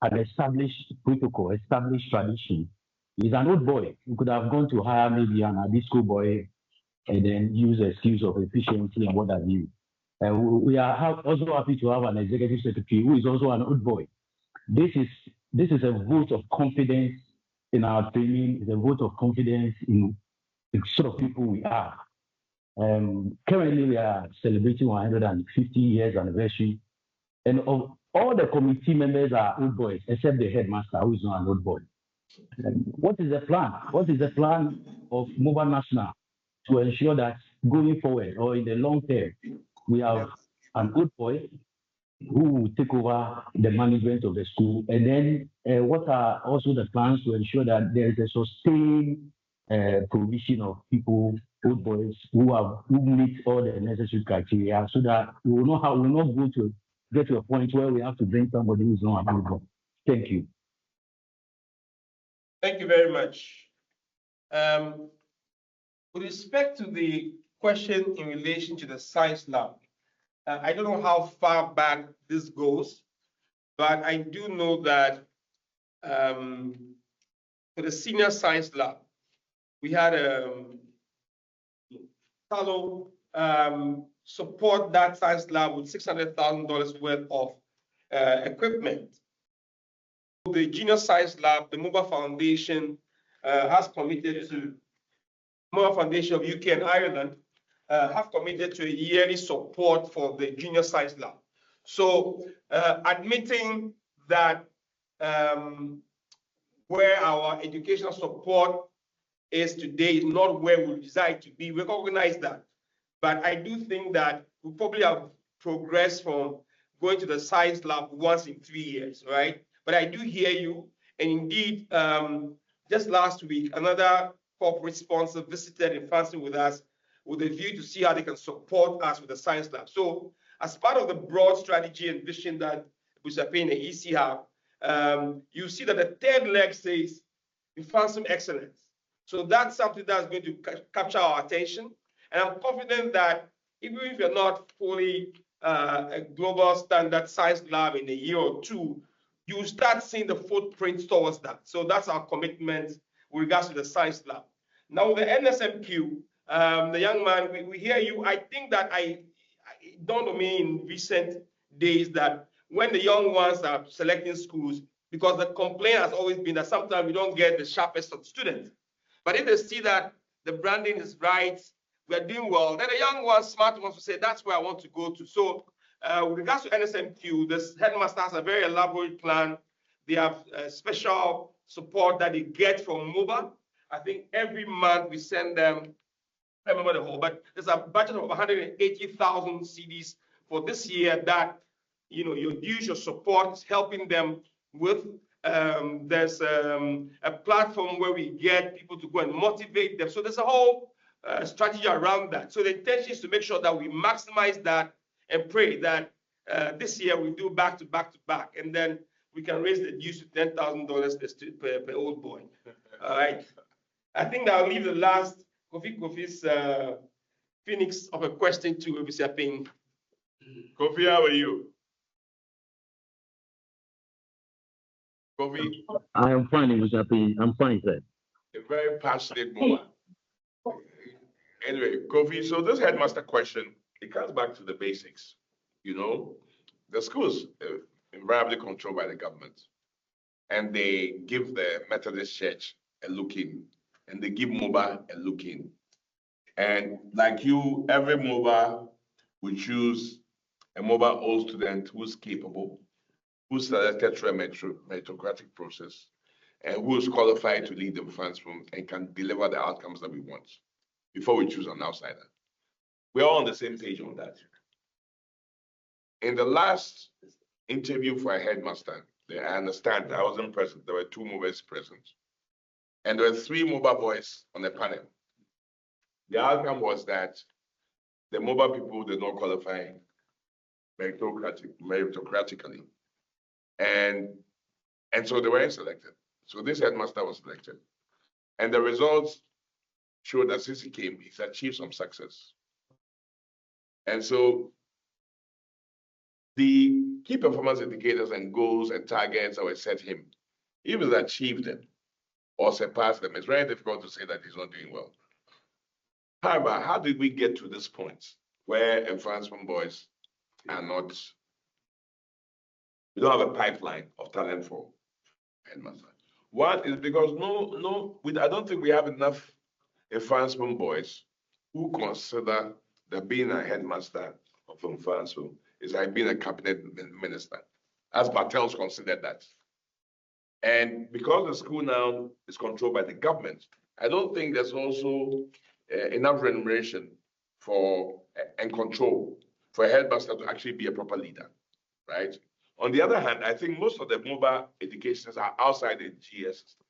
Q: an established protocol, established tradition, is an old boy. We could have gone to hire maybe an disco boy and then use the excuse of efficiency and what have you. We are also happy to have an executive secretary who is also an old boy. This is a vote of confidence in our training. It's a vote of confidence in the sort of people we are. Currently, we are celebrating 150 years anniversary, and of all the committee members are old boys, except the headmaster, who is not an old boy. What is the plan? What is the plan of MOBA National to ensure that going forward or in the long term, we have an old boy who will take over the management of the school? And then what are also the plans to ensure that there is a sustained provision of people, old boys, who meet all the necessary criteria, so that we will not get to a point where we have to bring somebody who is not an old boy. Thank you.
B: Thank you very much. With respect to the question in relation to the science lab, I don't know how far back this goes, but I do know that for the senior science lab, we had fellow support that science lab with $600,000 worth of equipment. The junior science lab, the MOBA Foundation has committed to, MOBA Foundation of UK and Ireland have committed to a yearly support for the junior science lab. So admitting that where our educational support is today is not where we decide to be, we recognize that. But I do think that we probably have progressed from going to the science lab once in 3 years, right? But I do hear you. And indeed, just last week, another corporate sponsor visited Mfantsipim with us with a view to see how they can support us with the science lab. So as part of the broad strategy and vision that Ebusuapanyin and EC have, you see that the third leg says Mfantsipim excellence. So that's something that's going to capture our attention. And I'm confident that even if you're not fully a global standard science lab in a year or two, you start seeing the footprint towards that. So that's our commitment with regards to the science lab. Now, the NSMQ, the young man, we hear you. I think that it dawned on me in recent days that when the young ones are selecting schools, because the complaint has always been that sometimes we don't get the sharpest of students. But if they see that the branding is right, we're doing well, then the young ones, smart ones will say, that's where I want to go to. So with regards to NSMQ, this headmaster has a very elaborate plan. They have special support that they get from MOBA. I think every month we send them, I remember the whole, but there's a budget of 180,000 CDs for this year that, you know, your use your support is helping them with. There's a platform where we get people to go and motivate them. So there's a whole strategy around that. So the intention is to make sure that we maximize that and pray that this year we do back to back to back, and then we can raise the dues to $10,000 per old boy. All right. I think I'll leave the last Kofi's phoenix of a question to Ebusuapanyin.
G: Kofi, how are you? Kofi?
Q: I am fine, Ebusuapanyin. I'm fine, sir.
G: A very passionate woman. Anyway, Kofi, so this headmaster question, it comes back to the basics. You know, the schools invariably controlled by the government, and they give the Methodist Church a look in, and they give MOBA a look in. And like you, every MOBA will choose a MOBA old student who's capable, who's selected through a meritocratic process, and who's qualified to lead the funds from and can deliver the outcomes that we want before we choose an outsider. We're all on the same page on that. In the last interview for a headmaster, I understand I wasn't present. There were 2 MOBAs present, and there were 3 MOBA boys on the panel. The outcome was that the MOBA people did not qualify meritocratically, and so they weren't selected. So this headmaster was selected. And the results showed that since he came, he's achieved some success. And so the key performance indicators and goals and targets that were set him, he will achieve them or surpass them. It's very difficult to say that he's not doing well. However, how did we get to this point where Mfantsipim boys are not, we don't have a pipeline of talent for headmaster? One is because I don't think we have enough Mfantsipim boys who consider that being a headmaster of Mfantsipim is like being a cabinet minister, as Bartels considered that. And because the school now is controlled by the government, I don't think there's also enough remuneration for and control for a headmaster to actually be a proper leader, right? On the other hand, I think most of the MOBA educations are outside the GS system.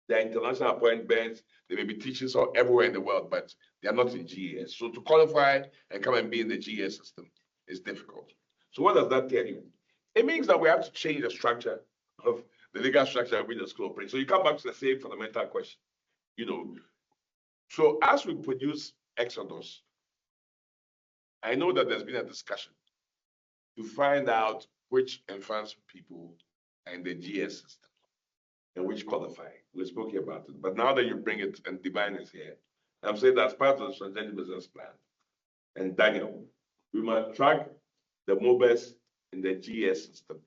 G: They're international appointments, they may be teachers everywhere in the world, but they are not in GS. So to qualify and come and be in the GS system is difficult. So what does that tell you? It means that we have to change the structure of the legal structure of the school operates. So you come back to the same fundamental question, So as we produce Exodus, I know that there's been a discussion to find out which advanced people are in the GS system and which qualify. We spoke about it, but now that you bring it and Divine is here, I'm saying that's part of the strategic business plan. And Daniel, we must track the MOBAs in the GS system,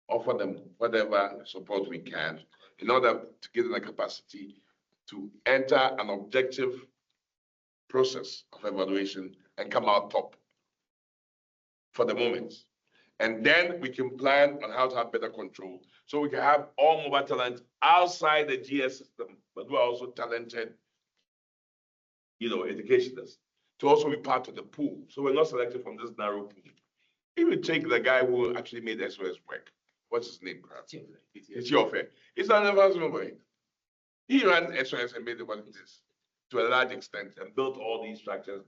G: offer them whatever support we can in order to give them the capacity to enter an objective process of evaluation and come out top for the moment. And then we can plan on how to have better control. So we can have all MOBA talent outside the GS system, but who are also talented, educationists, to also be part of the pool. So we're not selected from this narrow pool. If you take the guy who actually made SOS work, what's his name? It's your affair. It's an advancement boy. He ran SOS and made it what it is to a large extent and built all these structures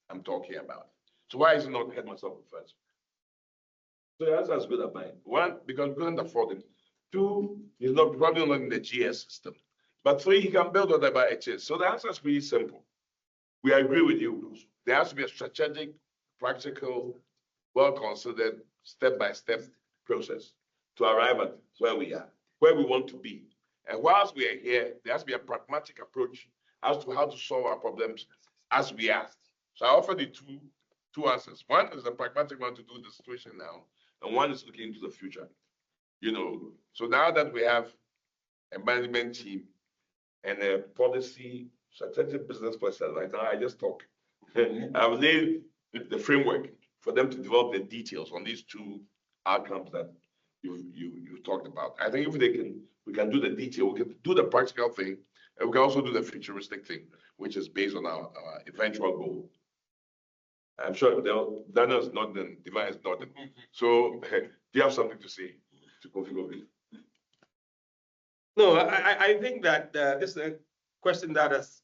G: I'm talking about. So why is he not headmaster of the first? So that's as good as mine. One, because we couldn't afford him. Two, he's probably not in the GS system. But three, he can build whatever it is. So the answer is really simple. We agree with you. There has to be a strategic, practical, well-considered, step-by-step process to arrive at where we are, where we want to be. And whilst we are here, there has to be a pragmatic approach as to how to solve our problems as we are. So I offer the two answers. One is a pragmatic one to do the situation now, and one is looking into the future. So now that we have a management team and a policy, strategic business person, right now I just talk. I've laid the framework for them to develop the details on these two outcomes that you talked about. I think if we can do the detail, we can do the practical thing, and we can also do the futuristic thing, which is based on our eventual goal. I'm sure Daniel is not then, Divine is not then. So do you have something to say to configure it?
B: No, I think that this is a question that has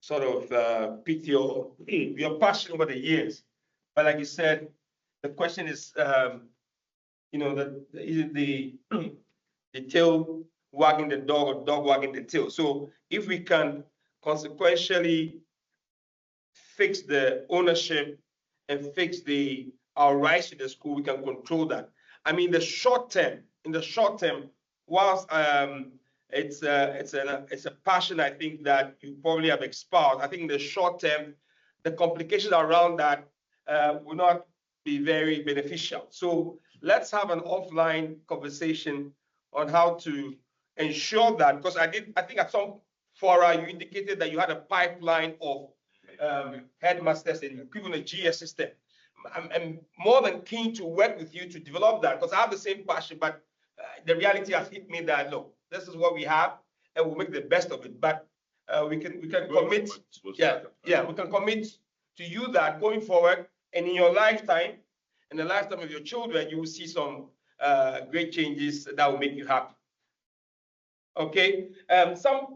B: sort of piqued your passion over the years. But like you said, the question is, the tail wagging the dog or dog wagging the tail. So if we can consequentially fix the ownership and fix our rights to the school, we can control that. I mean, in the short term, whilst it's a passion I think that you probably have espoused, I think in the short term, the complications around that will not be very beneficial. So let's have an offline conversation on how to ensure that, because I think at some fora you indicated that you had a pipeline of headmasters and people in the GS system. I'm more than keen to work with you to develop that, because I have the same passion, but the reality has hit me that, look, this is what we have and we'll make the best of it. But we can commit, we can commit to you that going forward and in your lifetime, in the lifetime of your children, you will see some great changes that will make you happy. Okay,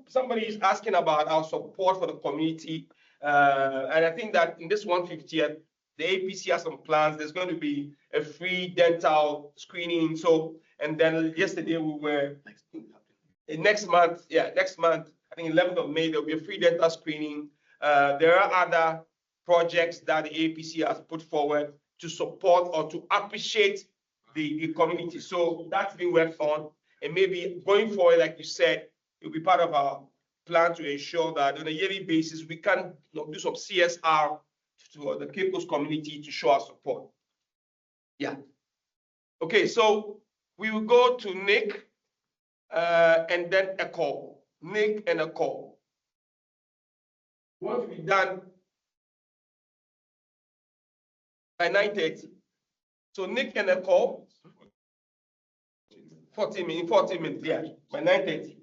B: somebody is asking about our support for the community, and I think that in this 150th the APC has some plans. There's going to be a free dental screening. So, and then yesterday we were, next month, I think 11th of May, there'll be a free dental screening. There are other projects that the APC has put forward to support or to appreciate the community. So that's been worked on. And maybe going forward, like you said, it will be part of our plan to ensure that on a yearly basis, we can do some CSR to the Cape Coast community to show our support. Yeah. Okay, so we will go to Nick and then a call. Nick and a call. What will be done by 9:30? So Nick and a call. 40 minutes, yeah, by 9:30.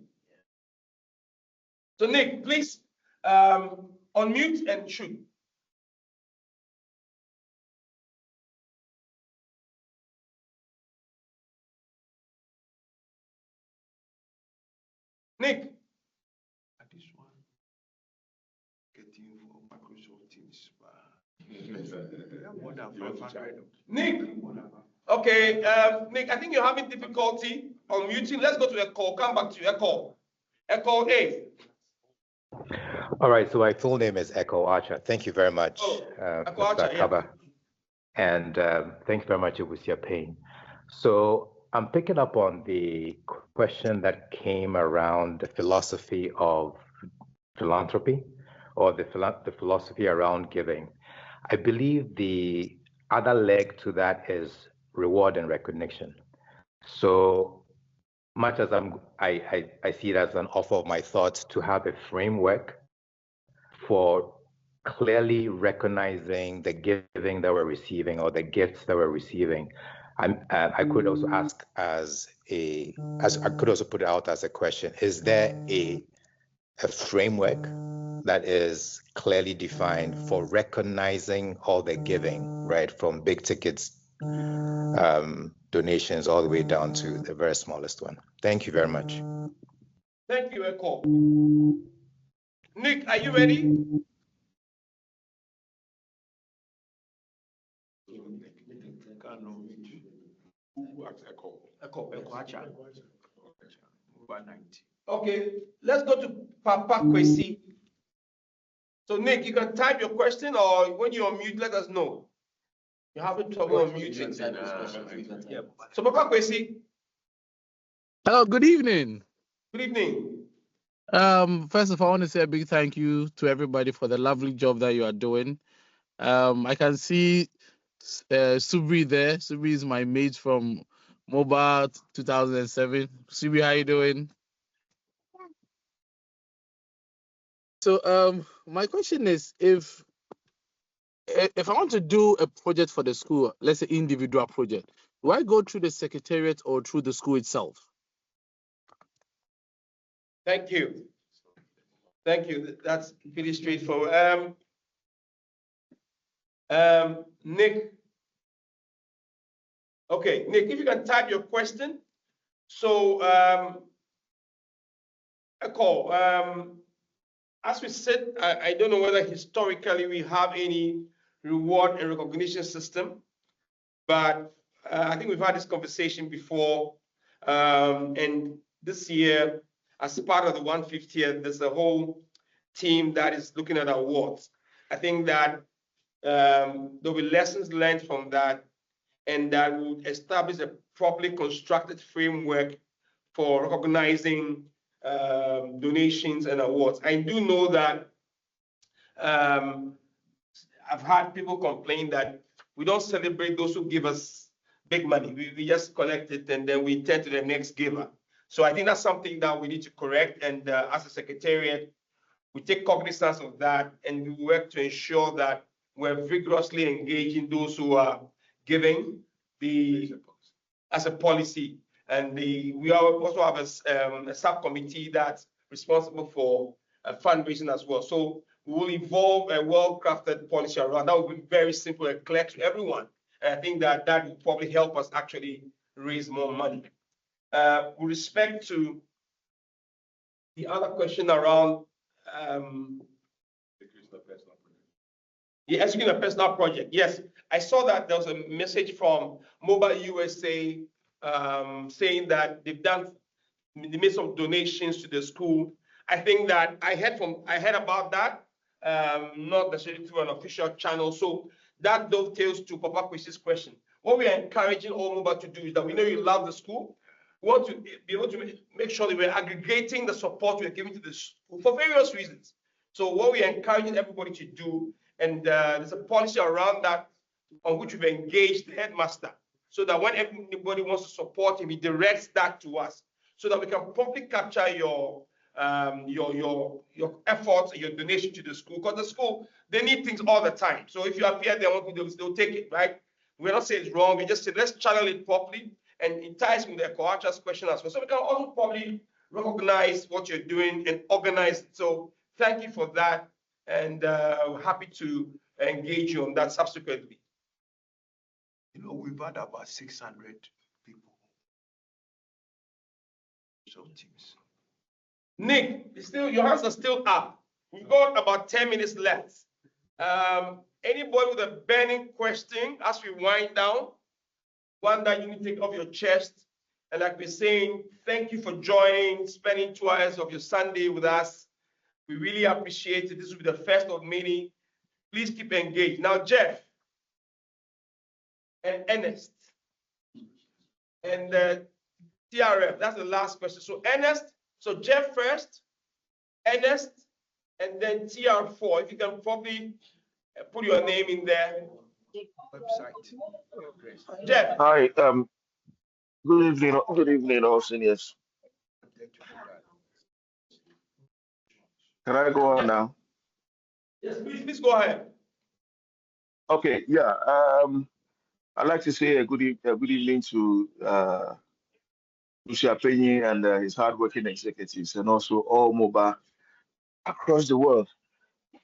B: So Nick, please unmute and shoot. Nick. Nick. Okay, Nick, I think you're having difficulty unmuting. Let's go to a call. Come back to a call. Echo A.
R: All right, so my full name is Echo Archer. Thank you very much,
B: Echo Archer,
R: Kaba. And thank you very much, Ebusuapanyin. So I'm picking up on the question that came around the philosophy of philanthropy or the philosophy around giving. I believe the other leg to that is reward and recognition. So much as I see it as an offer of my thoughts to have a framework for clearly recognizing the giving that we're receiving or the gifts that we're receiving. I could also ask I could also put it out as a question: is there a framework that is clearly defined for recognizing all the giving, right, from big tickets donations all the way down to the very smallest one? Thank you very much.
B: Thank you, Echo. Nick, are you ready? Okay, let's go to Papa Kwesi. So Nick, you can type your question, or when you unmute, let us know. You're having trouble unmuting. Yeah. So Papa Kwesi.
I: Hello, good evening.
B: Good evening.
I: First of all, I want to say a big thank you to everybody for the lovely job that you are doing. I can see Subri there. Subri is my mate from MOBA 2007. Subri, how you doing? So my question is, if I want to do a project for the school, let's say individual project, do I go through the secretariat or through the school itself?
B: Thank you. Thank you. That's pretty straightforward. Nick. Okay, Nick, if you can type your question. So, Echo, as we said, I don't know whether historically we have any reward and recognition system, but I think we've had this conversation before. And this year, as part of the 150th, there's a whole team that is looking at awards. I think that there'll be lessons learned from that, and that will establish a properly constructed framework for recognizing donations and awards. I do know that I've had people complain that we don't celebrate those who give us big money. We just collect it and then we turn to the next giver. So I think that's something that we need to correct. And as a secretariat, we take cognizance of that and we work to ensure that we're vigorously engaging those who are giving as a policy. And we also have a subcommittee that's responsible for fundraising as well. So we will evolve a well-crafted policy around that. Will be very simple and clear to everyone. And I think that that will probably help us actually raise more money. With respect to the other question around, You're executing a personal project. Yes, I saw that there was a message from MOBA USA saying that they made some donations to the school. I think that I heard about that, not necessarily through an official channel. So that dovetails to Papa Kwesi's question. What we are encouraging all MOBA to do is that we know you love the school. We want to be able to make sure that we're aggregating the support we're giving to the school for various reasons. So what we are encouraging everybody to do, and there's a policy around that on which we've engaged the headmaster, so that when anybody wants to support him, he directs that to us, so that we can properly capture your efforts and your donation to the school. Because the school, they need things all the time. So if you appear there, they'll take it, right? We're not saying it's wrong. We just say let's channel it properly, and it ties with the Koachas question as well. So we can also probably recognize what you're doing and organize it. So thank you for that, and we're happy to engage you on that subsequently.
E: You know, we've had about 600 people. So teams.
B: Nick, your hands are still up. We've got about 10 minutes left. Anybody with a burning question as we wind down? One that you need to take off your chest. And like we're saying, thank you for joining, spending 2 hours of your Sunday with us. We really appreciate it. This will be the first of many. Please keep engaged. Now, Jeff and Ernest and TRF, that's the last question. So Ernest, so Jeff first, Ernest, and then TR4. If you can probably put your name in there. Website. Jeff.
S: Hi. Good evening, all seniors. Can I go on now?
B: Yes, please go ahead.
S: Okay. Yeah. I'd like to say a good evening to Ebusuapanyin and his hardworking executives, and also all MOBA across the world.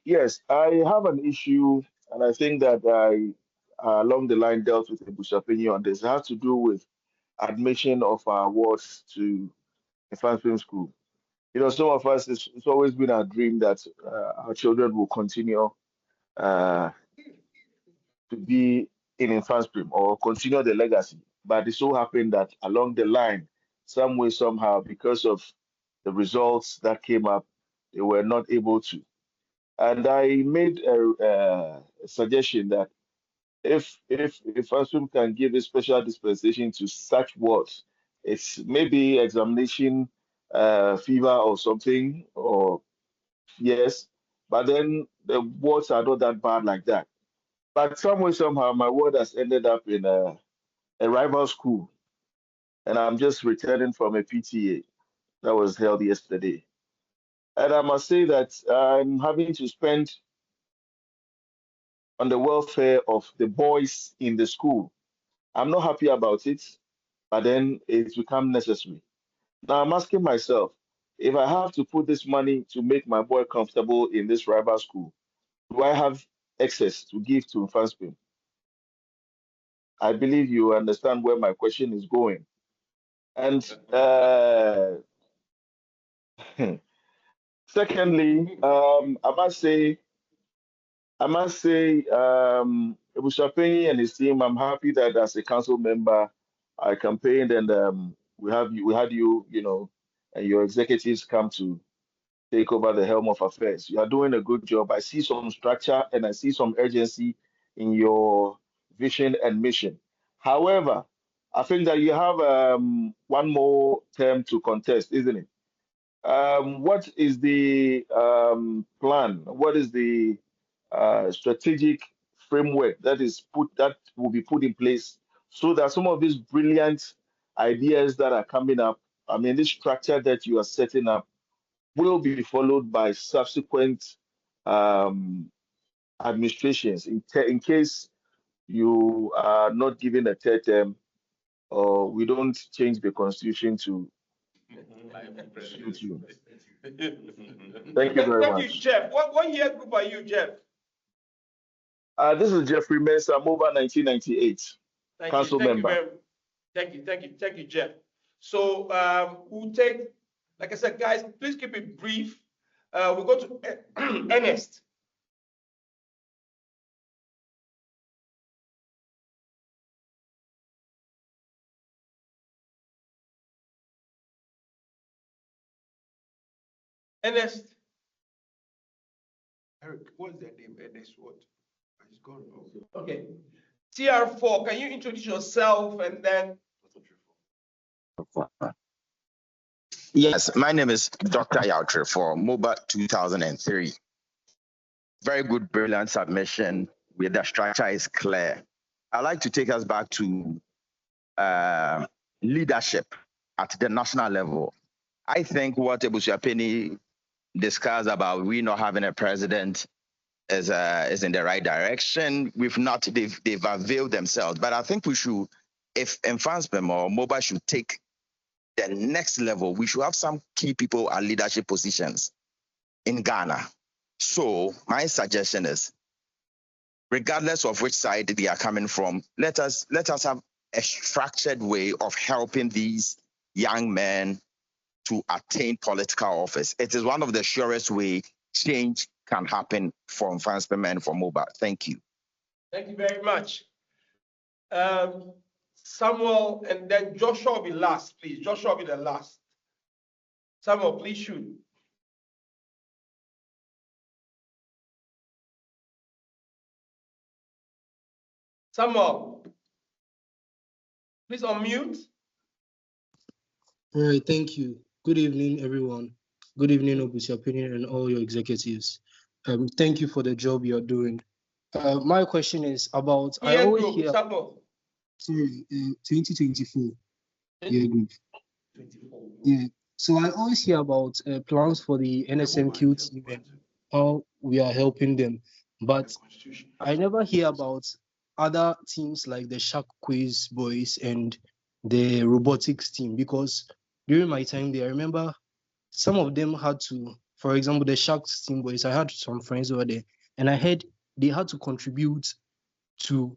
S: Yes, I have an issue, and I think that I along the line dealt with Ebusuapanyin on this. It has to do with admission of our wards to Mfantsipim School. You know, some of us, it's always been our dream that our children will continue to be in Mfantsipim or continue the legacy. But it so happened that along the line, some way, somehow, because of the results that came up, they were not able to. And I made a suggestion that if Mfantsipim can give a special dispensation to such wards, it's maybe examination fever or something, or yes, but then the wards are not that bad like that. But some way, somehow, my ward has ended up in a rival school, and I'm just returning from a PTA that was held yesterday. And I must say that I'm having to spend on the welfare of the boys in the school. I'm not happy about it, but then it's become necessary. Now I'm asking myself, if I have to put this money to make my boy comfortable in this rival school, do I have excess to give to Mfantsipim? I believe you understand where my question is going. And secondly, I must say, Ebusuapanyin and his team, I'm happy that as a council member, I campaigned and we had you, you know, and your executives come to take over the helm of affairs. You are doing a good job. I see some structure and I see some urgency in your vision and mission. However, I think that you have one more term to contest, isn't it? What is the plan? What is the strategic framework that will be put in place so that some of these brilliant ideas that are coming up, I mean, this structure that you are setting up, will be followed by subsequent administrations in case you are not given a third term or we don't change the constitution to suit you. Thank you very much.
B: Thank you, Jeff. What year group are you, Jeff?
S: This is Jeffrey Mensah, MOBA 1998, council member.
B: Thank you, Jeff. So we'll take, like I said, guys, please keep it brief. We'll go to Ernest. Ernest.
E: Eric, what's their name? Ernest what? He's gone.
B: Okay. TR4, can you introduce yourself and then?
T: Yes, my name is Dr. Yautre for MOBA 2003. Very good, brilliant submission where the structure is clear. I'd like to take us back to leadership at the national level. I think what Ebusuapanyin discussed about we not having a president is in the right direction. They've availed themselves, but I think we should, if Mfantsipim or MOBA should take the next level, we should have some key people at leadership positions in Ghana. So my suggestion is, regardless of which side they are coming from, let us have a structured way of helping these young men to attain political office. It is one of the surest way change can happen for Mfantsipim and for MOBA. Thank you.
B: Thank you very much. Samuel, and then Joshua will be last, please. Joshua will be the last. Samuel, please shoot. Samuel, please unmute.
U: All right, thank you. Good evening, everyone. Good evening, Ebusuapanyin and all your executives. Thank you for the job you're doing. My question is about, I always hear, sorry, 2024 year group. Yeah, so I always hear about plans for the NSMQ team and how we are helping them, but I never hear about other teams like the Shark Quiz boys and the robotics team, because during my time there, I remember some of them had to, for example, the Sharks team boys, I had some friends over there, and I heard they had to contribute to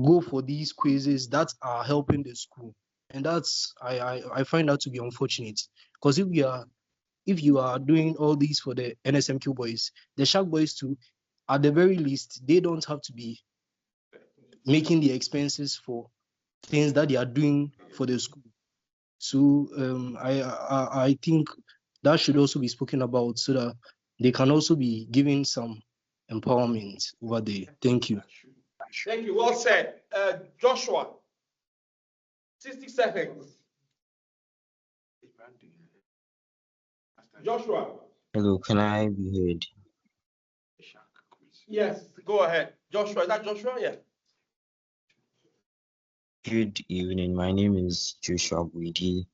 U: go for these quizzes that are helping the school. And that's, I find that to be unfortunate, because if you are doing all these for the NSMQ boys, the Shark boys too, at the very least, they don't have to be making the expenses for things that they are doing for the school. So I think that should also be spoken about so that they can also be given some empowerment over there. Thank you.
B: Thank you. Well said. Joshua, 60 seconds. Joshua.
V: Hello, can I be heard?
B: Yes, go ahead. Joshua, is that Joshua? Yeah.
V: Good evening. My name is Joshua Buidi,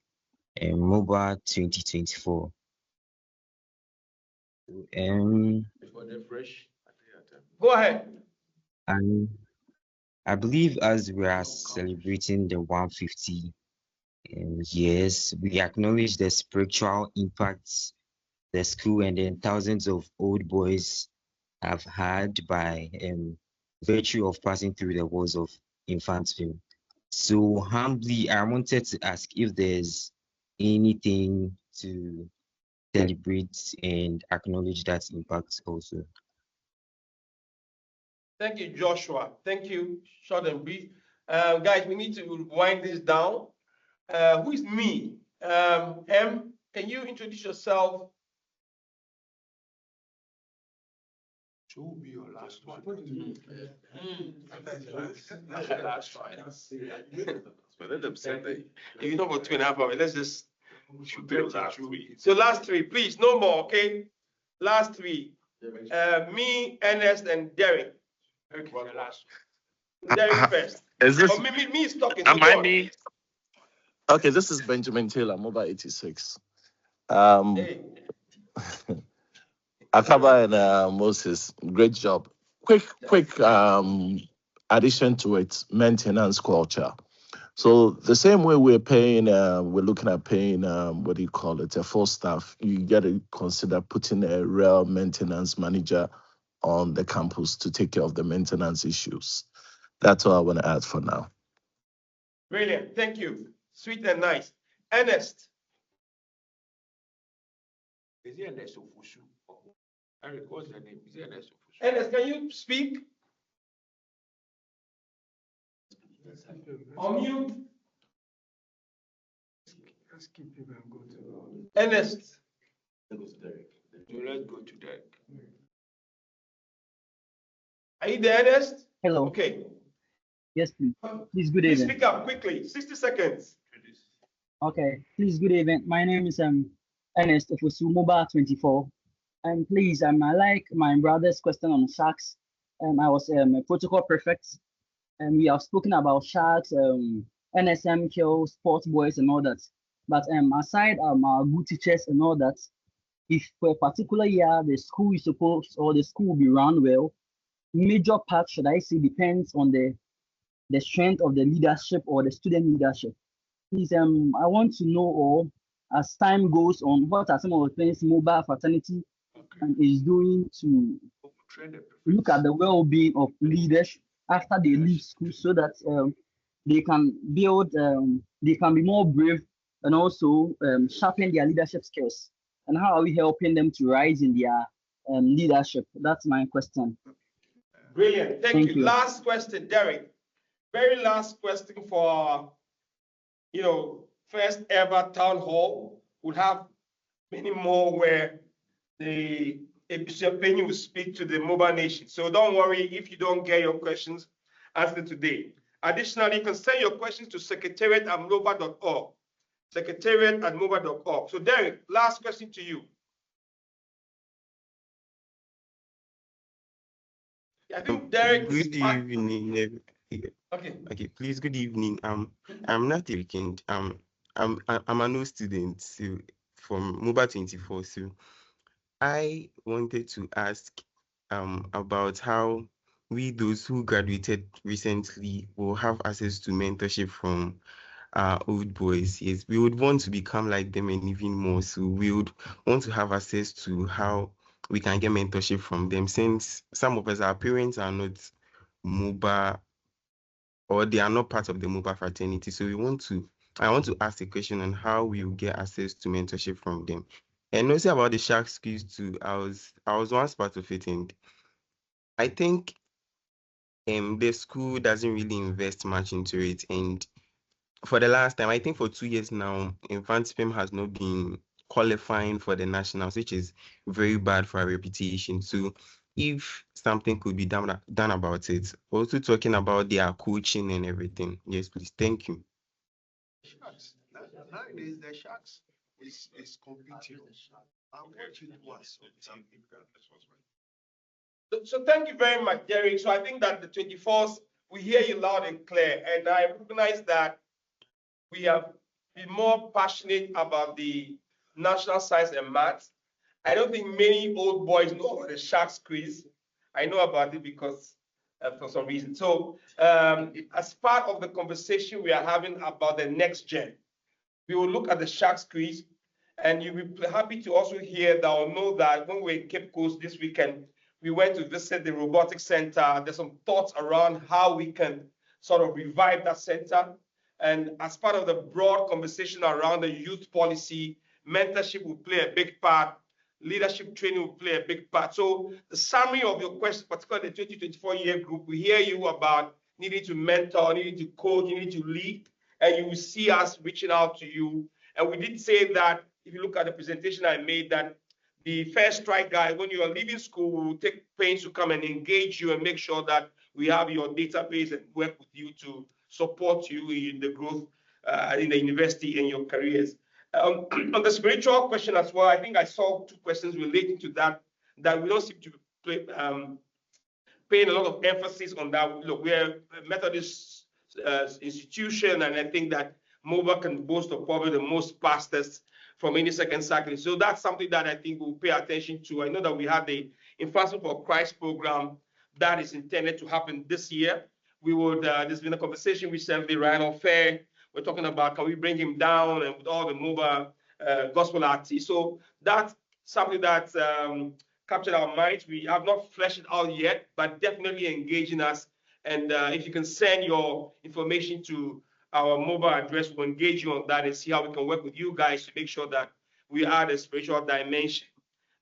V: MOBA 2024.
B: Go ahead.
V: I believe as we are celebrating the 150 years, we acknowledge the spiritual impacts the school and then thousands of old boys have had by virtue of passing through the walls of Mfantsipim. So humbly, I wanted to ask if there's anything to celebrate and acknowledge that impact also.
B: Thank you, Joshua. Thank you, short and brief. Guys, we need to wind this down. Who is me? M, can you introduce yourself?
E: Should be your last one.
B: Last one. But let them say that. If you know for 2.5 hours, let's just shoot the last three. So last three, please, no more, okay? Last three. Me, Ernest, and Derek. Okay, last. Derek first.
W: Is this?
B: Me is talking.
W: Am I me? Okay, this is Benjamin Taylor, MOBA 86.
B: Hey.
W: Akaba and Moses, great job. Quick addition to it, maintenance culture. So the same way we're paying, we're looking at paying, what do you call it, a full staff, you got to consider putting a real maintenance manager on the campus to take care of the maintenance issues. That's all I want to add for now.
B: Brilliant, thank you. Sweet and nice. Ernest.
E: Is it Ernest Ofushu? Eric, what's the name? Is it Ernest Ofushu?
B: Ernest, can you speak? On mute.
F: Let's keep him and go to
B: Ernest. So let's go to Derek. Are you there, Ernest?
A: Hello.
B: Okay.
A: Yes, please. Please, good
B: Please
A: evening.
B: speak up quickly. 60 seconds.
A: Okay. Please, good evening. My name is Ernest of MOBA 24. And please, I like my brother's question on sharks. I was a protocol prefect, and we have spoken about sharks, NSM kills, sports boys, and all that. But aside our good teachers and all that, if for a particular year the school is supposed or the school will be run well, major part, should I say, depends on the strength of the leadership or the student leadership. Please, I want to know, or as time goes on, what are some of the things MOBA fraternity is doing to look at the well-being of leaders after they leave school, so that they can build, they can be more brave and also sharpen their leadership skills. And how are we helping them to rise in their leadership? That's my question.
B: Brilliant. Thank you. Last question, Derek. Very last question for, first ever town hall. We'll have many more where the Ebusuapanyin will speak to the MOBA nation. So don't worry if you don't get your questions answered today. Additionally, you can send your questions to secretariat@moba.org. Secretariat@moba.org. So Derek, last question to you. I think Derek.
C: Good evening.
B: Okay.
C: Okay, please. Good evening. I'm not a weekend. I'm an old student from MOBA 24. So I wanted to ask about how we, those who graduated recently, will have access to mentorship from old boys. Yes, we would want to become like them and even more. So we would want to have access to how we can get mentorship from them, since some of us, our parents are not MOBA, or they are not part of the MOBA fraternity. So I want to ask a question on how we will get access to mentorship from them. And also about the Sharks quiz too. I was once part of it, and I think the school doesn't really invest much into it. And for the last time, I think for 2 years now, Mfantsipim has not been qualifying for the nationals, which is very bad for our reputation. So if something could be done about it, also talking about their coaching and everything. Yes, please. Thank you.
E: Sharks. Nowadays, the Sharks is competing. I'm watching once.
B: So thank you very much, Derek. So I think that the 24th, we hear you loud and clear. And I recognize that we have been more passionate about the national science and maths. I don't think many old boys know about the Sharks quiz. I know about it because for some reason. So as part of the conversation we are having about the next gen, we will look at the Sharks quiz, and you'll be happy to also hear that or know that when we were in Cape Coast this weekend, we went to visit the robotics center. There's some thoughts around how we can sort of revive that center. And as part of the broad conversation around the youth policy, mentorship will play a big part. Leadership training will play a big part. So the summary of your question, particularly the 2024 year group, we hear you about needing to mentor, needing to coach, needing to lead, and you will see us reaching out to you. And we did say that, if you look at the presentation I made, that the first strike guide, when you are leaving school, we will take pains to come and engage you and make sure that we have your database and work with you to support you in the growth in the university and your careers. On the spiritual question as well, I think I saw 2 questions relating to that we don't seem to be paying a lot of emphasis on that. Look, we are a Methodist institution, and I think that MOBA can boast of probably the most pastors from any second cycle. So that's something that I think we'll pay attention to. I know that we have the Infancy for Christ program that is intended to happen this year. We would, there's been a conversation recently, Ryan Fair. We're talking about, can we bring him down and with all the MOBA gospel artists. So that's something that captured our minds. We have not fleshed it out yet, but definitely engaging us. And if you can send your information to our MOBA address, we'll engage you on that and see how we can work with you guys to make sure that we add a spiritual dimension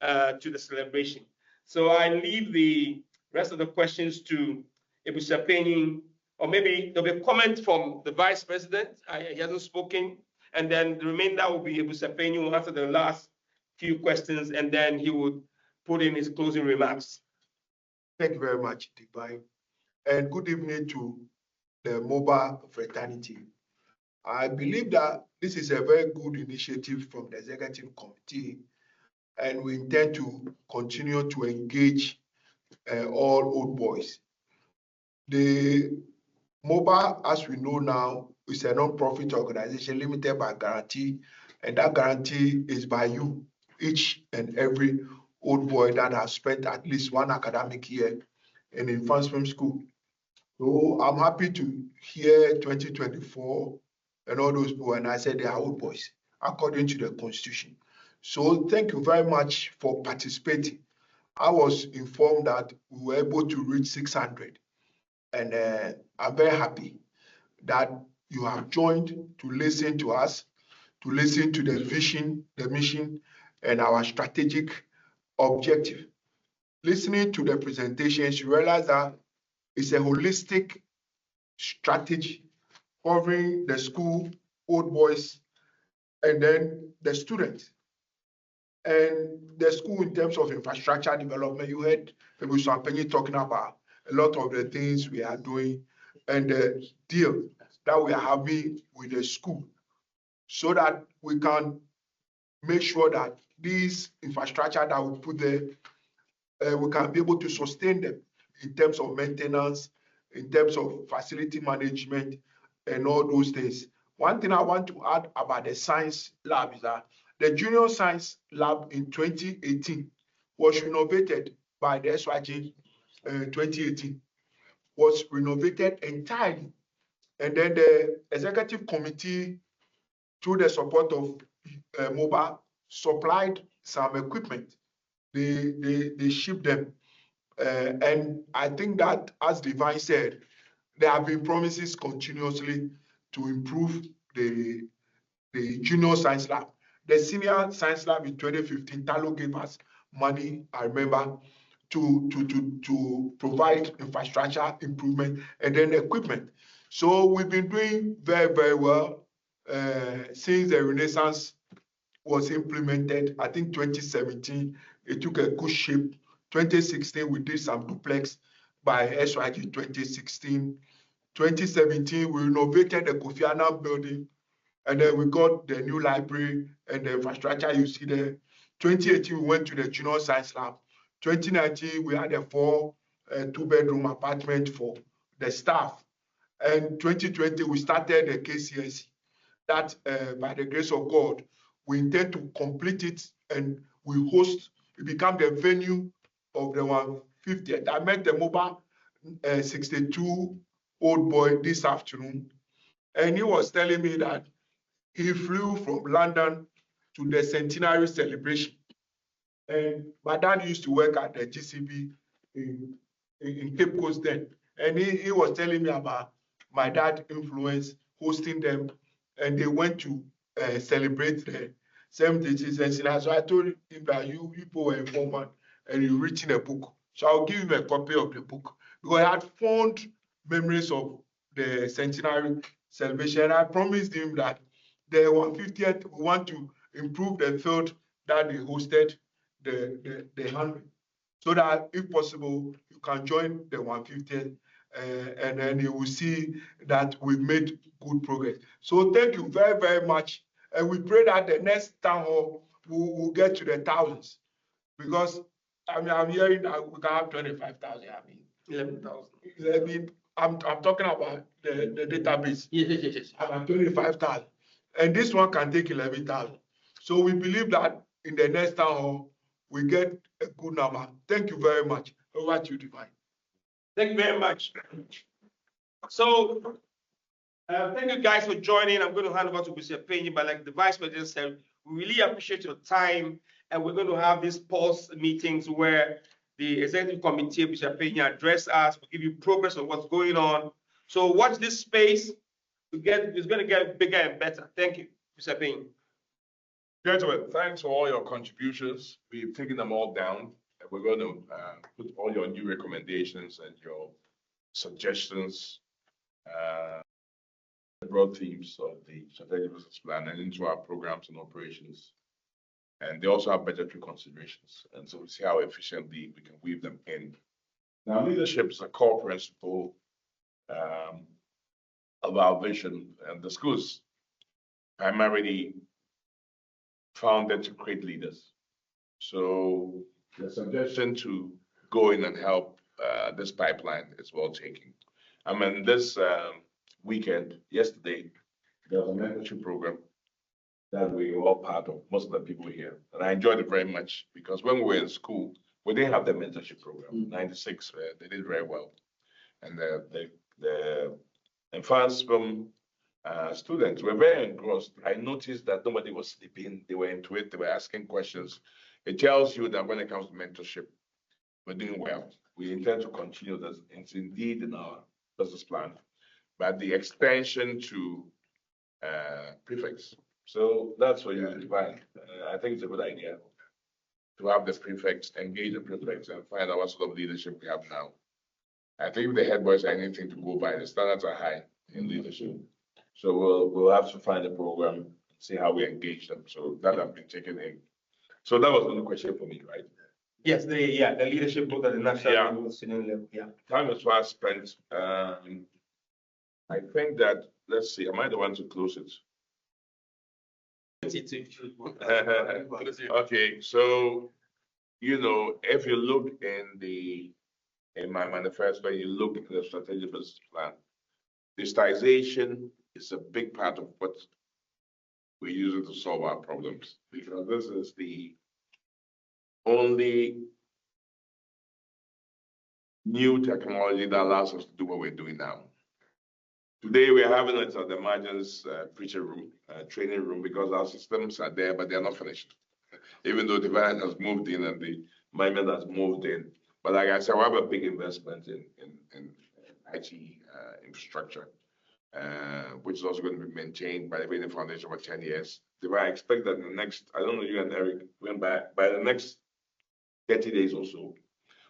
B: to the celebration. So I leave the rest of the questions to Ebusuapanyin, or maybe there'll be a comment from the Vice President. He hasn't spoken. And then the remainder will be Ebusuapanyin who will answer the last few questions, and then he would put in his closing remarks.
E: Thank you very much, Divine. And good evening to the MOBA fraternity. I believe that this is a very good initiative from the executive committee, and we intend to continue to engage all old boys. The MOBA, as we know now, is a non-profit organization limited by guarantee, and that guarantee is by you, each and every old boy that has spent at least one academic year in Mfantsipim school. So I'm happy to hear 2024 and all those people, and I said they are old boys according to the constitution. So thank you very much for participating. I was informed that we were able to reach 600, and I'm very happy that you have joined to listen to us, to listen to the vision, the mission, and our strategic objective. Listening to the presentations, you realize that it's a holistic strategy covering the school, old boys, and then the students. And the school, in terms of infrastructure development, you heard Ebusuapanyin talking about a lot of the things we are doing and the deal that we are having with the school, so that we can make sure that these infrastructure that we put there, we can be able to sustain them in terms of maintenance, in terms of facility management, and all those things. One thing I want to add about the science lab is that the junior science lab in 2018 was renovated by the SYG 2018, was renovated entirely. And then the executive committee, through the support of MOBA, supplied some equipment. They shipped them. And I think that, as Divine said, there have been promises continuously to improve the junior science lab. The senior science lab in 2015, Talo gave us money, I remember, to provide infrastructure improvement and then equipment. So we've been doing very, very well since the Renaissance was implemented. I think 2017, it took a good shape. 2016, we did some duplex by SYG 2016. 2017, we renovated the Kofi Annan building, and then we got the new library and the infrastructure you see there. 2018, we went to the junior science lab. 2019, we had a two-bedroom apartment for the staff. And 2020, we started the KCSE. That, by the grace of God, we intend to complete it, and we become the venue of the 150th. I met the MOBA 62 old boy this afternoon, and he was telling me that he flew from London to the centenary celebration. And my dad used to work at the GCB in Cape Coast then. And he was telling me about my dad's influence hosting them, and they went to celebrate the 70th centenary. So I told him that you people were informed and you've written a book. So I'll give him a copy of the book, because I had fond memories of the centenary celebration. And I promised him that the 150th, we want to improve the field that they hosted the 100, so that if possible, you can join the 150th, and then you will see that we've made good progress. So thank you very, very much. And we pray that the next town hall will get to the thousands, because I'm hearing that we can have 25,000.
B: 11,000.
E: 11. I'm talking about the database.
B: Yes.
E: About 25,000. And this one can take 11,000. So we believe that in the next town hall, we get a good number. Thank you very much. Over to you, Divine.
B: Thank you very much. So, thank you guys for joining. I'm going to hand over to Ebusuapanyin, but like the Vice President said, we really appreciate your time, and we're going to have these pulse meetings where the Executive Committee, Ebusuapanyin, address us, we'll give you progress on what's going on. So watch this space. It's going to get bigger and better. Thank you, Ebusuapanyin.
G: Gentlemen, thanks for all your contributions. We've taken them all down, and we're going to put all your new recommendations and your suggestions, the broad themes of the strategic business plan, and into our programs and operations. And they also have budgetary considerations. And so we see how efficiently we can weave them in. Now, leadership is a core principle of our vision, and the schools primarily founded to create leaders. So the suggestion to go in and help this pipeline is well taken. I mean, this weekend, yesterday, there was a mentorship program that we were all part of, most of the people here. And I enjoyed it very much because when we were in school, we didn't have the mentorship program. 96, they did very well. And the Mfantsipim students were very engrossed. I noticed that nobody was sleeping. They were into it. They were asking questions. It tells you that when it comes to mentorship, we're doing well. We intend to continue this. It's indeed in our business plan, but the extension to prefects. So that's what you define. I think it's a good idea to have the prefects engage the prefects and find out what sort of leadership we have now. I think the head boys are anything to go by. The standards are high in leadership. So we'll have to find a program, see how we engage them. So that has been taken in. So that was the only question for me, right?
B: Yes, the leadership both at the national level, student level. Yeah.
G: Time is fast spent. I think that, let's see, am I the one to close it? Okay, so if you look in my manifesto, you look at the strategic business plan, digitization is a big part of what we're using to solve our problems, because this is the only new technology that allows us to do what we're doing now. Today, we're having it at the margins preacher room, training room, because our systems are there, but they're not finished. Even though the van has moved in and the management has moved in. But like I said, we have a big investment in IT infrastructure, which is also going to be maintained by the Baiden Foundation for 10 years. I expect that in the next, I don't know, you and Eric, by the next 30 days or so,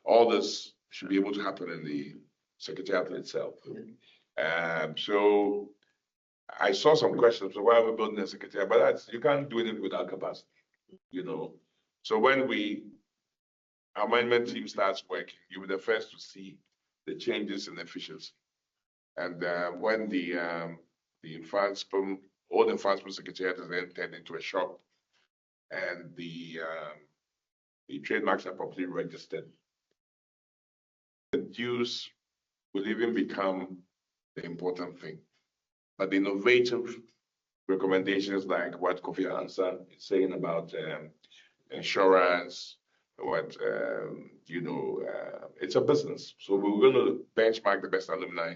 G: all this should be able to happen in the Secretariat itself. So I saw some questions. So why are we building a Secretariat? But you can't do anything without capacity, So when our amendment team starts working, you'll be the first to see the changes in efficiency. And when the Mfantsipim, all the Mfantsipim Secretariat is then turned into a shop, and the trademarks are properly registered, the dues will even become the important thing. But the innovative recommendations, like what Kofi Ansan is saying about insurance, it's a business. So we're going to benchmark the best alumni.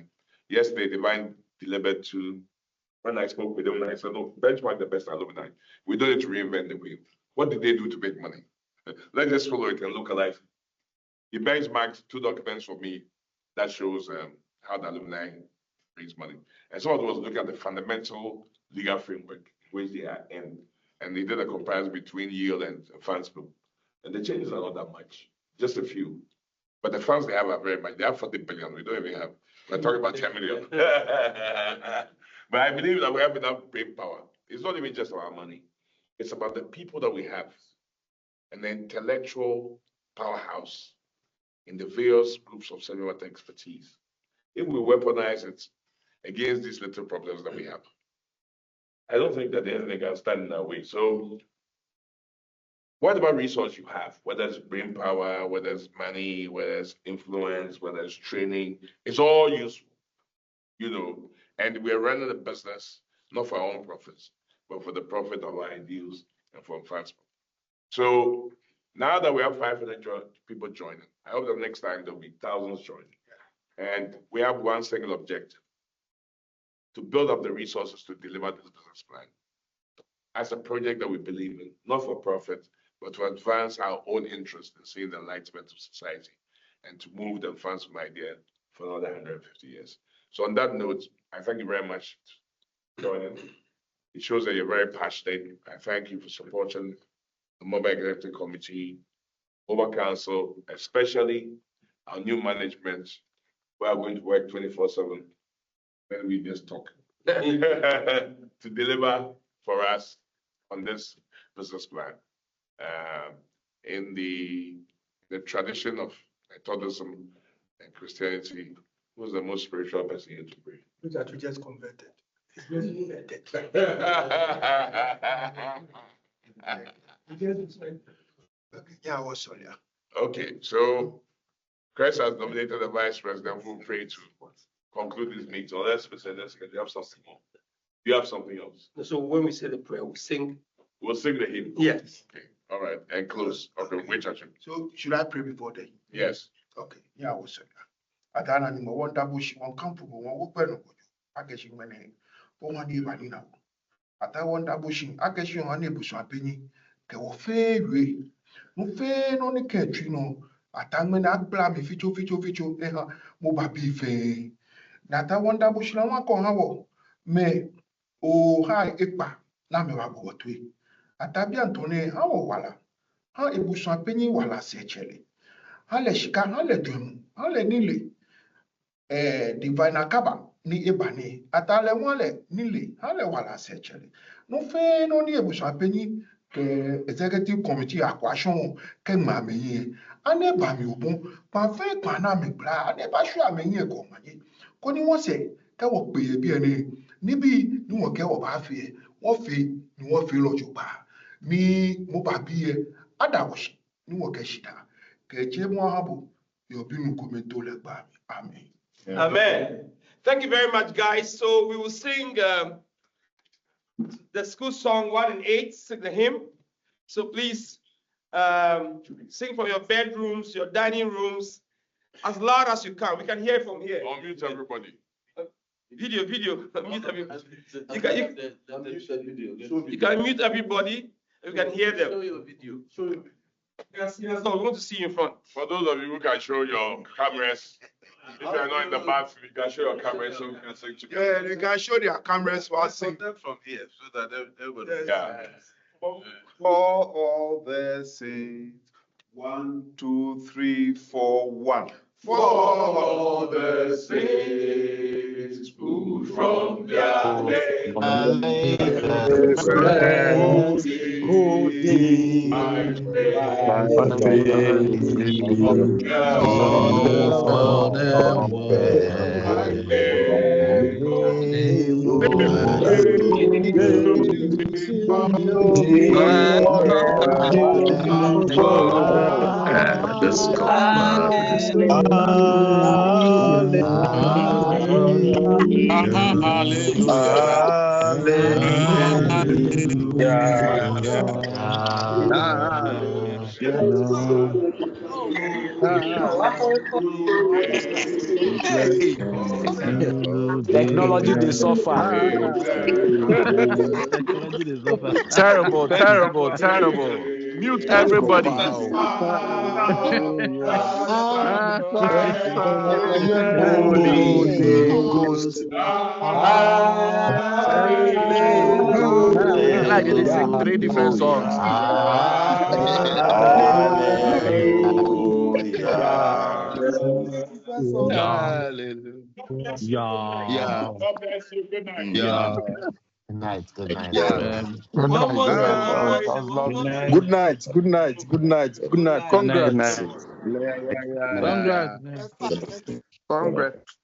G: Yesterday, Divine delivered to, when I spoke with them, I said, no, benchmark the best alumni. We don't need to reinvent the wheel. What did they do to make money? Let's just follow it and localize. He benchmarked 2 documents for me that shows how the alumni raise money. And someone was looking at the fundamental legal framework which they are in, and they did a comparison between yield and Mfantsipim. And the changes are not that much, just a few. But the funds they have are very much. They have 40 billion. We don't even have. We're talking about 10 million. But I believe that we have enough brain power. It's not even just about money. It's about the people that we have and the intellectual powerhouse in the various groups of subject matter expertise. If we weaponize it against these little problems that we have, I don't think that anything can stand in our way. So whatever resource you have, whether it's brain power, whether it's money, whether it's influence, whether it's training, it's all useful, and we're running a business, not for our own profits, but for the profit of our ideals and for Mfantsipim. So now that we have 500 people joining, I hope that next time there'll be thousands joining. And we have one single objective: to build up the resources to deliver this business plan as a project that we believe in, not for profit, but to advance our own interest in seeing the enlightenment of society and to move the Mfantsipim idea for another 150 years. So on that note, I thank you very much for joining. It shows that you're very passionate. I thank you for supporting the MOBA Executive Committee, MOBA Council, especially our new management. We are going to work 24/7 when we just talk to deliver for us on this business plan. In the tradition of Methodism and Christianity, who's the most spiritual person here to pray?
F: Look at you just converted. Yeah, was sorry.
G: Okay, so Chris has nominated the vice president who will pray to conclude this meeting. So let's do you have something more? Do you have something else?
B: So when we say the prayer, we sing.
G: We'll sing the hymn.
B: Yes.
G: Okay. All right. And close. Okay. Wait, Chachi.
E: So should I pray before then?
G: Yes.
E: Okay. Yeah, I was sorry. Adana ni mo wonder bush one camp for one open. I guess you many. For one day, Vanina. Ata wonder bushing. I guess you on Ebusuapanyin. Ke wo fe we. No fe no ni ketri no. Atangme na bla mi ficho. Eha mo ba bi fe. Na ta wonder bush na wa kon hawo. Me o ha ekpa na me wa bo tui. Atabi Antone hawo wala. Ha Ebusuapanyin wala sechele. Ha le shika ha le dwemu. Ha le nile. Divine akaba ni ebane atale wale nile hale wala sechele no fe no ni Ebusuapanyin ke executive committee akwashon ke ma meyin ane ba mi obun pa fe pa na me bra ane ba shu amenyin ko manye ko ni won se ke wo pe bi ene nibi ni won ke wo ba fi won fi lojo ba mi mo ba bi adawoshi ni won ke shida ke je mo habo yo binu komento le gba mi amen.
B: Amen. Thank you very much, guys. So we will sing the school song 1 and 8, sing the hymn. So please sing from your bedrooms, your dining rooms, as loud as you can. We can hear from here.
G: Unmute everybody.
B: Video. Unmute everybody. You can mute everybody. We can hear them. Show your video. You can see us. We want to see you in front.
G: For those of you who can show your cameras, if you are not in the bathroom, you can show your cameras so we can sing together.
E: Yeah, you can show their cameras while sing.
G: From here so that everybody. Yeah.
D: For all the saints. 1, 2, 3, 4, 1.
G: For all the saints who from their
H: Technology they suffer. Terrible. Mute everybody. Holy Ghost. Like they sing 3 different songs.
G: Yeah. God bless you. Good night.
H: Yeah.
T: Good night.
H: Good night. Congrats.
I: Congrats.